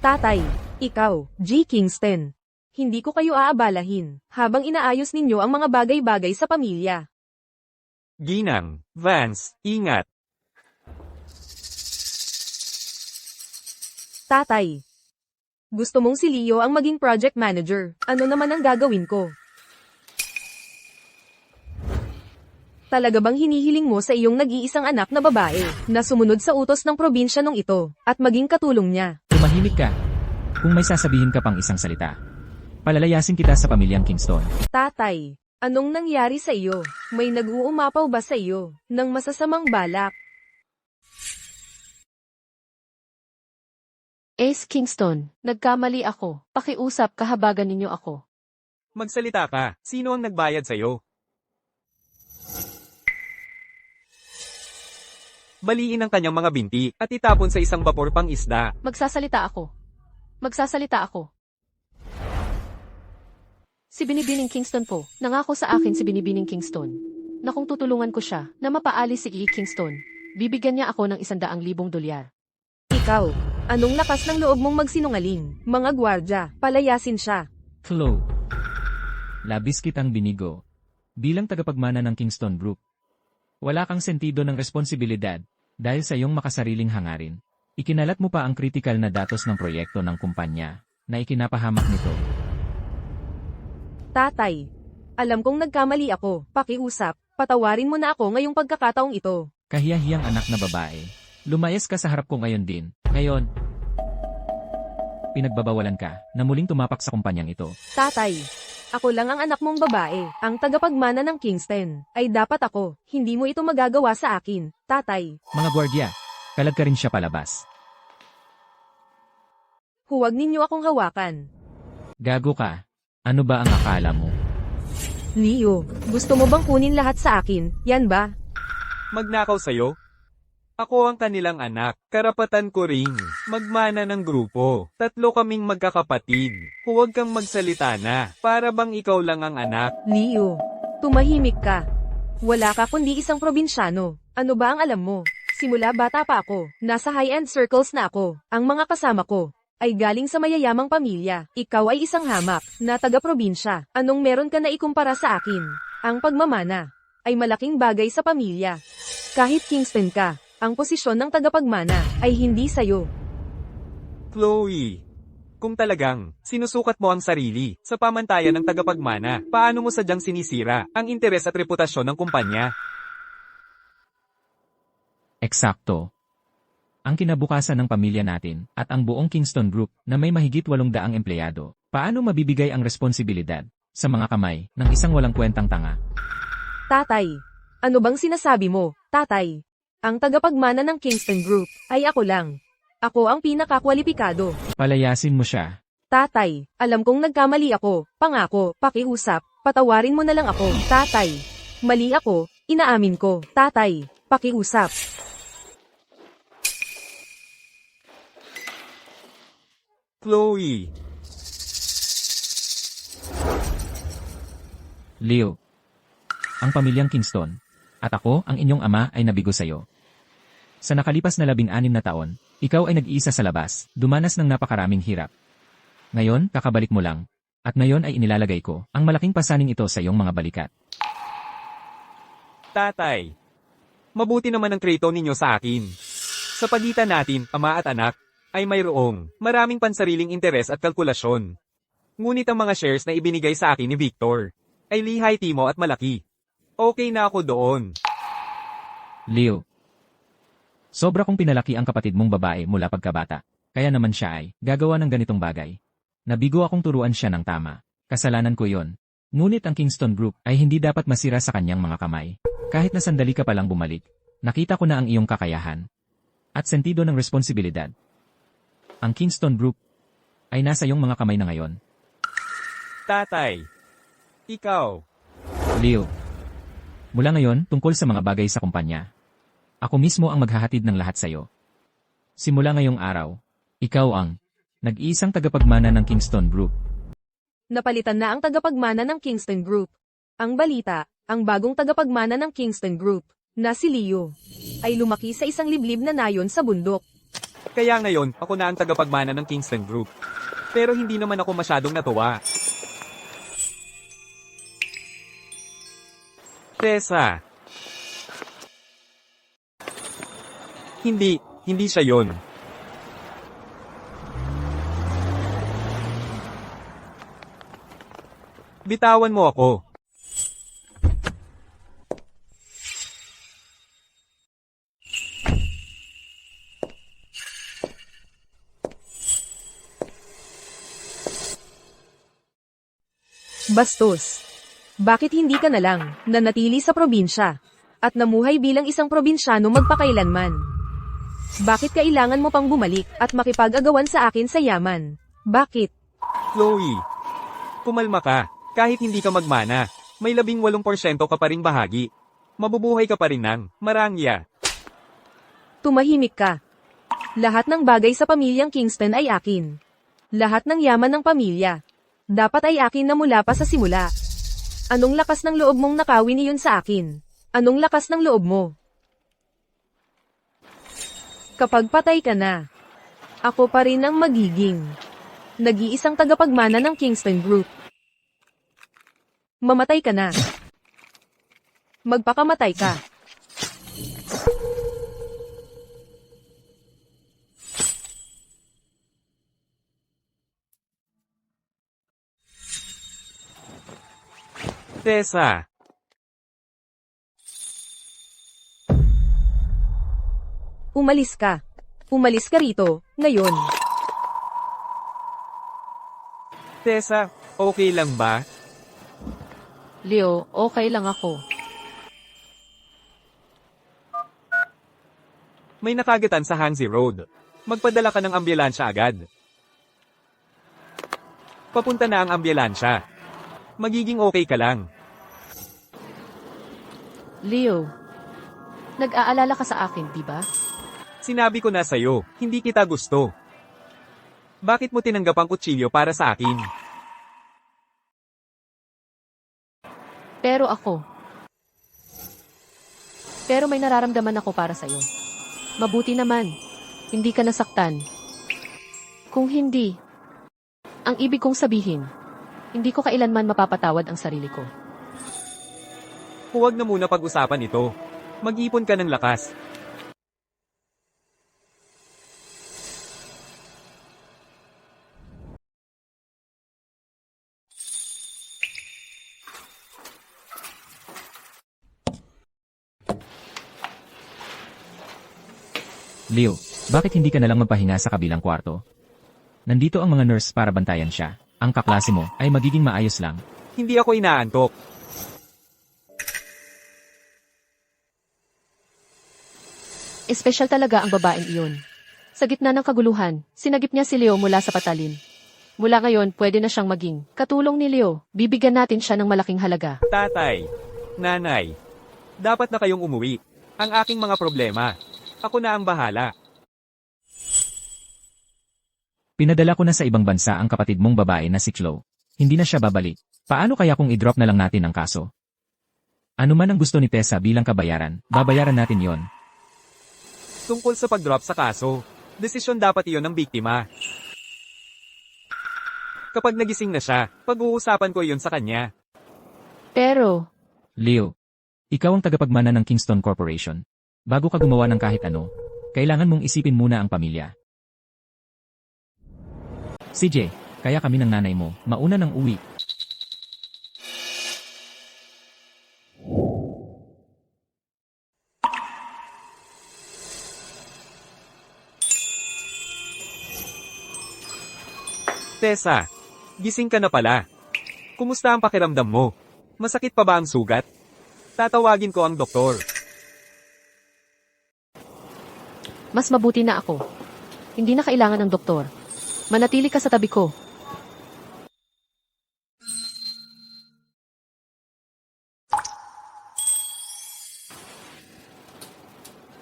Tatay, ikaw, G. Kingston. Hindi ko kayo aabalahin habang inaayos ninyo ang mga bagay-bagay sa pamilya. Ginang, Vance, ingat. Tatay. Gusto mong si Leo ang maging project manager. Ano naman ang gagawin ko? Talaga bang hinihiling mo sa iyong nag-iisang anak na babae na sumunod sa utos ng probinsya nung ito at maging katulong niya? Tumahimik ka. Kung may sasabihin ka pang isang salita, palalayasin kita sa pamilyang Kingston. Tatay, anong nangyari sa iyo? May nag-uumapaw ba sa iyo ng masasamang balak? Ace Kingston, nagkamali ako. Pakiusap, kahabagan ninyo ako. Magsalita ka. Sino ang nagbayad sa'yo? Baliin ang kanyang mga binti at itapon sa isang bapor pang isda. Magsasalita ako. Magsasalita ako. Si Binibining Kingston po. Nangako sa akin si Binibining Kingston na kung tutulungan ko siya na mapaalis si E. Kingston, bibigyan niya ako ng $100,000. Ikaw, anong lakas ng loob mong magsinungaling? Mga gwardya, palayasin siya. Chloe. Labis kitang binigo. Bilang tagapagmana ng Kingston Group, wala kang sentido ng responsibilidad dahil sa iyong makasariling hangarin. Ikinalat mo pa ang kritikal na datos ng proyekto ng kumpanya na ikinapahamak nito. Tatay, alam kong nagkamali ako. Pakiusap, patawarin mo na ako ngayong pagkakataong ito. Kahiyahiyang anak na babae. Lumayas ka sa harap ko ngayon din. Ngayon, pinagbabawalan ka na muling tumapak sa kumpanyang ito. Tatay, ako lang ang anak mong babae. Ang tagapagmana ng Kingston ay dapat ako. Hindi mo ito magagawa sa akin, tatay. Mga gwardya, kalag ka rin siya palabas. Huwag ninyo akong hawakan. Gago ka. Ano ba ang akala mo? Leo, gusto mo bang kunin lahat sa akin? Yan ba? Magnakaw sa'yo? Ako ang kanilang anak. Karapatan ko ring magmana ng grupo. 3 kaming magkakapatid. Huwag kang magsalita na. Para bang ikaw lang ang anak. Leo, tumahimik ka. Wala ka kundi isang probinsyano. Ano ba ang alam mo? Simula bata pa ako, nasa high-end circles na ako. Ang mga kasama ko ay galing sa mayayamang pamilya. Ikaw ay isang hamak na taga-probinsya. Anong meron ka na ikumpara sa akin? Ang pagmamana ay malaking bagay sa pamilya. Kahit Kingston ka, ang posisyon ng tagapagmana ay hindi sayo. Chloe, kung talagang sinusukat mo ang sarili sa pamantayan ng tagapagmana, paano mo sadyang sinisira ang interes at reputasyon ng kumpanya? Eksakto. Ang kinabukasan ng pamilya natin at ang buong Kingston Group na may mahigit 800 empleyado, paano mabibigay ang responsibilidad sa mga kamay ng isang walang kwentang tanga? Tatay, ano bang sinasabi mo, tatay? Ang tagapagmana ng Kingston Group ay ako lang. Ako ang pinakakwalipikado. Palayasin mo siya. Tatay, alam kong nagkamali ako. Pangako, pakiusap, patawarin mo na lang ako. Tatay, mali ako, inaamin ko. Tatay, pakiusap. Chloe, Leo. Ang pamilyang Kingston at ako ang inyong ama ay nabigo sa'yo. Sa nakalipas na 16 na taon, ikaw ay nag-iisa sa labas, dumanas ng napakaraming hirap. Ngayon, kakabalik mo lang. At ngayon ay inilalagay ko ang malaking pasaning ito sa iyong mga balikat. tatay. Mabuti naman ang kreto ninyo sa akin. Sa pagitan natin, ama at anak, ay mayroong maraming pansariling interes at kalkulasyon. Ngunit ang mga shares na ibinigay sa akin ni Victor ay lihay timo at malaki. Okay na ako doon. Leo. Sobra kong pinalaki ang kapatid mong babae mula pagkabata. Kaya naman siya ay gagawa ng ganitong bagay. Nabigo akong turuan siya ng tama. Kasalanan ko yon. Ngunit ang Kingston Group ay hindi dapat masira sa kanyang mga kamay. Kahit na sandali ka palang bumalik, nakita ko na ang iyong kakayahan at sentido ng responsibilidad. Ang Kingston Group ay nasa iyong mga kamay na ngayon. Tatay. Ikaw. Leo. Mula ngayon, tungkol sa mga bagay sa kumpanya. Ako mismo ang maghahatid ng lahat sa iyo. Simula ngayong araw, ikaw ang nag-iisang tagapagmana ng Kingston Group. Napalitan na ang tagapagmana ng Kingston Group. Ang balita, ang bagong tagapagmana ng Kingston Group, na si Leo, ay lumaki sa isang liblib na nayon sa bundok. Kaya ngayon, ako na ang tagapagmana ng Kingston Group. Pero hindi naman ako masyadong natuwa. Tessa. Hindi siya yon. Bitawan mo ako. Bastos. Bakit hindi ka na lang nanatili sa probinsya at namuhay bilang isang probinsyano magpakailanman? Bakit kailangan mo pang bumalik at makipag-agawan sa akin sa yaman? Bakit? Chloe. Kumalma ka. Kahit hindi ka magmana, may 18% ka pa ring bahagi. Mabubuhay ka pa rin ng marangya. Tumahimik ka. Lahat ng bagay sa pamilyang Kingston ay akin. Lahat ng yaman ng pamilya dapat ay akin na mula pa sa simula. Anong lakas ng loob mong nakawin iyon sa akin? Anong lakas ng loob mo? Kapag patay ka na, ako pa rin ang magiging nag-iisang tagapagmana ng Kingston Group. Mamatay ka na. Magpakamatay ka. Tessa. Umalis ka. Umalis ka rito, ngayon. Tessa, okay lang ba? Leo, okay lang ako. May nakagatan sa Hansi Road. Magpadala ka ng ambulansya agad. Papunta na ang ambulansya. Magiging okay ka lang. Leo, nag-aalala ka sa akin, di ba? Sinabi ko na sa'yo, hindi kita gusto. Bakit mo tinanggap ang kutsilyo para sa akin? Pero may nararamdaman ako para sa'yo. Mabuti naman, hindi ka nasaktan. Kung hindi, ang ibig kong sabihin, hindi ko kailanman mapapatawad ang sarili ko. Huwag na muna pag-usapan ito. Mag-ipon ka ng lakas. Leo, bakit hindi ka nalang magpahinga sa kabilang kwarto? Nandito ang mga nurse para bantayan siya. Ang kaklase mo ay magiging maayos lang. Hindi ako inaantok. Espesyal talaga ang babaeng iyon. Sa gitna ng kaguluhan, sinagip niya si Leo mula sa patalim. Mula ngayon, pwede na siyang maging katulong ni Leo. Bibigyan natin siya ng malaking halaga. Tatay, nanay, dapat na kayong umuwi. Ang aking mga problema. Ako na ang bahala. Pinadala ko na sa ibang bansa ang kapatid mong babae na si Chloe. Hindi na siya babalik. Paano kaya kung i-drop na lang natin ang kaso? Ano man ang gusto ni Tessa bilang kabayaran, babayaran natin yon. Tungkol sa pag-drop sa kaso, desisyon dapat iyon ng biktima. Kapag nagising na siya, pag-uusapan ko iyon sa kanya. Pero, Leo, ikaw ang tagapagmana ng Kingston Corporation. Bago ka gumawa ng kahit ano, kailangan mong isipin muna ang pamilya. CJ, Kaya kami ng nanay mo, mauna ng uwi. Tessa, gising ka na pala. Kumusta ang pakiramdam mo? Masakit pa ba ang sugat? Tatawagin ko ang doktor. Mas mabuti na ako. Hindi na kailangan ng doktor. Manatili ka sa tabi ko.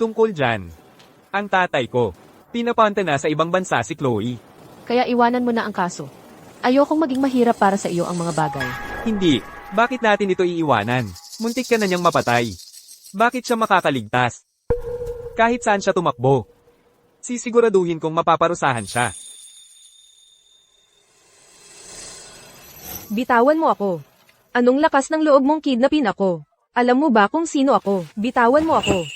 Tungkol dyan. Ang tatay ko. Pinapanta na sa ibang bansa si Chloe. Kaya iwanan mo na ang kaso. Ayokong maging mahirap para sa iyo ang mga bagay. Hindi. Bakit natin ito iiwanan? Muntik ka na niyang mapatay. Bakit siya makakaligtas? Kahit saan siya tumakbo. Sisiguraduhin kong mapaparusahan siya. Bitawan mo ako. Anong lakas ng loob mong kidnapin ako? Alam mo ba kung sino ako? Bitawan mo ako.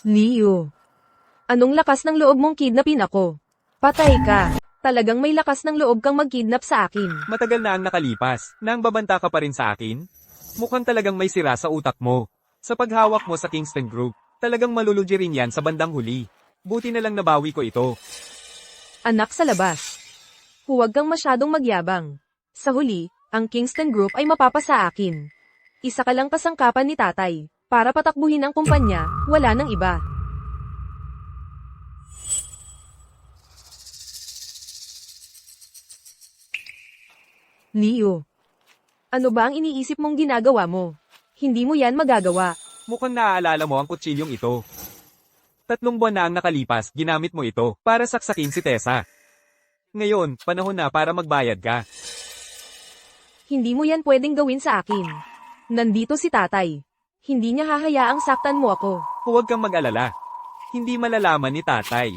Leo. Anong lakas ng loob mong kidnapin ako? Patay ka. Talagang may lakas ng loob kang magkidnap sa akin. Matagal na ang nakalipas. Nang babanta ka pa rin sa akin? Mukhang talagang may sira sa utak mo. Sa paghawak mo sa Kingston Group, talagang malulugi rin yan sa bandang huli. Buti na lang nabawi ko ito. Anak sa labas. Huwag kang masyadong magyabang. Sa huli, ang Kingston Group ay mapapasa akin. Isa ka lang kasangkapan ni tatay. Para patakbuhin ang kumpanya, wala nang iba. Leo. Ano ba ang iniisip mong ginagawa mo? Hindi mo yan magagawa. Mukhang naaalala mo ang kutsilyong ito. 3 buwan na ang nakalipas, ginamit mo ito para saksakin si Tessa. Ngayon, panahon na para magbayad ka. Hindi mo yan pwedeng gawin sa akin. Nandito si tatay. Hindi niya hahayaang saktan mo ako. Huwag kang mag-alala. Hindi malalaman ni tatay.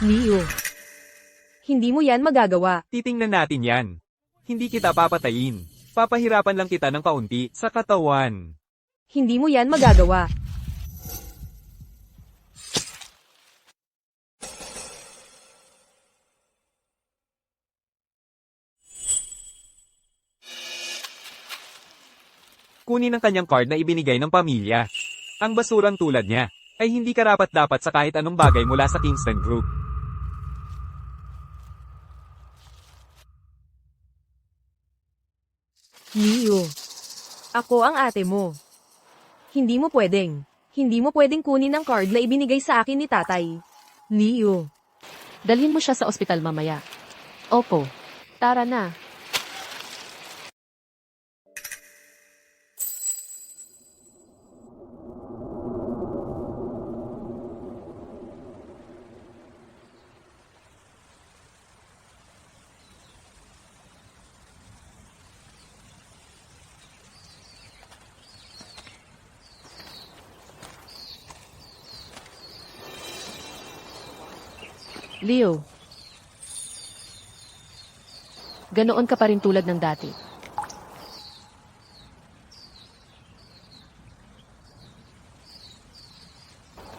Leo. Hindi mo yan magagawa. Titingnan natin yan. Hindi kita papatayin. Papahirapan lang kita ng kaunti sa katawan. Hindi mo yan magagawa. Kunin ang kanyang card na ibinigay ng pamilya. Ang basurang tulad niya ay hindi karapat-dapat sa kahit anong bagay mula sa Kingston Group. Leo. Ako ang ate mo. Hindi mo pwedeng kunin ang card na ibinigay sa akin ni tatay. Leo. Dalhin mo siya sa ospital mamaya. Opo. Tara na. Leo. Ganoon ka pa rin tulad ng dati.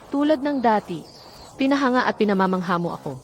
Tulad ng dati, pinahanga at pinamamangha mo ako.